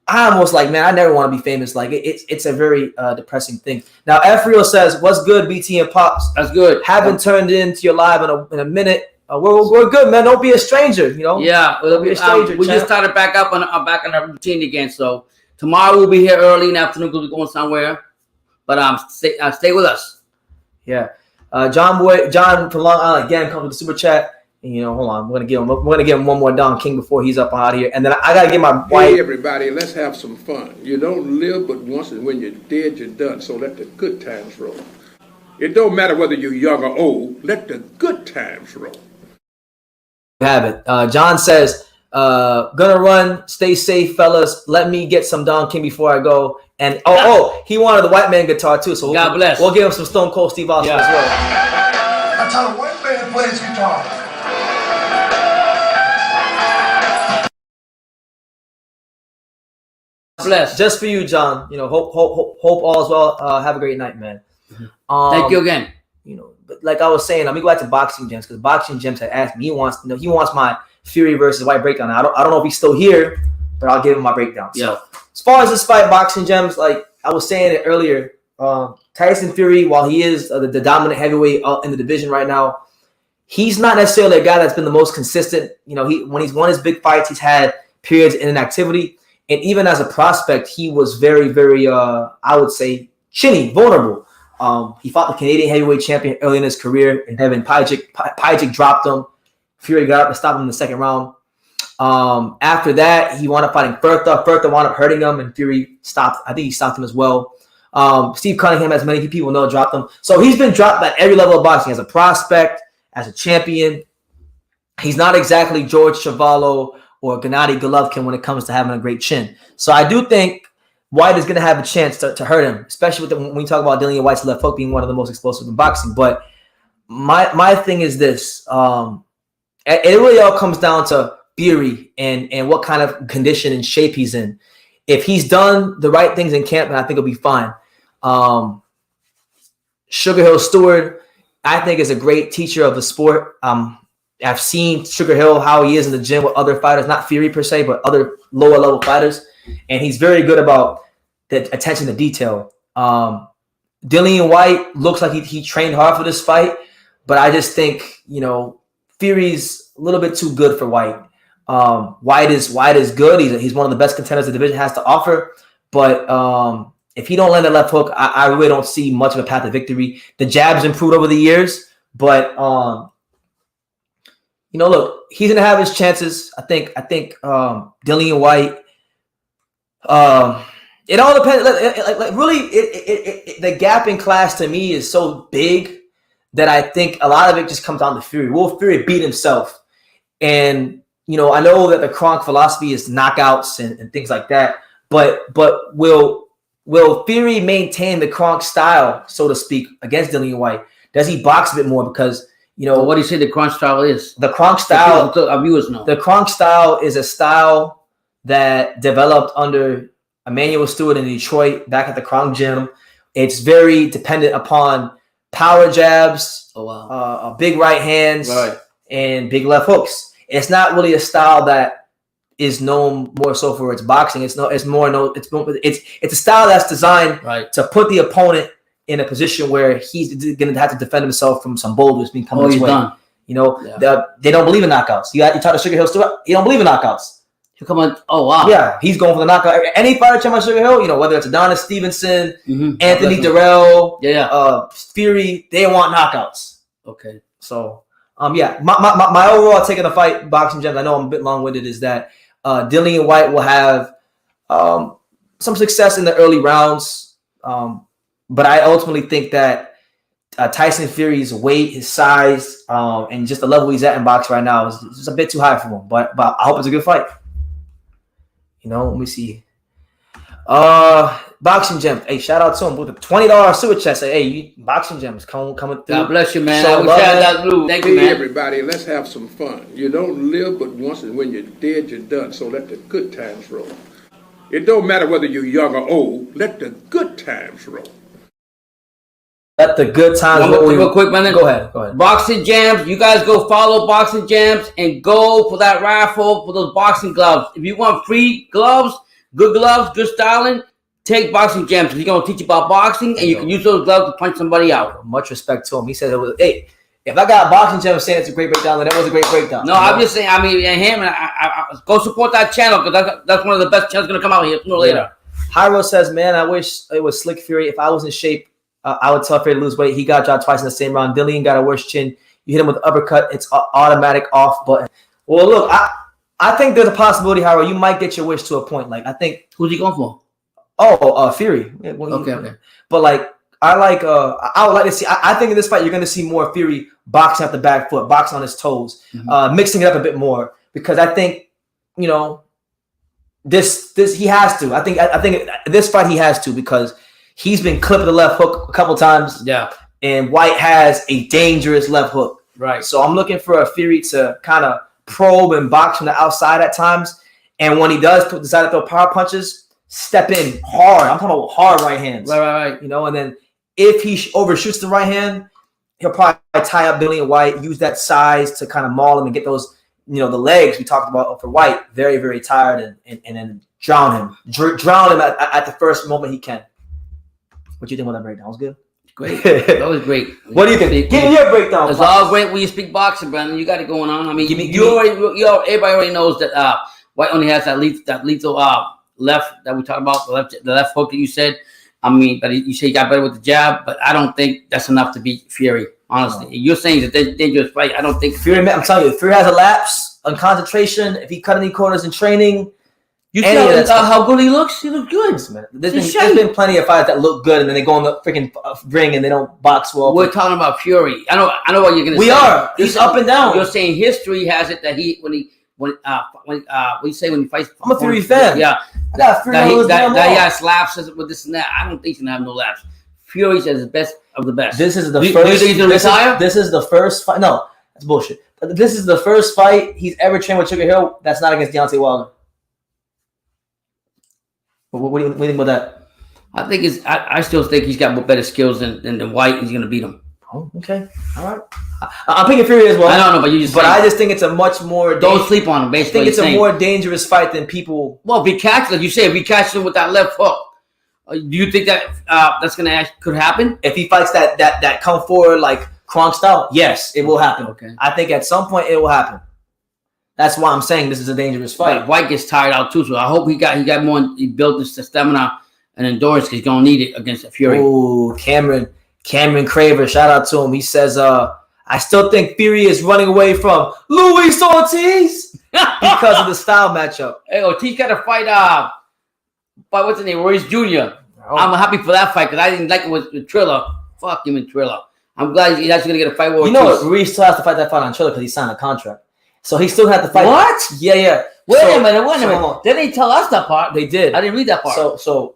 I almost like, man, I never want to be famous. Like, it's a very depressing thing. Now, F Real says, "What's good, BT and Pops? That's good. Haven't turned into your live in a minute. We're good, man. Don't be a stranger, you know. Yeah, don't be a stranger. We just started back up on our routine again. So tomorrow we'll be here early in the afternoon because we're going somewhere. But stay with us. Yeah. John from Long Island again comes with the super chat. And, hold on, we're gonna give him one more Don King before he's up out of here, and then I gotta get my wife. Hey everybody, let's have some fun. You don't live but once, and when you're dead, you're done. So let the good times roll. It don't matter whether you're young or old. Let the good times roll. Have it. John says, "Gonna run. Stay safe, fellas. Let me get some Don King before I go." And he wanted the white man guitar too, so God bless. We'll give him some Stone Cold Steve Austin as well. That's how the white man plays guitar. Bless. Just for you, John. Hope all is well. Have a great night, man. Thank you again. But like I was saying, let me go back to Boxing Gems because Boxing Gems had asked me. He wants my Fury versus White breakdown. I don't know if he's still here, but I'll give him my breakdown. Yeah. So, as far as this fight, Boxing Gems, like I was saying it earlier, Tyson Fury, while he is the dominant heavyweight in the division right now, he's not necessarily a guy that's been the most consistent. When he's won his big fights, he's had periods in inactivity. And even as a prospect, he was very, very, I would say, chinny, vulnerable. He fought the Canadian heavyweight champion early in his career, and Evan Pajic dropped him. Fury got up and stopped him in the second round. After that, he wound up fighting Furtha. Furtha wound up hurting him, and Fury stopped. I think he stopped him as well. Steve Cunningham, as many people know, dropped him. So he's been dropped at every level of boxing, as a prospect, as a champion. He's not exactly George Chuvalo or Gennady Golovkin when it comes to having a great chin. So I do think White is going to have a chance to hurt him, especially when we talk about Dillian White's left hook being one of the most explosive in boxing. But my thing is this. It really all comes down to Fury and what kind of condition and shape he's in. If he's done the right things in camp, then I think he'll be fine. Sugar Hill Stewart, I think, is a great teacher of the sport. I've seen Sugar Hill, how he is in the gym with other fighters, not Fury per se, but other lower level fighters. And he's very good about the attention to detail. Dillian White looks like he trained hard for this fight, but I just think, Fury's a little bit too good for White. White is good. He's one of the best contenders the division has to offer. But if he don't land the left hook, I really don't see much of a path to victory. The jab's improved over the years, but look, he's gonna have his chances. I think Dillian White. It all depends. Really, the gap in class to me is so big that I think a lot of it just comes down to Fury. Will Fury beat himself? And I know that the Kronk philosophy is knockouts and things like that, but will Fury maintain the Kronk style, so to speak, against Dillian White? Does he box a bit more? Because what do you say the Kronk style is? The Kronk style, our viewers know. The Kronk style is a style that developed under Emmanuel Stewart in Detroit back at the Kronk gym. It's very dependent upon power jabs, big right hands, and big left hooks. It's not really a style that is known more so for its boxing. It's a style that's designed to put the opponent in a position where he's going to have to defend himself from some boulders being coming his way. Done. They don't believe in knockouts. You talk to Sugar Hill Stewart, he don't believe in knockouts. He'll come on. Oh wow. Yeah, he's going for the knockout. Any fighter challenge Sugar Hill, whether it's Adonis Stevenson, Anthony Durrell, Fury, they want knockouts. Okay. So my overall take of the fight, Boxing Gems, I know I'm a bit long-winded, is that Dillian White will have some success in the early rounds. But I ultimately think that Tyson Fury's weight, his size, and just the level he's at in boxing right now is just a bit too high for him. But I hope it's a good fight. Let me see. Boxing Gems. Hey, shout out to him with the $20 super chat. Say, hey, Boxing Gems coming through. God bless you, man. Thank you, man. Everybody, let's have some fun. You don't live but once, and when you're dead, you're done. So let the good times roll. It don't matter whether you're young or old. Let the good times roll. Let the good times roll. Real quick, man. Go ahead. Boxing Jams. You guys go follow Boxing Jams and go for that raffle for those boxing gloves. If you want free gloves, good styling, take Boxing Jams. He's going to teach you about boxing, and you can use those gloves to punch somebody out. Much respect to him. He said, hey, if I got Boxing Gems saying it's a great breakdown, then that was a great breakdown. No, I'm just saying, I go support that channel because that's one of the best channels going to come out here sooner or later. Hyro says, man, I wish it was Slick Fury. If I was in shape, I would tell Fury to lose weight. He got dropped twice in the same round. Dillian got a worse chin. You hit him with the uppercut, it's automatic off button. Well, look, I think there's a possibility, Hyro, you might get your wish to a point. Like, I think. Who's he going for? Fury. Okay. But I would like to see. I think in this fight you're going to see more Fury boxing at the back foot, boxing on his toes, mixing it up a bit more, because I think this he has to. I think this fight he has to, because he's been clipping the left hook a couple times. Yeah, and White has a dangerous left hook. Right. So I'm looking for a Fury to kind of probe and box from the outside at times, and when he does decide to throw power punches, step in hard. I'm talking about hard right hands. Right. And then if he overshoots the right hand, he'll probably tie up Dillian White, use that size to kind of maul him and get those, the legs we talked about for White, very, very tired, and then drown him at the first moment he can. What do you think about that breakdown? Was good? Great. That was great. What do you think? Give me your breakdown. It's all great when you speak boxing, Brandon. You got it going on. I mean, everybody already knows that White only has that lethal left that we talked about, the left hook that you said. I mean, but you say he got better with the jab, but I don't think that's enough to beat Fury. Honestly, you're saying it's a dangerous fight. I don't think Fury. I'm telling you, Fury has a lapse on concentration. If he cut any corners in training, you see how good he looks. He looks good. There's been plenty of fights that look good, and then they go in the freaking ring and they don't box well. We're talking about Fury. I know what you're going to say. We are. He's up and down. You're saying history has it that when you say when he fights. I'm a Fury fan. Yeah. I got Fury that he has laps with this and that. I don't think he's going to have no laps. Fury's is the best of the best. This is the first. This is the first fight. No, that's bullshit. This is the first fight he's ever trained with Sugar Hill that's not against Deontay Wilder. What do you think about that? I think I still think he's got better skills than White. He's going to beat him. Oh, okay. All right. I'm picking Fury as well. I don't know, but you just. But I just think it's a much more. Don't sleep on him. Basically, I think it's a more dangerous fight than people. Well, if he catches, like you say, if he catches him with that left hook, do you think that that's could happen? If he fights that come forward like Kronk style, yes, it will happen. Okay. I think at some point it will happen. That's why I'm saying this is a dangerous fight. But White gets tired out too, so I hope he got more. He built this stamina and endurance because he's gonna need it against Fury. Oh, Cameron Craver, shout out to him. He says, I still think Fury is running away from Luis Ortiz because of the style matchup. Hey, Ortiz got to fight. What's his name? Royce Jr. Oh. I'm happy for that fight because I didn't like it with Triller. Fuck him and Triller. I'm glad he's actually gonna get a fight with Ortiz. You know, Ruiz still has to fight that fight on Triller because he signed a contract. So he still had to fight. What? Yeah. Wait a minute. They didn't tell us that part. They did. I didn't read that part. So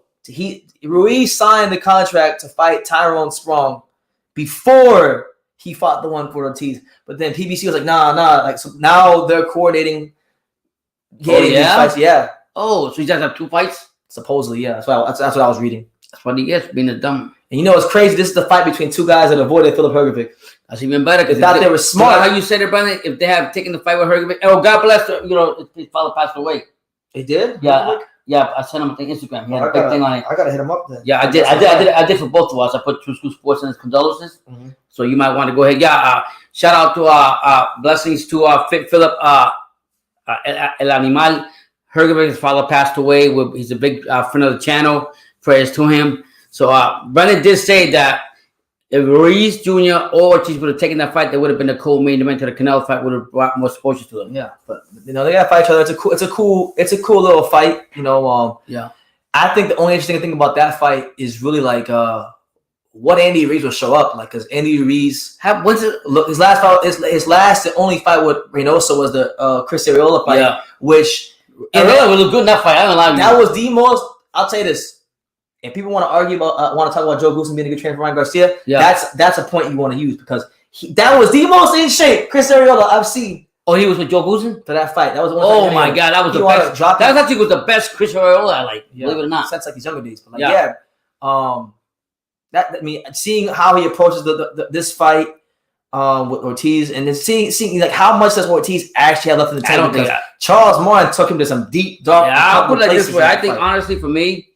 Ruiz signed the contract to fight Tyrone Sprong before he fought the one for Ortiz. But then PBC was like, nah. Like, so now they're coordinating. These fights. Yeah. Oh, so he does have 2 fights? Supposedly, yeah. That's what I was reading. That's what he gets, being a dumb. And you know what's crazy? This is the fight between 2 guys that avoided Filip Hrgovic. That's even better because they thought they were smart. How you said it, Brandon? If they have taken the fight with Hrgovic, oh, God bless her. You know, his father passed away. They did? Yeah. I sent him a thing Instagram. He had a big thing on it. I gotta hit him up then. Yeah, I did for both of us. I put True School Sports in his condolences. Mm-hmm. So you might want to go ahead. Yeah. Shout out to blessings to Philip El Animal. Hrgovic's father passed away. He's a big friend of the channel. Prayers to him. So Brennan did say that if Ruiz Jr. or Ortiz would have taken that fight, they would have been a cool main event to the Canelo fight. Would have brought more exposure to them. Yeah, but they gotta fight each other. It's a cool little fight. Yeah. I think the only interesting thing about that fight is really like what Andy Ruiz will show up like, because Andy Ruiz his last the only fight with Reynoso was the Chris Arreola fight, which Arreola would look good in that fight. I don't lie. That was the most. I'll tell you this. If people want to argue about, want to talk about Joe Goosen being a good trainer for Ryan Garcia, that's a point you want to use because that was the most in shape Chris Arreola I've seen. Oh, he was with Joe Goosen for that fight. That was the one. Oh my God, that was the best. That actually was the best Chris Arreola I like. Believe it or not, that's like his younger days. But seeing how he approaches this fight with Ortiz, and then seeing like how much does Ortiz actually have left in the tank. Because Charles Martin took him to some deep dark. Yeah, I'll put it like this way. I think honestly, for me.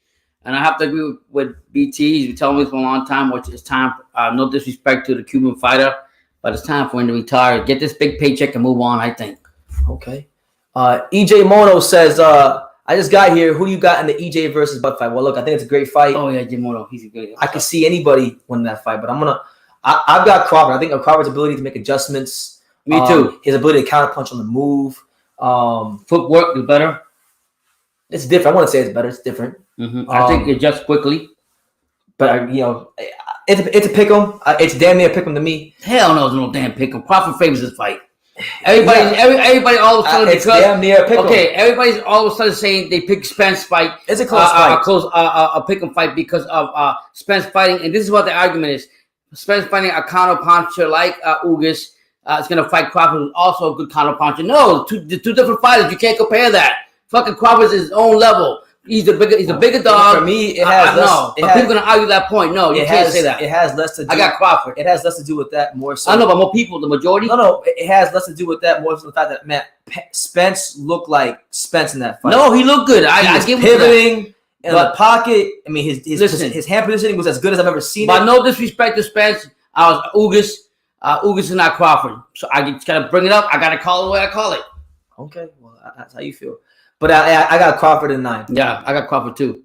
And I have to agree with BT. He's been telling me this for a long time, which is time. No disrespect to the Cuban fighter, but it's time for him to retire, get this big paycheck, and move on. I think. Okay. EJ Mono says, "I just got here. Who do you got in the EJ versus Buck fight?" Well, look, I think it's a great fight. Oh yeah, EJ Mono, he's a good. I can see anybody winning that fight, but I've got Crawford. I think of Crawford's ability to make adjustments. Me too. His ability to counterpunch on the move. Footwork is better. It's different. I want to say it's better. It's different. Mm-hmm. I think it adjusts quickly. But, it's a pick 'em. It's damn near a pick 'em to me. Hell no, it's no damn pick 'em. Crawford favors this fight. Everybody all of a sudden it's damn near a pick 'em. Okay, everybody's all of a sudden saying they pick Spence fight. It's a close fight. A pick 'em fight because of Spence fighting. And this is what the argument is. Spence fighting a counter puncher like Ugas. Is going to fight Crawford, who's also a good counter puncher. No, two different fighters. You can't compare that. Fucking Crawford's his own level. He's a bigger dog. For me, it has less. People are gonna argue that point. No, you can't say that. It has less to do. I got Crawford. It has less to do with that more so. I know, but more people, the majority. No, it has less to do with that more so the fact that Spence looked like Spence in that fight. No, he looked good. I give him pivoting in the pocket. I mean, his hand positioning was as good as I've ever seen. But no disrespect to Spence, I was Ugas. Ugas is not Crawford, so I just gotta bring it up. I gotta call it the way I call it. Okay, well, that's how you feel. But I got Crawford in 9. Yeah, I got Crawford too.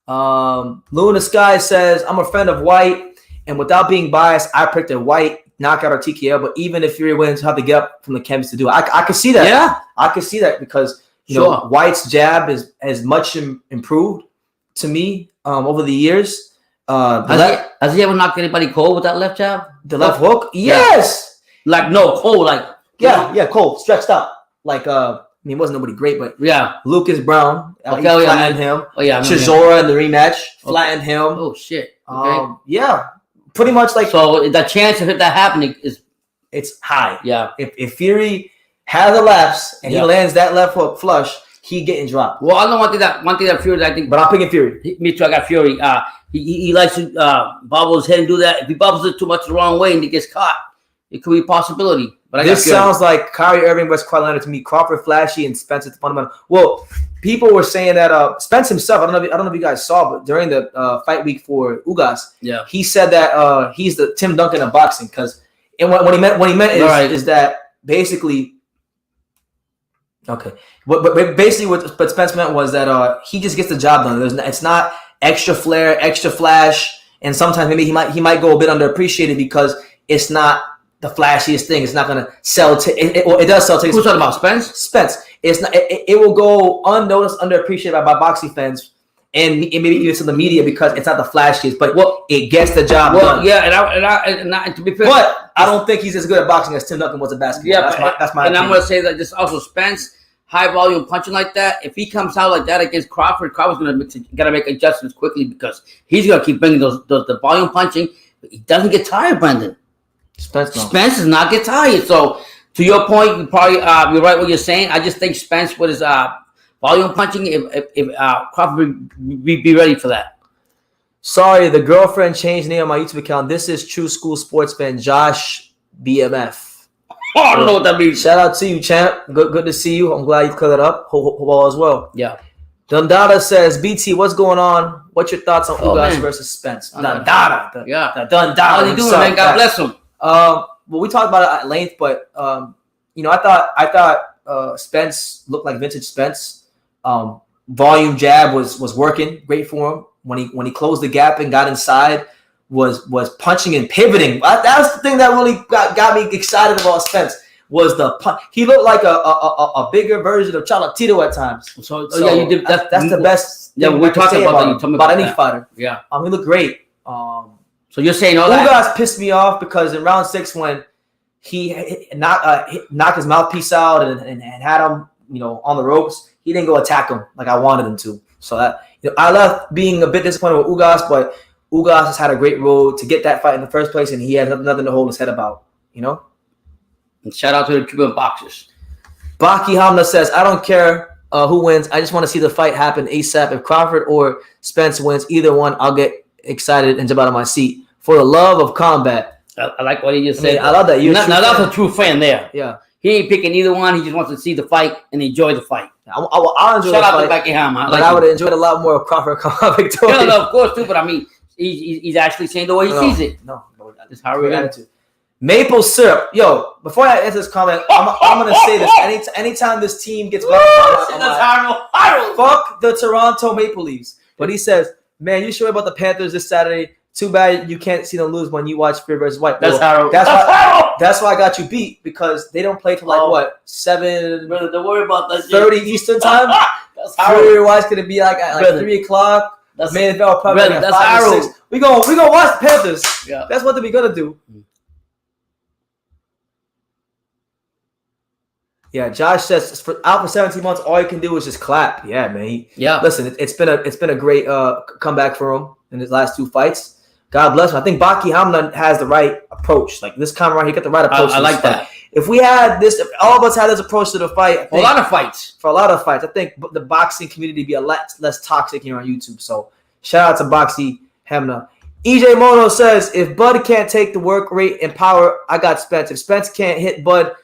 Luna Sky says, I'm a fan of White, and without being biased, I predicted White knockout or TKO. But even if Fury wins, he'll have to get up from the canvas to do it. I could see that. Yeah, I could see that because you know White's jab is much improved to me over the years. Has he ever knocked anybody cold with that left jab? The left hook? Yes. Yeah. Like no cold, like cold, stretched out. Like I mean, it wasn't nobody great, but Lucas Brown, flattened him. Oh yeah, Chisora in the rematch flattened him. Oh shit. Okay. Pretty much like so. The chance of that happening it's high. Yeah. If Fury has the lefts and he lands that left hook flush, he getting dropped. Well, I don't want to that Fury. I think, but I'm picking Fury. Me too. I got Fury. He likes to bobble his head and do that. If he bobbles it too much the wrong way and he gets caught, it could be a possibility. But this sounds like Kyrie Irving versus Carolina to me. Crawford flashy and Spence at the fundamental. Well, people were saying that Spence himself. I don't know if you guys saw, but during the fight week for Ugas, he said that he's the Tim Duncan of boxing because what he meant is that basically Okay. But basically what Spence meant was that he just gets the job done. It's not extra flair, extra flash, and sometimes maybe he might go a bit underappreciated because it's not the flashiest thing. It's not going to sell. It does sell tickets. Who's talking about, Spence? Spence. It's not. It will go unnoticed, underappreciated by boxing fans and maybe even to the media because it's not the flashiest, but it gets the job done. Yeah, and to be fair, but I don't think he's as good at boxing as Tim Duncan was at basketball. Yeah, that's my. And opinion. I'm going to say that this also Spence, high volume punching like that. If he comes out like that against Crawford's going to make adjustments quickly because he's going to keep bringing the volume punching. He doesn't get tired, Brendan. Spence does not get tired. So to your point, you're right what you're saying. I just think Spence with his volume punching, if Crawford be ready for that. Sorry, the girlfriend changed name on my YouTube account. This is True School Sports Fan Josh BMF. I don't know what that means. Shout out to you, champ. Good to see you. I'm glad you cleared it up. Hope all as well. Yeah. Dundada says, BT, what's going on? What's your thoughts on Ugas versus Spence? Dundada. Yeah. Dundada. How you doing, man? God bless him. Well, we talked about it at length, but I thought Spence looked like vintage Spence. Volume jab was working great for him. When he closed the gap and got inside, was punching and pivoting. That's the thing that really got me excited about Spence. Was the punch. He looked like a bigger version of Cholatito at times. So yeah, you did. That's the best. Yeah, we're talking about any fighter. Yeah, he looked great. So you're saying all that? Ugas pissed me off because in round 6 when he knocked his mouthpiece out and had him on the ropes, he didn't go attack him like I wanted him to. So that I left being a bit disappointed with Ugas, but Ugas has had a great road to get that fight in the first place, and he has nothing to hold his head about. And shout out to the Cuban boxers. Baki Hamna says, I don't care who wins. I just want to see the fight happen ASAP. If Crawford or Spence wins, either one, I'll get excited and jump out of my seat. For the love of combat. I like what he just said. I love that. Now that's a true fan there. Yeah. He ain't picking either one. He just wants to see the fight and enjoy the fight. I'll enjoy Shout the out fight. to Baki Hamna. But I would have enjoyed a lot more if Crawford come out victorious. No, of course, too. But I mean, he's actually saying the way he sees it. No. That's how we're attitude. Maple syrup. Yo, before I answer this comment, I'm going to say this. Anytime this team gets fuck the Toronto Maple Leafs. But he says, man, you sure about the Panthers this Saturday? Too bad you can't see them lose when you watch Fear versus White. That's why I got you beat because they don't play till like 7. Brother, don't worry about that. 30 Eastern time. That's Fear White's gonna be like at 3 o'clock. That's main event probably at 5 or 6. We gonna watch the Panthers. Yeah. That's what we gonna do. Yeah, Josh says out for 17 months, all you can do is just clap. Yeah, man. Listen, it's been a great comeback for him in his last 2 fights. God bless him. I think Baki Hamna has the right approach. Like this time around, he got the right approach. I like that. If all of us had this approach to the fight, for a lot of fights, I think the boxing community would be a lot less toxic here on YouTube. So shout out to Baki Hamna. EJ Mono says, if Bud can't take the work rate and power, I got Spence. If Spence can't hit Bud,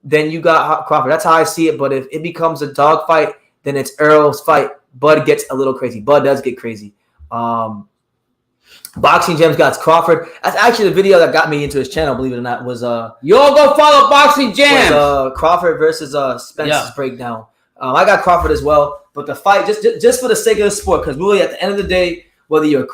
then you got Crawford. That's how I see it. But if it becomes a dog fight, then it's Errol's fight. Bud gets a little crazy. Bud does get crazy. Boxing Gems got Crawford. That's actually the video that got me into his channel, believe it or not, was y'all go follow Boxing Gems. Crawford versus Spence's breakdown. I got Crawford as well. But the fight, just for the sake of the sport, because really at the end of the day, whether you're a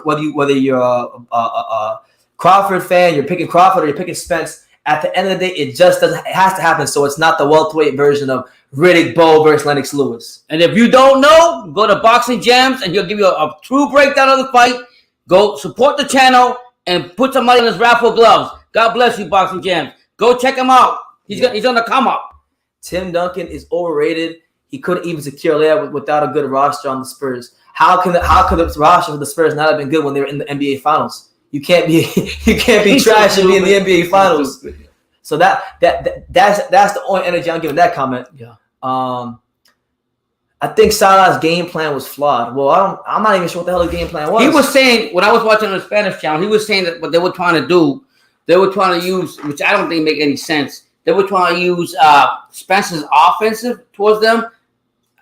Crawford fan, you're picking Crawford or you're picking Spence, at the end of the day, it has to happen. So it's not the welterweight version of Riddick Bowe versus Lennox Lewis. And if you don't know, go to Boxing Gems and he'll give you a true breakdown of the fight. Go support the channel and put some money in his raffle gloves. God bless you, Boxing Gems. Go check him out. He's on the come up. Tim Duncan is overrated. He couldn't even secure layout without a good roster on the Spurs. How can the roster for the Spurs not have been good when they were in the NBA Finals? You can't be trash and be in the NBA Finals. So that's the only energy I'm giving that comment. Yeah. I think Salah's game plan was flawed. Well, I'm not even sure what the hell his game plan was. He was saying, when I was watching on the Spanish channel, he was saying that what they were trying to do, they were trying to use, which I don't think make any sense. They were trying to use Spence's offensive towards them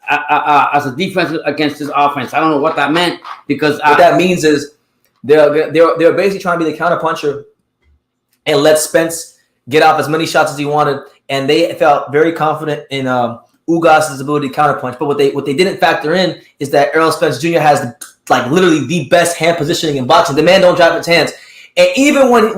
as a defense against his offense. I don't know what that meant because what that means is they're basically trying to be the counterpuncher and let Spence get off as many shots as he wanted, and they felt very confident in Ugas' ability to counterpunch. But what they didn't factor in is that Errol Spence Jr. has like literally the best hand positioning in boxing. The man don't drop his hands. And even when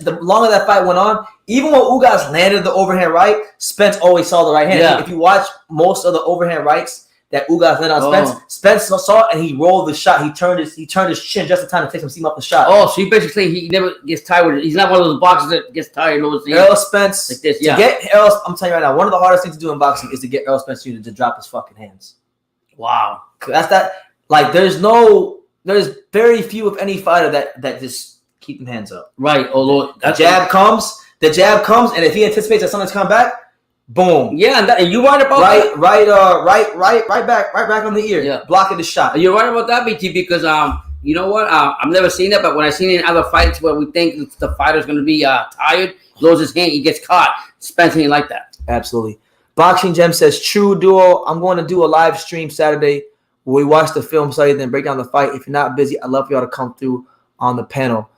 the longer that fight went on, even when Ugas landed the overhand right, Spence always saw the right hand. Yeah. If you watch most of the overhand rights that Ugas landed on Spence saw it and he rolled the shot. He turned his chin just in time to take some steam up the shot. Oh, so you basically he never gets tired with it. He's not one of those boxers that gets tired. Errol Spence, like this, I'm telling you right now, one of the hardest things to do in boxing is to get Errol Spence Jr. to drop his fucking hands. Wow. That's that. Like, there's very few, if any, fighter that just keep them hands up. Right. Oh Lord. The jab comes, and if he anticipates that something's coming back, boom. Yeah, and you right about that? Right back on the ear. Yeah. Blocking the shot. You're right about that, BT, because you know what? I've never seen that, but when I've seen it in other fights where we think the fighter's gonna be tired, loses his hand, he gets caught. Spence ain't like that. Absolutely. Boxing Gem says, true duo. I'm going to do a live stream Saturday where we watch the film study, then break down the fight. If you're not busy, I'd love for y'all to come through on the panel.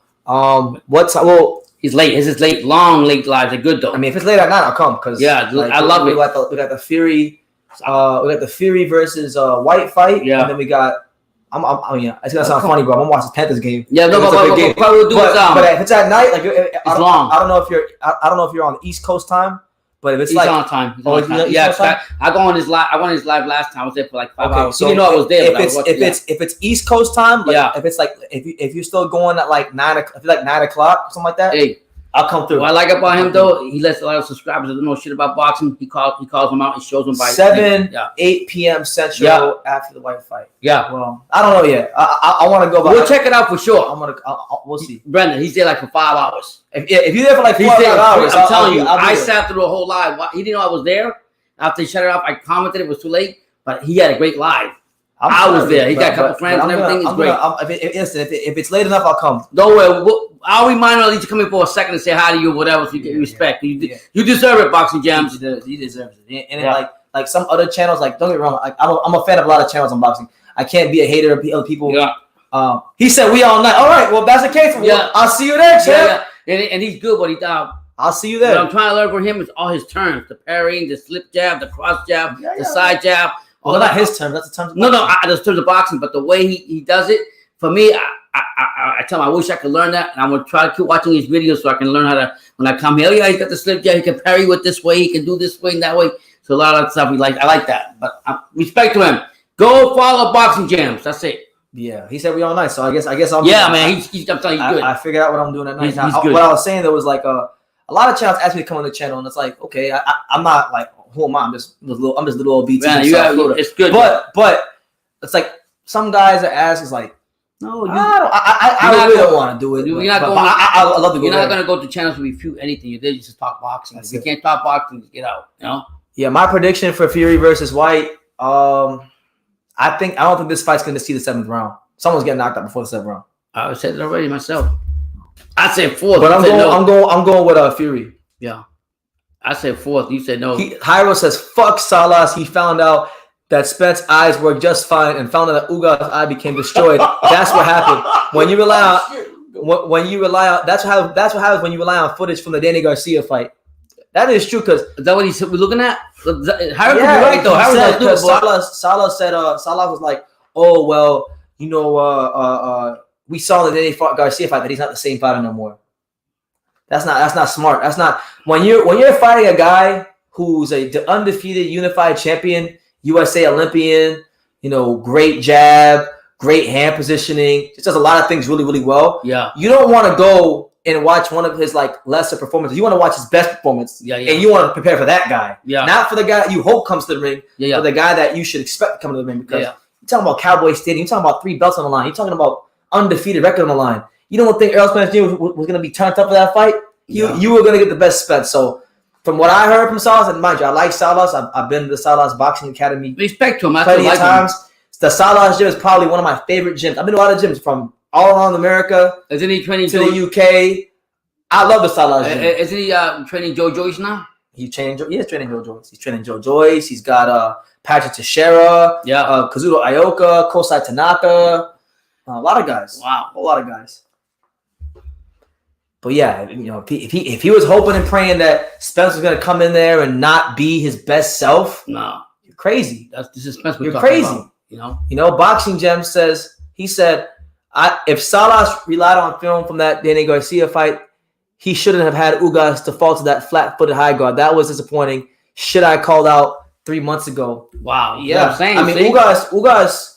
He's late. His is late, long late lives. They're good though. I mean, if it's late at night, I'll come because I love it. We got the Fury, versus White fight. Yeah, and then we got. It's gonna sound funny, bro. I'm gonna watch the Panthers game. Yeah, no, but if it's at night, like it's long. I don't know if you're on the East Coast time. But if it's he's on time. I go on his live. I went on his live last time. I was there for like 5 hours. So you didn't know I was there. If it's East Coast time, if it's like if you're still going at like 9 o'clock, something like that. Hey, I'll come through. What I like about him though, he lets a lot of subscribers that don't know shit about boxing. He calls them out. He shows them by 8 p.m. Central after the White fight. Yeah. Well, I don't know yet. I want to go. We'll check it out for sure. We'll see. Brendan, he's there like for 5 hours. If you're there for like 4 hours, I'm telling you, I sat through the whole live. He didn't know I was there. After he shut it off, I commented it was too late, but he had a great live. I was there. He got a couple friends and everything. It's great. If it's late enough, I'll come. Don't worry. I'll remind at least to come in for a second and say hi to you or whatever, so you get respect. You deserve it, Boxing Gems. He deserves it. And like some other channels, like don't get me wrong, I'm a fan of a lot of channels on boxing. I can't be a hater of other people. Yeah. He said we all night. All right. Well, if that's the case, I'll see you there, champ. Yeah. And he's good, but I'll see you there. What I'm trying to learn from him is all his turns: the parrying, the slip jab, the cross jab, the side jab. Well, not his terms. That's the terms. No, that's terms of boxing. But the way he does it, for me, I tell him I wish I could learn that, and I'm gonna try to keep watching his videos so I can learn how to. When I come here, he's got the slip jab. He can parry with this way. He can do this way and that way. So a lot of that stuff I like that. But respect to him. Go follow Boxing Gems. That's it. Yeah, he said we all night. So I guess I'm. Yeah, man. I'm telling you, good. I figured out what I'm doing at night. He's good. What I was saying, there was like a lot of channels asked me to come on the channel, and it's like, okay, I'm not like, who am I? I'm just little old BT. Man, it's good. But it's like some guys are asked, it's like, no, I really don't want to do it. I love to go. You're not going to go to channels to refute anything. You're there just to talk boxing. If you can't talk boxing, get out. You know. Yeah, my prediction for Fury versus White. I don't think this fight's going to see the 7th round. Someone's getting knocked out before the 7th round. I said it already myself. I said 4th. But I'm going with Fury. Yeah. I said 4th. You said no. Hyro says, fuck Salas. He found out that Spence's eyes worked just fine and found out that Ugas' eye became destroyed. That's what happened. When you rely on that's what happens when you rely on footage from the Danny Garcia fight. That is true because is that what we're looking at? Hyro could be right though. Salas said Salas was like, oh well, we saw the Danny Garcia fight that he's not the same fighter no more. That's not smart. That's not when you're fighting a guy who's a undefeated unified champion, USA Olympian, great jab, great hand positioning, just does a lot of things really, really well. Yeah. You don't want to go and watch one of his like lesser performances. You want to watch his best performance. Yeah. And you want to prepare for that guy. Yeah. Not for the guy that you hope comes to the ring, yeah. for the guy that you should expect to come to the ring. Because you're talking about Cowboy Stadium, you're talking about 3 belts on the line, you're talking about undefeated record on the line. You don't think Errol Spence Jr. was going to be turned up for that fight? You were going to get the best Spence. So from what I heard from Salas, and mind you, I like Salas. I've been to the Salas Boxing Academy. Respect to him. Plenty of times. The Salas gym is probably one of my favorite gyms. I've been to a lot of gyms from all around America. Isn't he training to the UK? I love the Salas gym. Isn't he training Joe Joyce now? He is training Joe Joyce. He's training Joe Joyce. He's got Patrick Teixeira, Kazuto Ioka, Kosai Tanaka. A lot of guys. Wow. A lot of guys. But yeah, if he was hoping and praying that Spence was gonna come in there and not be his best self, no, you're crazy. This is Spence. You're crazy. About, Boxing Gem says he said, if Salas relied on film from that Danny Garcia fight, he shouldn't have had Ugas to fall to that flat-footed high guard. That was disappointing. Shit, I called out 3 months ago. Wow. Yeah, Ugas.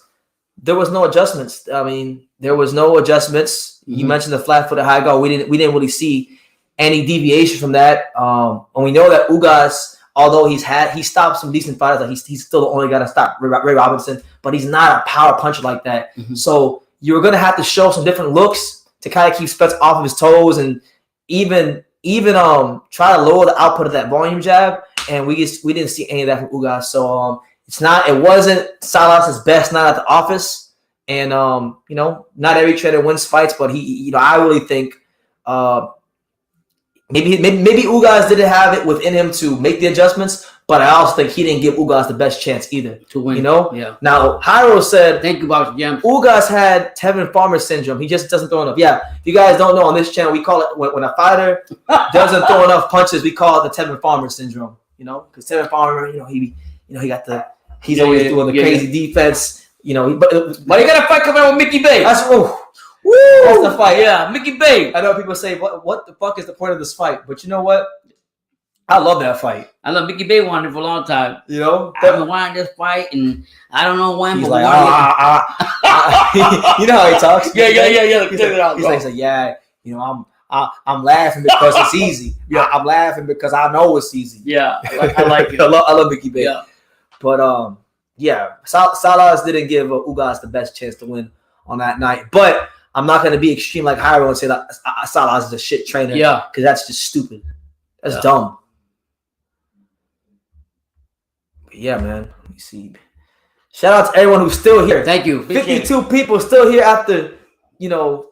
There was no adjustments. There was no adjustments. Mm-hmm. You mentioned the flat-footed high guard. We didn't really see any deviation from that. And we know that Ugas, although he stopped some decent fighters, like he's still the only guy to stop Ray Robinson, but he's not a power puncher like that. Mm-hmm. So you're gonna have to show some different looks to kind of keep Spence off of his toes, and even try to lower the output of that volume jab. And we didn't see any of that from Ugas. So it wasn't Salas' best night at the office. And not every trainer wins fights, but I really think maybe Ugas didn't have it within him to make the adjustments, but I also think he didn't give Ugas the best chance either to win. Yeah. Now Jairo said, "Thank you, Boxing Gem." Ugas had Tevin Farmer syndrome. He just doesn't throw enough. Yeah, if you guys don't know, on this channel we call it when a fighter doesn't throw enough punches, we call it the Tevin Farmer syndrome. Because Tevin Farmer, he's always doing the crazy defense. But he got a fight coming out with Mickey Bay. That's the fight. Yeah, Mickey Bay. I know people say, what the fuck is the point of this fight? But you know what? I love that fight. I love Mickey Bay wanted for a long time. I've been wanting this fight, and I don't know when. He's like, you know how he talks. Yeah. He's like, yeah, I'm laughing because it's easy. Yeah, I'm laughing because I know it's easy. Yeah, I like it. I love Mickey Bay. Yeah. But Salas didn't give Ugas the best chance to win on that night. But I'm not going to be extreme like Jairo and say that Salas is a shit trainer. Yeah, because that's just stupid. That's dumb. But yeah, man. Let me see. Shout out to everyone who's still here. Thank you. 52 people still here after 2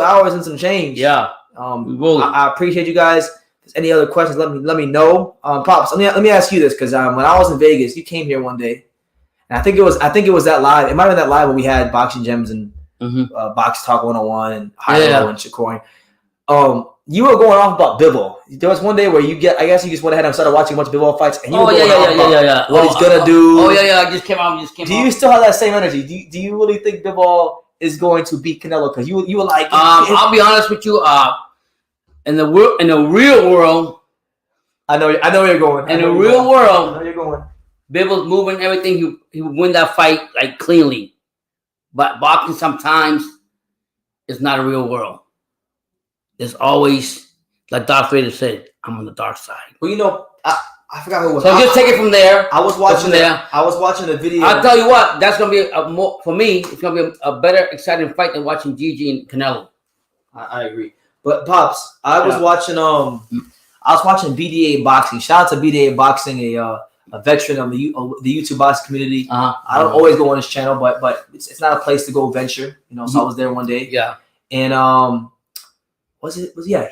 hours and some change. Yeah. I appreciate you guys. If there's any other questions, let me know. Pops, let me ask you this, because when I was in Vegas, you came here one day, and I think it was that live. It might have been that live when we had Boxing Gems and Box Talk 101 and Jairo and Shakur. You were going off about Bivol. There was one day where you just went ahead and started watching a bunch of Bivol fights, and you were going off about what he's gonna do. I just came out. Do you still have that same energy? Do you really think Bivol is going to beat Canelo? Because you were like, I'll be honest with you. In the real world, I know where you're going. In the real world, I know you're going. Bivol's moving everything. He would win that fight like cleanly, but boxing sometimes is not a real world. There's always, like Darth Vader said, I'm on the dark side. Well, I forgot who it was. So just take it from there. I was watching the video. I'll tell you what, that's gonna be for me. It's gonna be a better, exciting fight than watching Gigi and Canelo. I agree. But Pops, I was watching BDA Boxing. Shout out to BDA Boxing, a veteran of the YouTube boxing community. I don't always go on his channel, but it's not a place to go venture. So I was there one day. Yeah. And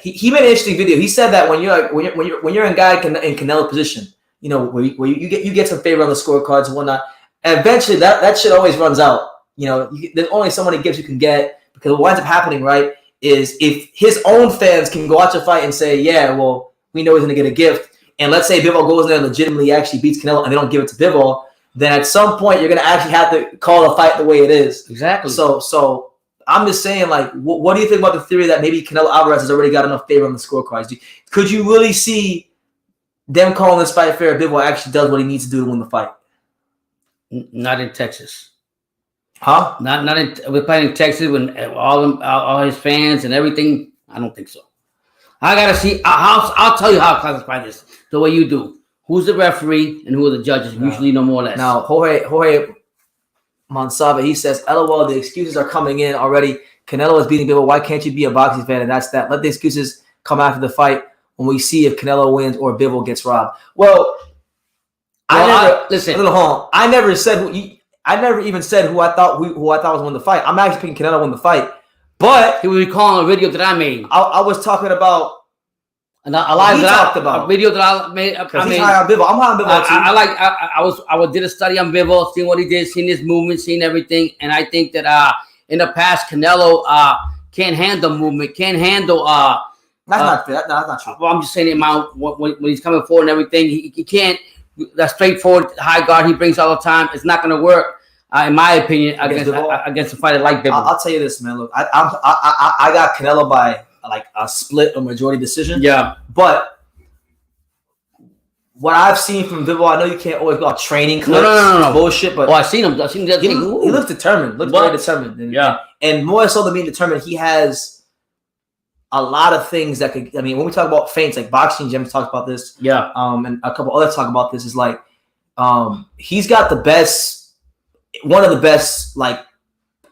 he made an interesting video. He said that when you're in guy in Canelo position, where you get some favor on the scorecards and whatnot, and eventually that shit always runs out. There's only so many gifts you can get, because what winds up happening, right, is if his own fans can go watch a fight and say, yeah, well, we know he's going to get a gift, and let's say Bivol goes in there and legitimately actually beats Canelo and they don't give it to Bivol, then at some point you're going to actually have to call the fight the way it is. Exactly. So I'm just saying, like, what do you think about the theory that maybe Canelo Alvarez has already got enough favor on the scorecards? Could you really see them calling this fight fair if Bivol actually does what he needs to do to win the fight? Not in Texas. Huh? Not in. We're playing in Texas when all his fans and everything. I don't think so. I gotta see. I'll tell you how I classify this the way you do. Who's the referee and who are the judges? Usually, no more or less. Now, Jorge Monsalve, he says, "LOL, the excuses are coming in already. Canelo is beating Bivol. Why can't you be a boxing fan?" And that's that. Let the excuses come after the fight when we see if Canelo wins or Bivol gets robbed. Well, listen. Hold on. I never said I never even said who I thought was win the fight. I'm actually picking Canelo win the fight, but he was recalling a video that I made. I was talking about a video that I made. Because he's high on Bivol. I'm high on Bivol too. I did a study on Bivol, seeing what he did, seeing his movement, seeing everything, and I think that in the past Canelo can't handle movement, can't handle. That's not true. Well, I'm just saying, when he's coming forward and everything, he can't. That straightforward high guard he brings all the time, it's not going to work, in my opinion, against a fighter like Bivol. I'll tell you this, man. Look, I got Canelo by like a split or majority decision. Yeah, but what I've seen from Bivol, I know you can't always go out training clips. No. Bullshit. But I've seen him. He looks determined. Looks very determined. And more so than being determined, he has a lot of things that could. I mean, when we talk about feints, like boxing, Jim talks about this. Yeah. And a couple others talk about this. Is like, he's got one of the best. Like,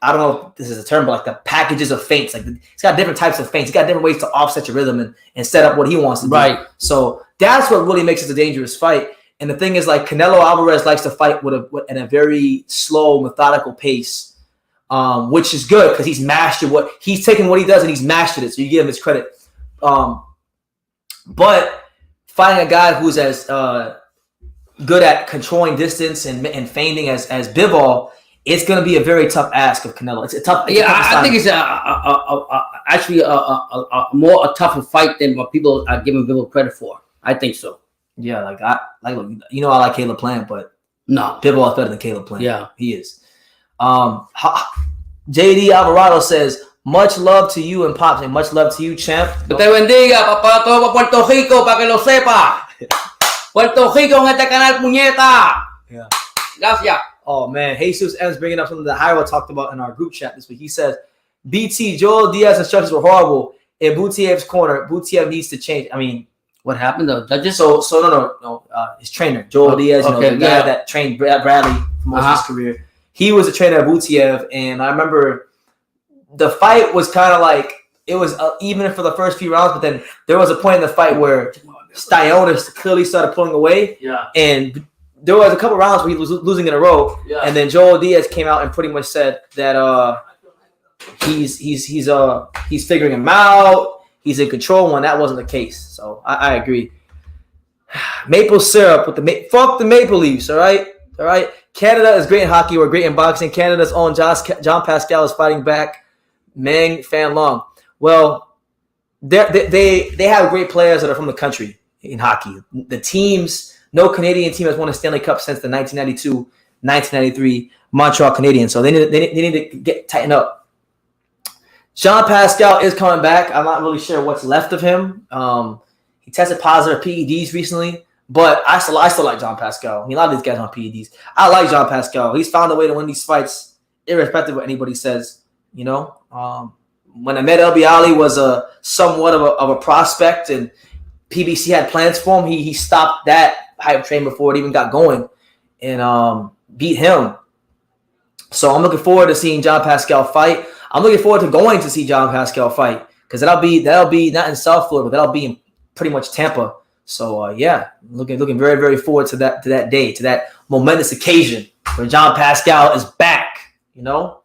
I don't know if this is a term, but like the packages of feints. Like, he's got different types of feints. He's got different ways to offset your rhythm and set up what he wants to do. Right. So that's what really makes it a dangerous fight. And the thing is, like, Canelo Alvarez likes to fight at a very slow, methodical pace. Which is good because he's mastered he's taken what he does and he's mastered it. So you give him his credit. But fighting a guy who's as good at controlling distance and feinting as Bivol, it's going to be a very tough ask of Canelo. It's a tough. I think it's actually a tougher fight than what people are giving Bivol credit for. I think so. Yeah, I like Caleb Plant, but no, Bivol is better than Caleb Plant. Yeah, he is. JD Alvarado says, much love to you and Pops, and much love to you, champ. Que te bendiga, papá, todo Puerto Rico, para que lo sepa. Puerto Rico en este canal, puñeta. Yeah. Gracias. Oh, man. Jesus M's bringing up something that Hyro talked about in our group chat this week. He says, BT, Joel Diaz's instructions were horrible. In Boutiev's corner, Boutiev needs to change. I mean, what happened though? No. His trainer, Joel Diaz, the guy that trained Bradley for most of his career. He was a trainer at Boutiev, and I remember the fight was kind of like it was even for the first few rounds, but then there was a point in the fight where Styontis clearly started pulling away, and there was a couple rounds where he was losing in a row, and then Joel Diaz came out and pretty much said that he's figuring him out, he's in control when that wasn't the case. So I agree. Maple syrup with fuck the Maple Leafs, all right. Canada is great in hockey. We're great in boxing. Canada's own John Pascal is fighting back. Meng Fan Long. Well, they have great players that are from the country in hockey. The teams, no Canadian team has won a Stanley Cup since the 1992-1993 Montreal Canadiens. So they need to tighten up. John Pascal is coming back. I'm not really sure what's left of him. He tested positive PEDs recently. But I still like John Pascal. I mean, a lot of these guys on PEDs. I like John Pascal. He's found a way to win these fights, irrespective of what anybody says. You know, when Ahmed Elbiali was somewhat of a prospect, and PBC had plans for him, he stopped that hype train before it even got going, and beat him. So I'm looking forward to seeing John Pascal fight. I'm looking forward to going to see John Pascal fight because that'll be not in South Florida, but that'll be in pretty much Tampa. So looking very, very forward to that day, to that momentous occasion where John Pascal is back. You know,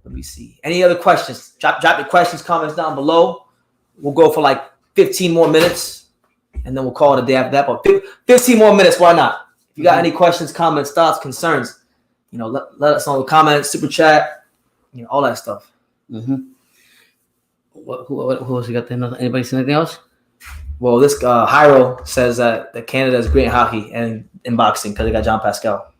let me see. Any other questions? Drop your questions, comments down below. We'll go for like 15 more minutes, and then we'll call it a day after that. But 15 more minutes, why not? If you got any questions, comments, thoughts, concerns, you know, let us know in the comments, super chat, you know, all that stuff. Mm-hmm. Who else you got there? Anybody see anything else? Well, this Hyro says that Canada is great in hockey and in boxing because they got John Pascal.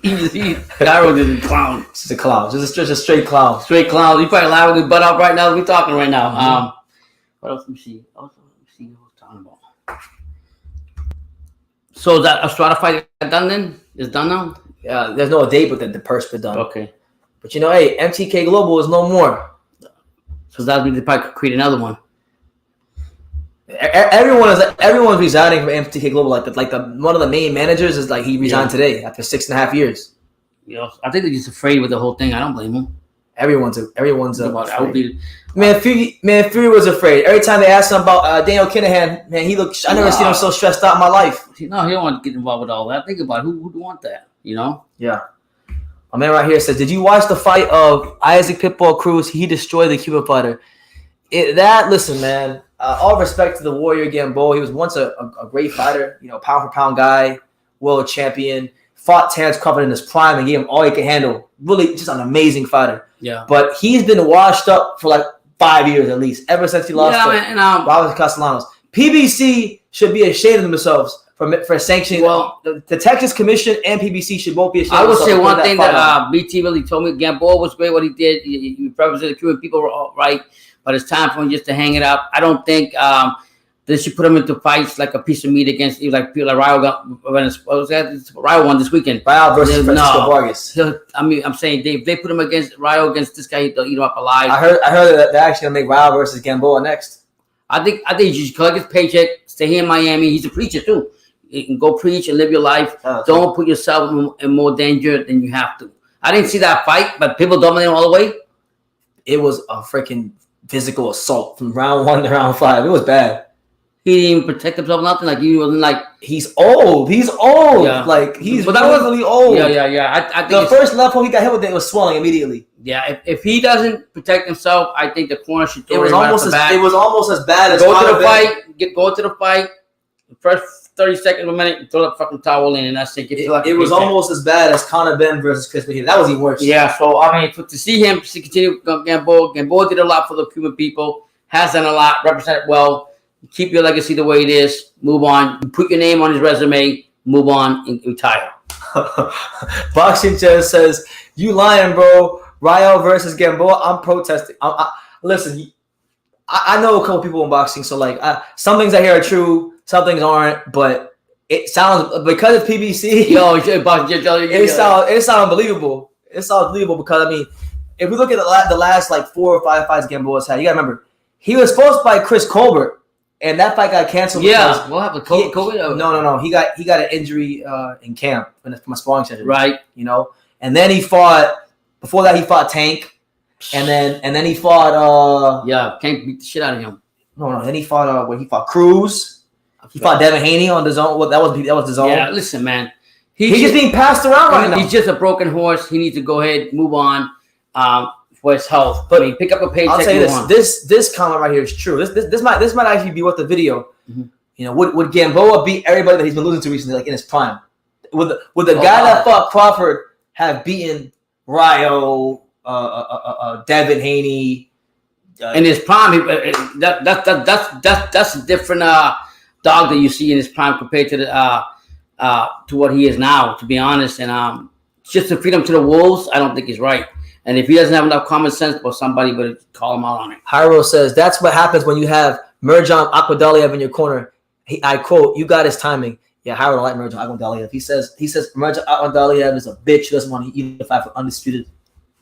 Hyro didn't clown. Just a clown. Just a straight clown. Straight clown. You probably laughing his butt out right now. We're talking right now. Mm-hmm. What else? Let me see. What we're talking about. So is that Estrada fight done then? It's done now? Yeah, there's no date, but the purse been done. Okay. But you know, hey, MTK Global is no more. So that means they probably could create another one. Everyone's resigning from MTK Global. Like one of the main managers is like he resigned today after 6.5 years. Yeah, I think they're just afraid with the whole thing. I don't blame them. Everyone's afraid. Man, Fury was afraid. Every time they asked him about Daniel Kinahan, man, he looked. I never seen him so stressed out in my life. No, he don't want to get involved with all that. Think about it. Who would want that? You know? Yeah. A man right here says, "Did you watch the fight of Isaac Pitbull Cruz? He destroyed the Cuban fighter." Listen, man. All respect to the Warrior Gamboa. He was once a great fighter. You know, pound for pound guy, world champion. fought Terence Crawford in his prime and gave him all he could handle. Really, just an amazing fighter. Yeah. But he's been washed up for like 5 years at least, ever since he lost to Robert Castellanos. PBC should be ashamed of themselves for sanctioning. Well, the Texas Commission and PBC should both be ashamed. I would say one thing that BT really told me, Gamboa was great what he did. He represented the Cuban people right, but it's time for him just to hang it up. I don't think they should put him into fights like a piece of meat against like people like Ryo got. Ryo won this weekend. Ryo versus Francisco Vargas. I'm saying they put him against Ryo against this guy, they'll eat him up alive. I heard that they're actually gonna make Ryo versus Gamboa next. I think you should collect his paycheck, stay here in Miami. He's a preacher too. You can go preach and live your life. Don't put yourself in more danger than you have to. I didn't see that fight, but people dominated all the way. It was a freaking physical assault from round 1 to round 5. It was bad. He didn't even protect himself, nothing. Like he wasn't like he's old. He's old. Yeah. Like he's really old. Yeah. I think the first left hook he got hit with, it was swelling immediately. Yeah, if he doesn't protect himself, I think the corner should throw it was almost as bad as go to the fight. First 30 seconds of a minute, throw that fucking towel in, and that's it. It was almost as bad as Conor Ben versus Chris Mejia. That was even worse. Yeah, so I mean, to see him continue Gamboa did a lot for the Cuban people, has done a lot, represented well. Keep your legacy the way it is. Move on. Put your name on his resume. Move on and retire. Boxing just says, "You lying, bro? Ryo versus Gamboa. I'm protesting." Listen, I know a couple people in boxing, so like some things I hear are true, some things aren't. But it sounds because it's PBC. It sounds unbelievable. It sounds unbelievable because I mean, if we look at the last like 4 or 5 fights Gamboa's had, you gotta remember he was supposed to fight Chris Colbert. And that fight got canceled. Yeah, what happened? COVID? No. He got an injury in camp from a sparring session. Right. You know, and then he fought. Before that, he fought Tank, and then he fought. Tank beat the shit out of him. No. Then he fought. He fought Cruz. He fought Devin Haney on the zone. Well, that was the zone. Yeah, listen, man. He's just being passed around right now. He's just a broken horse. He needs to go ahead, move on. For his health, but I mean, pick up a paycheck. I'll tell you this comment right here is true. This might actually be worth the video. Mm-hmm. You know, would Gamboa beat everybody that he's been losing to recently, like in his prime? Would the guy that fought Crawford have beaten Ryo, Devin Haney in his prime? That's a different dog that you see in his prime compared to what he is now. To be honest, and just to feed him to the wolves, I don't think he's right. And if he doesn't have enough common sense, well, somebody would call him out on it. Hyro says, that's what happens when you have Mirjan Akhmadaliev in your corner. I quote, "You got his timing." Yeah, Hyro don't like Mirjan Akhmadaliev. He says Mirjan Akhmadaliev is a bitch. He doesn't want to eat the fight for undisputed.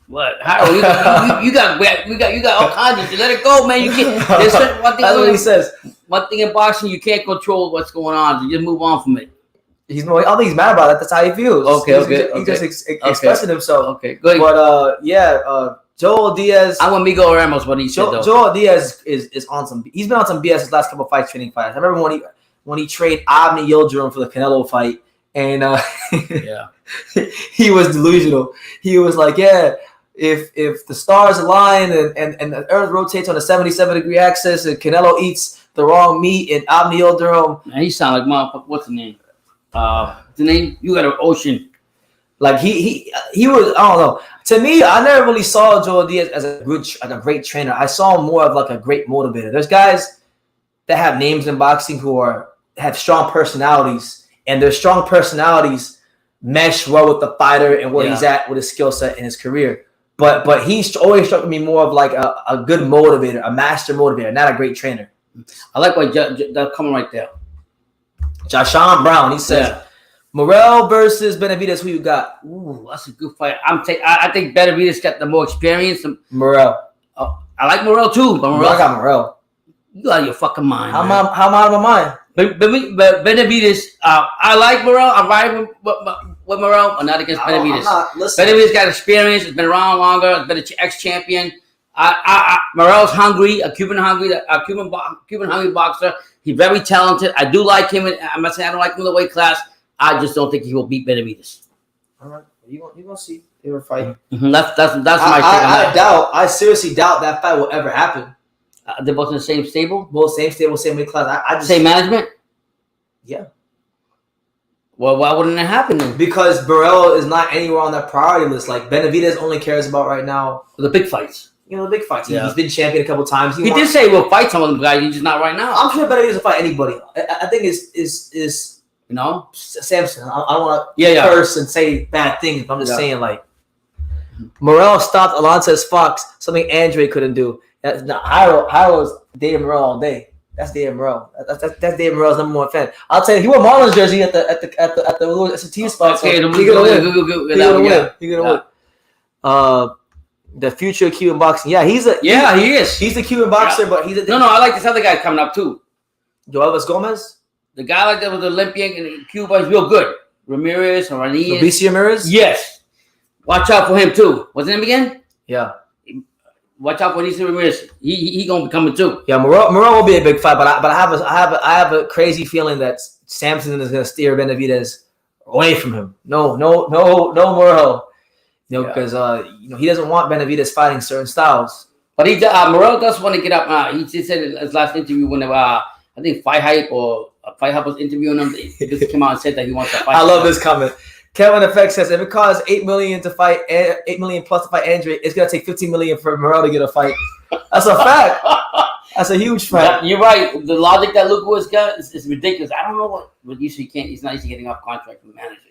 What? Hyro, you got all kinds of shit. Let it go, man. You can't. There's one thing. That's what he says. One thing in boxing, you can't control what's going on. You just move on from it. I don't think he's mad about it. That's how he feels. Okay. He just expressing himself. Okay, good. But Joel Diaz. I want Miguel Ramos what he said though. Joel Diaz is on some. He's been on some BS his last couple of fights, training fights. I remember when he trained Avni Yildirim for the Canelo fight, and he was delusional. He was like, if the stars align and the Earth rotates on a 77-degree axis, and Canelo eats the wrong meat, and Avni Yildirim. Man, he sound like motherfucker. What's the name? The name you got an ocean. Like he was, I don't know. To me, I never really saw Joel Diaz as a great trainer. I saw him more of like a great motivator. There's guys that have names in boxing who have strong personalities, and their strong personalities mesh well with the fighter and where he's at with his skill set in his career. But he's always struck me more of like a good motivator, a master motivator, not a great trainer. I like what that's coming right there. Jashawn Brown, he says, Morrell versus Benavidez, who you got? Ooh, that's a good fight. I think Benavidez got the more experience. Morrell. I like Morrell too. But I got Morrell. You out of your fucking mind. How am I out of my mind? But Benavidez, I like Morrell. I'm riding with Morrell, but not against Benavidez. Benavidez got experience. Has been around longer. Has been an ex-champion. Morrell's hungry, a Cuban hungry boxer. He's very talented. I do like him. I'm not saying I don't like him in the weight class. I just don't think he will beat Benavidez. All right, you gonna see they were fighting. Mm-hmm. That's my take. I seriously doubt that fight will ever happen. They're both in the same stable. Both same stable, same weight class. I just same management. Yeah. Well, why wouldn't it happen then? Because Burrell is not anywhere on that priority list. Like Benavidez only cares about right now the big fights. You know, the big fights. He's been champion a couple times. He did say we'll fight some of them guys. He's just not right now. I'm sure Benavidez will fight anybody. I think is you know, Samson. I don't want to curse and say bad things. But I'm just saying, like, Morrell stopped Alonces Fox, something Andre couldn't do. Hyro's dating Morrell all day. That's David Morrell. That's David Morrell's number one fan. I'll tell you, he wore Marlins jersey at the little SAT spot. Okay, so he's gonna win. He's gonna win. The future of Cuban boxing. Yeah, he is. He's the Cuban boxer, but he's no. I like this other guy coming up too. Joelvis Gomez. The guy like that was the Olympian in Cuba. He's real good. Ramirez or Ranillas. BC Ramirez. Yes. Watch out for him too. What's his name again? Yeah. Watch out for BC Ramirez. He gonna be coming too. Yeah, Morrell will be a big fight, but I have a crazy feeling that Samson is gonna steer Benavidez away from him. No, Morrell. You know, because he doesn't want Benavidez fighting certain styles. But Morrell does want to get up. He just said in his last interview when I think Fight Hype was interviewing him. He just came out and said that he wants to fight. I love this comment. Kevin Effect says if it costs $8 million to fight, $8 million plus to fight Andre, it's gonna take $15 million for Morrell to get a fight. That's a fact. That's a huge fact. You're right. The logic that Luke was got is ridiculous. I don't know what usually can't. He's not usually getting off contract from managers.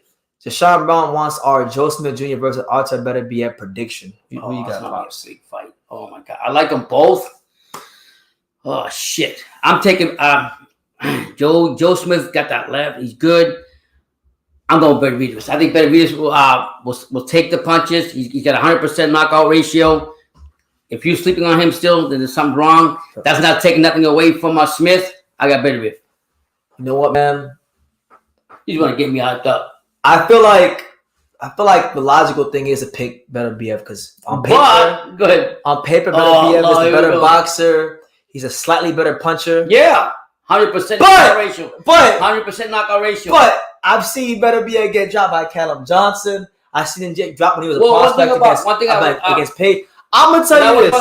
Deshaun Brown wants our Joe Smith Jr. versus Arthur better be a prediction. Who you got? That's a big fight. Oh my god, I like them both. Oh shit, I'm taking Joe Smith got that left. He's good. I'm going Benavidez. I think Benavidez will take the punches. He's got 100% knockout ratio. If you're sleeping on him still, then there's something wrong. That's not taking nothing away from Smith. I got Benavidez. You know what, man? He's going to get me hyped up. I feel like the logical thing is to pick Beterbiev because on paper, go ahead. On paper, Beterbiev is a better boxer. He's a slightly better puncher. Yeah, 100% knockout ratio. But 100% knockout ratio. But I've seen Beterbiev get dropped by Callum Johnson. I've seen him get dropped when he was a prospect against Pate. I'm gonna tell you this: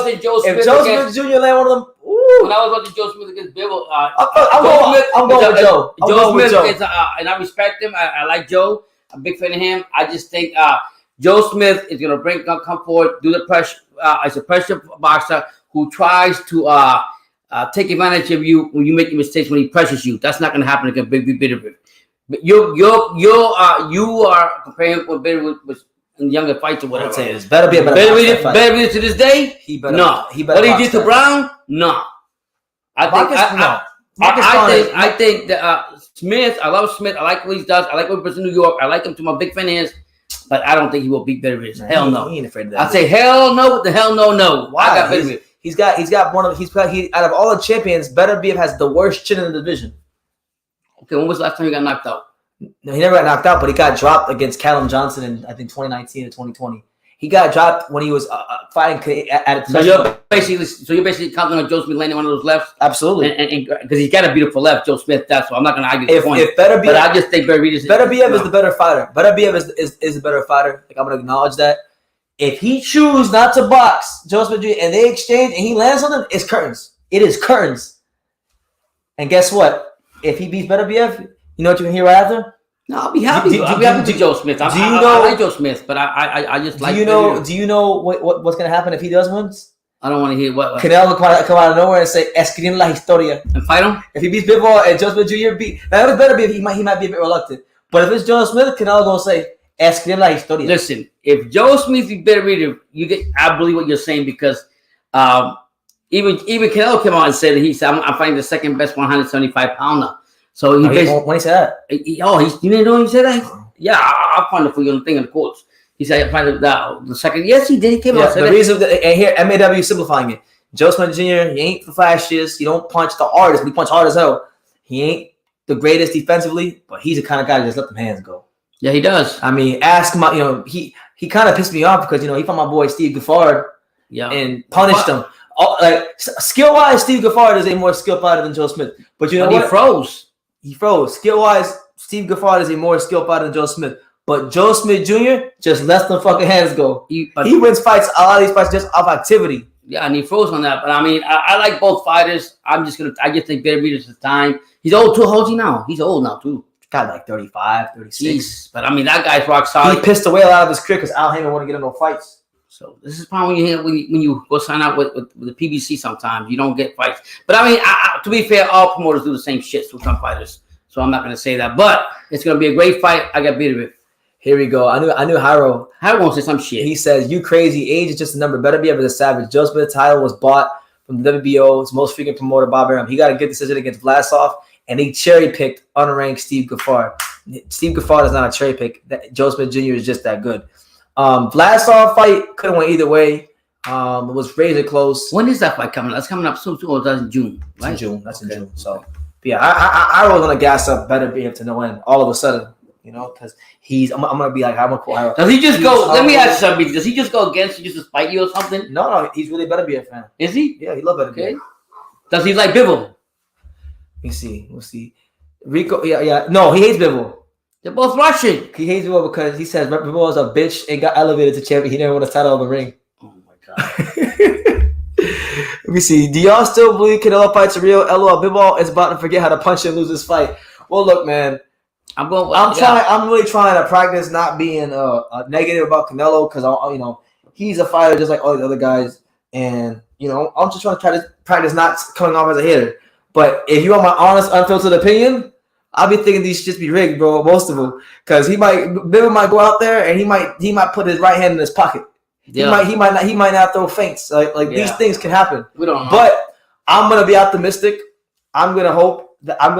if Joe Smith Jr. land one of them, when I was watching Joe Smith against Bivol, I'm going with Joe. Joe Smith is, and I respect him. I like Joe. I'm a big fan of him. I just think Joe Smith is gonna come forward, do the pressure as a pressure boxer who tries to take advantage of you when you make your mistakes when he pressures you. That's not gonna happen against Big Beterbiev. But you are comparing with Beterbiev with in younger fights or whatever. I'd say it's better be a better Beterbiev to this day. No. What he did to Brown? No. I think that Smith. I love Smith. I like what he does. I like what he does in New York. I like him to my big fan is, but I don't think he will beat Beterbiev. Hell no. He ain't afraid of that. I say hell no. What the hell no? Why? I got Beterbiev. He's got one of out of all the champions, Beterbiev has the worst chin in the division. Okay, when was the last time he got knocked out? No, he never got knocked out, but he got dropped against Callum Johnson in I think 2019 or 2020. He got dropped when he was fighting at. So you're basically counting on Joe Smith landing one of those lefts. Absolutely, and because he's got a beautiful left, Joe Smith. That's why I'm not going to argue the point. If Beterbiev, but I just think Beterbiev is the better fighter. Beterbiev is the better fighter. Like I'm going to acknowledge that. If he chooses not to box Joe Smith Jr. and they exchange and he lands on them, it's curtains. It is curtains. And guess what? If he beats Beterbiev, you know what you can hear right after? No, I'll be happy. I'll be happy to Joe Smith. I like Joe Smith, but I just like. Do you know what's gonna happen if he does win? I don't want to hear what. Canelo come out of nowhere and say "Escribir la historia" and fight him. If he beats Bivol and Joe Smith Jr. Now it better be. He might be a bit reluctant. But if it's Joe Smith, Canelo gonna say "Escribir la historia." Listen, if Joe Smith is better reader, I believe what you're saying because even Canelo came out and said he said I'm fighting the second best 175 pounder. So when he said that, you didn't know he said that? Yeah, I'll find it for you on the thing in the quotes. He said, the second. Yes, he did. He came out. The reason, and here, MAW simplifying it. Joe Smith Jr., he ain't the flashiest. He don't punch the hardest, but he punch hard as hell. He ain't the greatest defensively, but he's the kind of guy that just let them hands go. Yeah, he does. I mean, ask him, he kind of pissed me off because, he fought my boy Steve Gaffard and punished him. Skill-wise, Steve Gaffard is a more skilled fighter than Joe Smith. But you know what? He froze. Skill-wise, Steve Gaffard is a more skilled fighter than Joe Smith. But Joe Smith Jr. just lets them fucking hands go. He wins fights, a lot of these fights just off activity. Yeah, and he froze on that. But I mean, I like both fighters. I just think Beterbiev is time. He's old too. How old is he now? He's old now too. got like 35, 36. Jeez. But I mean, that guy's rock solid. He pissed away a lot of his career because Al Heyman wouldn't get in no fights. So this is probably when you go sign out with the PBC. Sometimes you don't get fights. But I mean, to be fair, all promoters do the same shit to some fighters. So I'm not gonna say that. But it's gonna be a great fight. I got beat of it. Here we go. I knew Hyro. Hyro won't say some shit. He says, "You crazy? Age is just a number. Better be ever the savage." Joe Smith title was bought from the WBO's most frequent promoter, Bob Arum. He got a good decision against Vlasov, and he cherry-picked unranked Steve Gaffard. Steve Gaffard is not a cherry pick. Joe Smith Jr. is just that good. Vlasov fight could have went either way. It was razor close. When is that fight coming up? That's coming up soon, or that's in June, right? It's in June. That's in June. So, yeah, I was gonna gas up. Better be him to no end. All of a sudden, because I'm gonna be like, I'm gonna call Hyro. Does he just go? Let me ask you something. Does he just go against you just to spite you or something? No, he's really better be a fan. Is he? Yeah, he love better. Okay. Does he like Bivol? We'll see. Rico, yeah. No, he hates Bivol. They're both Russian. He hates Bivol because he says Bivol is a bitch and got elevated to champion. He never won a title in the ring. Oh my god. Let me see. Do y'all still believe Canelo fights are real? LOL. Bivol is about to forget how to punch and lose his fight. Well, look, man. I'm really trying to practice not being negative about Canelo because he's a fighter just like all the other guys, and I'm just trying to practice not coming off as a hitter. But if you want my honest, unfiltered opinion, I'll be thinking these shits be rigged, bro. Most of them, because Bivol might go out there and he might put his right hand in his pocket. Yeah. He might not throw feints. These things can happen. We don't know. But I'm gonna be optimistic. I'm gonna hope and I'm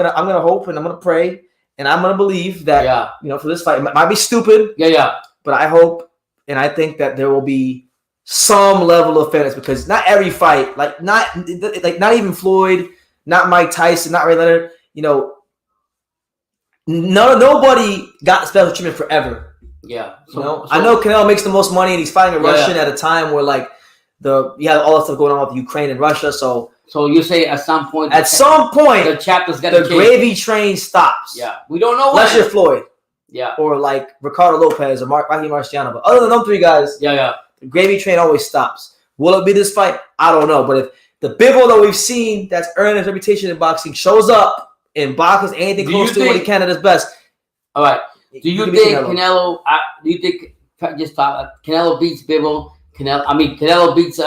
gonna pray. And I'm gonna believe that for this fight, it might be stupid. Yeah. But I hope and I think that there will be some level of fairness because not every fight, not even Floyd, not Mike Tyson, not Ray Leonard, nobody got special treatment forever. Yeah. I know Canelo makes the most money and he's fighting a Russian at a time where you have all that stuff going on with Ukraine and Russia. So you say at some point the chapter's got to change. The gravy train stops. Yeah, we don't know unless you're Floyd. Yeah, or like Ricardo Lopez or Rocky Marciano. But other than them three guys, the gravy train always stops. Will it be this fight? I don't know. But if the Bivol that we've seen that's earned his reputation in boxing shows up in boxing anything close to what he can at his best. All right. Do you think Canelo? Do you think Canelo beats Bivol? Canelo beats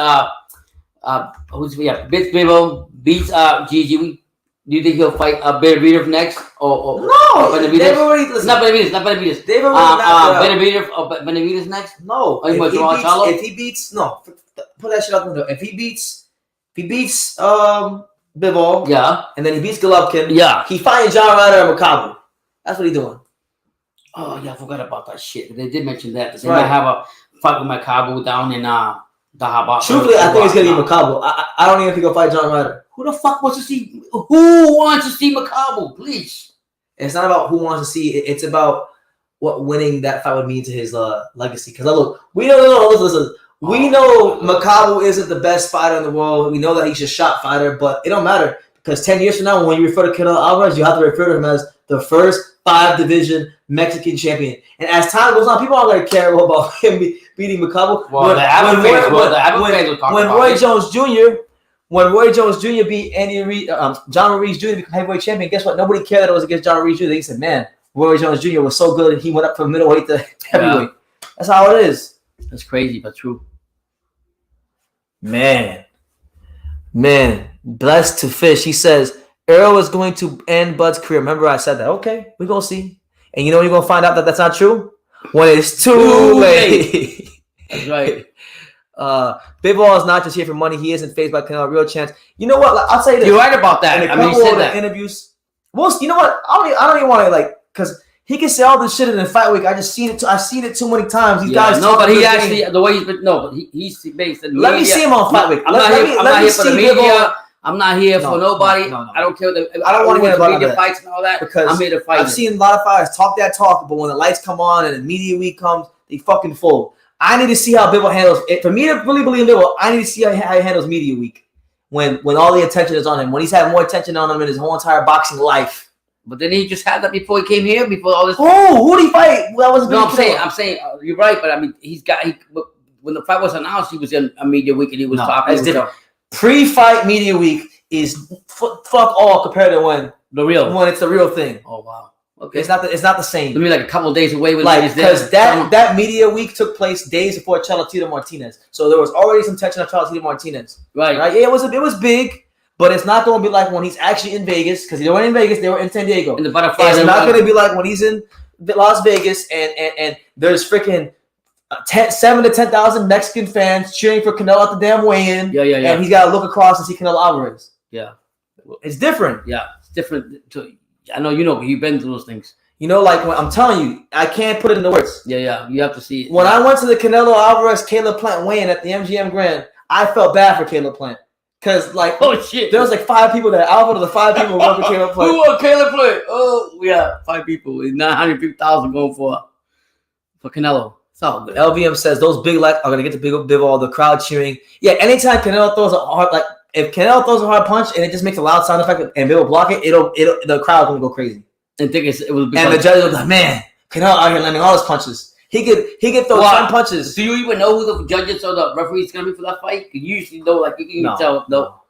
beats Bivol, beats Gigi. Do you think he'll fight Benavidez next? Or no, Benavidez? They've already Not Benavidez. They've already Benavidez next? No. If he beats put that shit out the window. If he beats Bivol, and then he beats Golovkin, he fighting John Ryder and Makabu. That's what he's doing. Oh yeah, I forgot about that shit. They did mention that. They might have a fight with Makabu down in Truthfully, I think it's gonna be Makabu. I don't even think he'll fight John Ryder. Who the fuck wants to see? Who wants to see Makabu? Please. It's not about who wants to see. It's about what winning that fight would mean to his legacy. Because look, we know Makabu isn't the best fighter in the world. We know that he's a shot fighter, but it don't matter because 10 years from now, when you refer to Canelo Alvarez, you have to refer to him as the first 5-division Mexican champion. And as time goes on, people aren't going to care about him beating Makabu. When Roy Jones Jr. beat Andy Reid, John Reed Jr. to become heavyweight champion, guess what? Nobody cared that it was against John Reed Jr. They said, man, Roy Jones Jr. was so good, he went up from middleweight to heavyweight. That's how it is. That's crazy, but true. Man, blessed to fish. He says, Errol is going to end Bud's career. Remember I said that. Okay, we're going to see. And you know you're going to find out that that's not true? When it's too late. That's right. Bivol is not just here for money. He isn't phased by Canelo. Real chance. You know what? I'll say this. You're right about that. In a couple of the interviews. Well, you know what? I don't even want to because he can say all this shit in the fight week. I've seen it too many times. These guys. No, but he actually the way he's based in. Let me see him on fight week. I'm not here for the media. I'm not here for nobody. No. I don't care. I don't want to hear about media fights and all that because I'm here to fight. I've seen a lot of fighters talk that talk, but when the lights come on and the media week comes, they fucking fold. I need to see how Bivol handles it. For me to really believe in Bivol, I need to see how he handles media week when all the attention is on him. When he's had more attention on him in his whole entire boxing life. But then he just had that before he came here. Before all this. Who did he fight? I'm saying you're right, but I mean when the fight was announced, he was in a media week and he was talking. That's different. Pre-fight media week is fuck all compared to when it's the real thing. Oh wow. Okay. It's not the same. I mean, like a couple of days away with because that media week took place days before Tito Martinez, so there was already some tension on Tito Martinez. Right. Yeah, it was big, but it's not going to be like when he's actually in Vegas, because they weren't in Vegas, they were in San Diego. And the butterfly. It's not going to be like when he's in Las Vegas and there's freaking 7 to 10,000 Mexican fans cheering for Canelo at the damn weigh-in. Yeah. And he's got to look across and see Canelo Alvarez. Yeah. It's different. Yeah, it's different. I know but you've been through those things. Like when I'm telling you, I can't put it into words. Yeah, you have to see it. When I went to the Canelo Alvarez Caleb Plant weigh-in at the MGM Grand, I felt bad for Caleb Plant. Because, oh shit, there was 5 people there. Out of the 5 people who went for Caleb Plant. Who won Caleb Plant? Oh, yeah, 5 people. 950,000 going for Canelo. It's all good. LVM says those big are going to get the big Bivol, the crowd cheering. Yeah, anytime Canelo throws a hard, if Canelo throws a hard punch and it just makes a loud sound effect and Bivol block it, the crowd going to go crazy. And think it will be. And the judge will be like, man, Canelo out here landing all his punches. He could throw 10 punches. Do you even know who the judges or the referees going to be for that fight? You usually know, you can tell. No.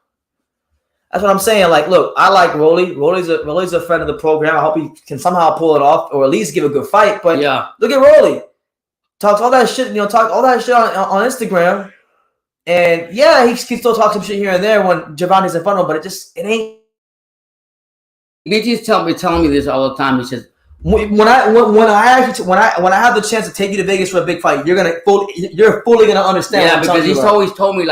That's what I'm saying. Look, I like Rolly. Rolly's a friend of the program. I hope he can somehow pull it off or at least give a good fight. But look at Rolly. Talks all that shit, talk all that shit on Instagram. And yeah, he can still talk some shit here and there when Gervonta's in front of him, but it ain't. BT's telling me this all the time. He says, when I have the chance to take you to Vegas for a big fight, you're fully gonna understand. Yeah, because he's always told me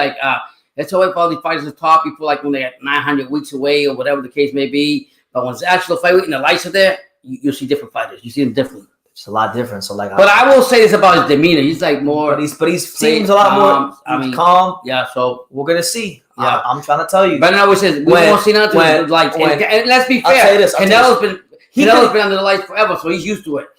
it's always all these fighters at the top. People when they're 900 weeks away or whatever the case may be. But when it's the actual fight week and the lights are there, you'll see different fighters. You see them differently. It's a lot different. So but I will say this about his demeanor. He's more. But he seems a lot more calm. Yeah. So we're gonna see. Yeah. I'm trying to tell you. But I always says we won't see nothing. And let's be fair. Canelo's been under the lights forever, so he's used to it.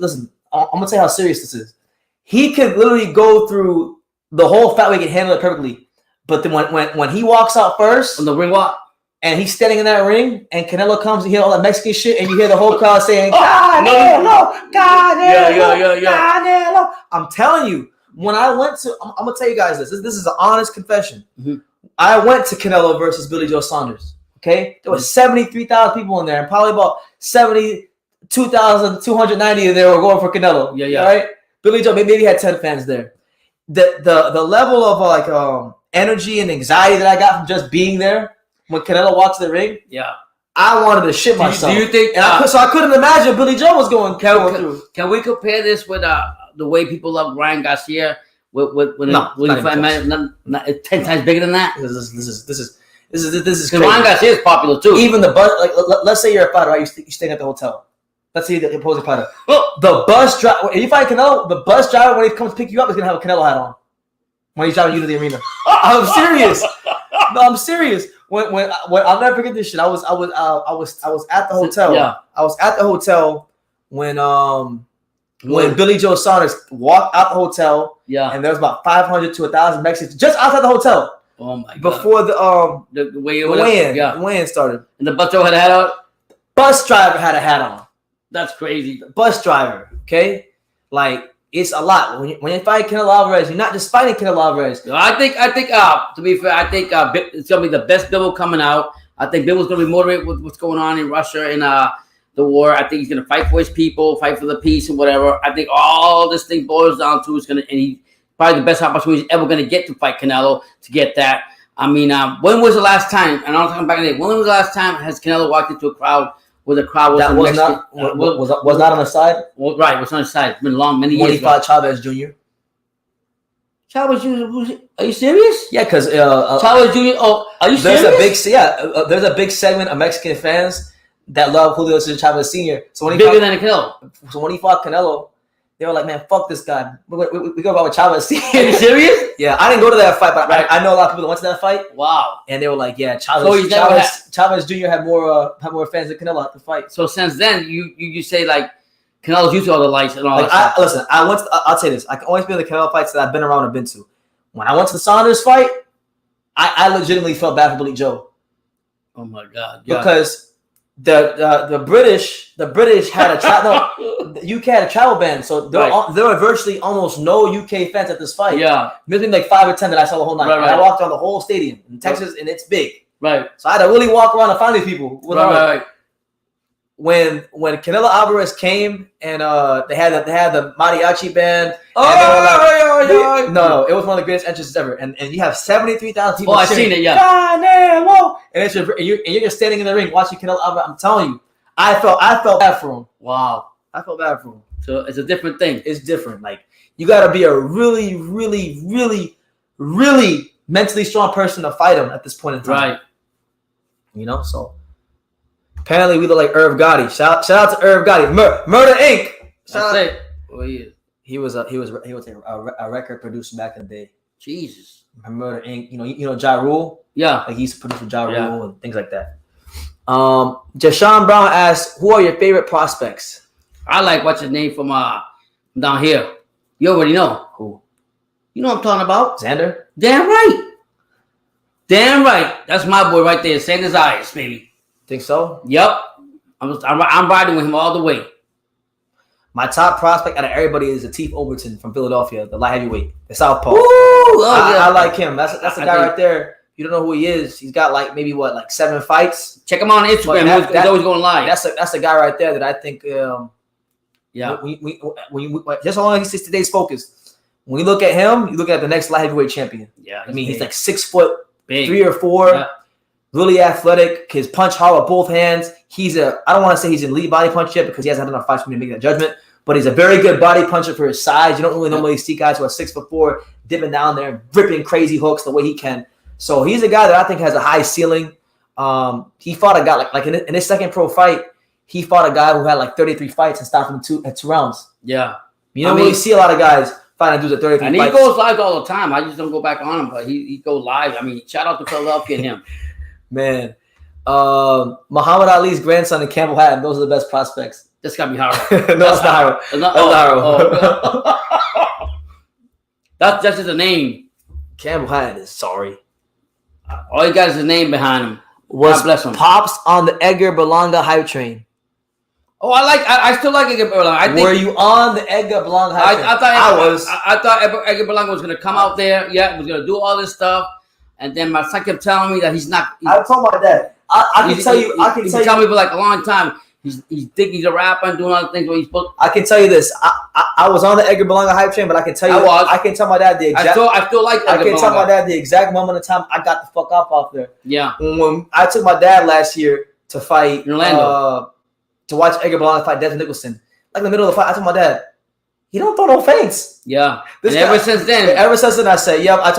Listen. I'm gonna tell you how serious this is. He could literally go through the whole fight week and handle it perfectly. But then when he walks out first on the ring walk. And he's standing in that ring, and Canelo comes and hear all that Mexican shit, and you hear the whole crowd saying, Canelo, Canelo. I'm telling you, when I went to, I'm going to tell you guys this is an honest confession. Mm-hmm. I went to Canelo versus Billy Joe Saunders, okay? There was 73,000 people in there, and probably about 72,290 of there were going for Canelo. Yeah. All right? Billy Joe maybe had 10 fans there. The level of energy and anxiety that I got from just being there, when Canelo walks to the ring, I wanted to shit myself. Do you think? So I couldn't imagine Billy Joe was going through. Can we compare this with the way people love Ryan Garcia? With 10 times bigger than that. This is crazy. Ryan Garcia is popular too. Even the bus, let's say you're a fighter, right? You're staying at the hotel. Let's say the opposing fighter. The bus driver. If you fight Canelo, the bus driver when he comes to pick you up is gonna have a Canelo hat on when he's driving you to the arena. I'm serious. No, I'm serious. When I'll never forget this shit. I was at the hotel. Yeah. I was at the hotel when Billy Joe Saunders walked out the hotel. Yeah. And there was about 500 to 1,000 Mexicans just outside the hotel. Oh my god. Before the weigh-in started. And the bus driver had a hat on? Bus driver had a hat on. That's crazy. The bus driver, okay? It's a lot. When you fight Canelo Alvarez, you're not just fighting Canelo Alvarez. I think. To be fair, I think it's gonna be the best Bivol coming out. I think Bivol's gonna be motivated with what's going on in Russia and the war. I think he's gonna fight for his people, fight for the peace and whatever. I think all this thing boils down to and he's probably the best opportunity he's ever gonna get to fight Canelo to get that. I mean, when was the last time? And I'm talking back in the day. When was the last time has Canelo walked into a crowd? Where the crowd was not on the side? Well, right, was on the side. It's been many years. When he fought Chavez Jr. Chavez Jr. Are you serious? Yeah, because Chavez Jr. Oh, are you serious? There's a big segment of Mexican fans that love Julio Chavez Sr. So when he bigger than Canelo. So when he fought Canelo, they were like, "Man, fuck this guy. We go about with Chavez Sr." Are you serious? Yeah, I didn't go to that fight, but right. I know a lot of people that went to that fight. Wow. And they were like, "Yeah, Chavez Jr. had more fans than Canelo at the fight." So since then, you say Canelo's used to all the lights and all that. Listen, I'll say this: I can only speak the Canelo fights that I've been around and been to. When I went to the Saunders fight, I legitimately felt bad for Billy Joe. Oh my god! Yeah. Because the British had the UK had a travel ban, so there were virtually almost no UK fans at this fight. Yeah, maybe 5 or 10 that I saw the whole night. Right. I walked around the whole stadium in Texas, and it's big. Right. So I had to really walk around and find these people. Right. when Canelo Alvarez came and they had the mariachi band. No, it was one of the greatest entrances ever. And you have 73,000 people. Oh, I've seen it. Yeah. Canelo, and you're just standing in the ring watching Canelo Alvarez. I'm telling you, I felt bad for him. Wow. I felt bad for him. So it's a different thing. It's different. Like you got to be a really, really, really, really mentally strong person to fight him at this point in time. Right. You know, so. Apparently, we look like Irv Gotti. Shout out to Irv Gotti. Murder Inc. Shout out. Well, he was a record producer back in the day. Jesus. Murder Inc. You know Ja Rule. Yeah. Like he used to produce with Ja Rule and things like that. Jashawn Brown asks, "Who are your favorite prospects?" I like what's his name from down here. You already know who. You know what I'm talking about? Xander. Damn right. Damn right. That's my boy right there. Xander's eyes, baby. Think so? Yep. I'm riding with him all the way. My top prospect out of everybody is Latif Overton from Philadelphia, the light heavyweight, the southpaw. I like him. That's the guy right there. You don't know who he is. He's got like maybe 7 fights. Check him on Instagram. He's always going live. That's the guy right there that I think. We just so long as he stays focused. When you look at him, you look at the next light heavyweight champion. Yeah. I mean, he's like 6 foot, big. 3 or 4. Yeah. Really athletic. His punch hard with both hands. I don't want to say he's an elite body punch yet because he hasn't had enough fights for me to make that judgment. But he's a very good body puncher for his size. You don't really normally see guys who are 6'4" dipping down there and ripping crazy hooks the way he can. So he's a guy that I think has a high ceiling. He fought a guy like in his second pro fight, he fought a guy who had like 33 fights and stopped him at 2 rounds. Yeah. You don't really see a lot of guys fighting dudes at 33 and fights. And he goes live all the time. I just don't go back on him, but he goes live. I mean, shout out to Philadelphia and him. Man, Muhammad Ali's grandson and Campbell Hatton, those are the best prospects. This got me horrible. No, it's not horrible. That's just a name. Campbell Hatton is sorry. All he got is his name behind him. God bless him. Pops on the Edgar Berlanga hype train. Oh, I still like Edgar Berlanga. Were you on the Edgar Berlanga hype train? I thought Edgar Berlanga was going to come out there. Yeah, was going to do all this stuff. And then my son kept telling me that he's not. I told my dad. I can tell you. He's been telling me for like a long time. He's thinking he's a rapper and doing other things. Where he's supposed. I can tell you this. I was on the Edgar Berlanga hype train, but I can tell you. I can tell my dad the exact. I still like Edgar I can Berlanga. tell my dad the exact moment of time I got the fuck off there. Yeah. When I took my dad last year to fight in Orlando to watch Edgar Berlanga fight Desmond Nicholson. Like in the middle of the fight, I told my dad, he don't throw no feints. Yeah. Ever since then, I said, yeah. I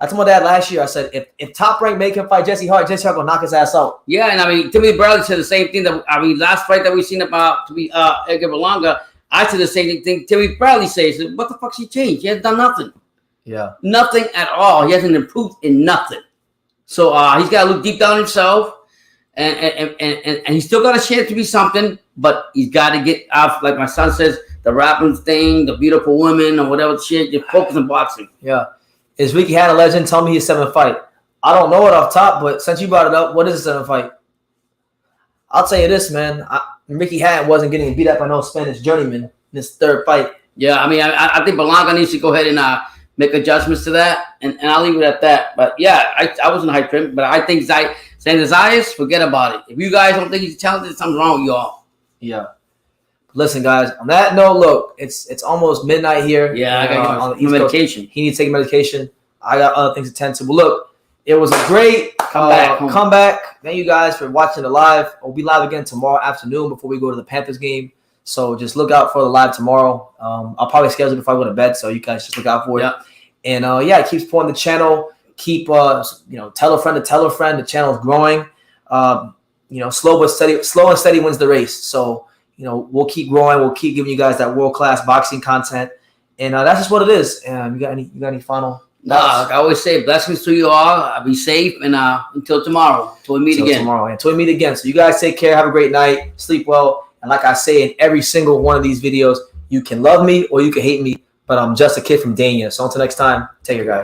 told my dad last year, I said, if Top Rank make him fight Jesse Hart gonna knock his ass out. Yeah, and I mean, Timothy Bradley said the same thing. Last fight that we seen about Edgar Berlanga, I said the same thing. Timothy Bradley says, what the fuck's he changed? He hasn't done nothing. Yeah. Nothing at all. He hasn't improved in nothing. So he's got to look deep down himself, and he's still got a chance to be something, but he's got to get off, like my son says, the rapping thing, the beautiful women, or whatever shit. Just focus on boxing. Yeah. Is Ricky Hatton a legend? Tell me his 7th fight. I don't know it off top, but since you brought it up, what is his 7th fight? I'll tell you this, man. Ricky Hatton wasn't getting beat up by no Spanish journeyman in his 3rd fight. Yeah, I mean, I think Berlanga needs to go ahead and make adjustments to that, and I'll leave it at that. But yeah, I wasn't hyped for him, but I think Xander Zayas, forget about it. If you guys don't think he's talented, something's wrong with y'all. Yeah. Listen, guys, on that note, look, it's almost midnight here. Yeah, I got medication. He needs to take medication. I got other things to tend to. But look, it was a great comeback. Thank you guys for watching the live. We'll be live again tomorrow afternoon before we go to the Panthers game. So just look out for the live tomorrow. I'll probably schedule it before I go to bed, so you guys just look out for it. And keep supporting the channel. Keep tell a friend to tell a friend. The channel is growing. Slow and steady wins the race. So we'll keep growing. We'll keep giving you guys that world-class boxing content. And that's just what it is. You got any final? Like I always say, blessings to you all. Be safe, and until tomorrow, till we meet again. So you guys take care. Have a great night. Sleep well. And like I say in every single one of these videos, you can love me or you can hate me, but I'm just a kid from Dania. So until next time, take care, guys.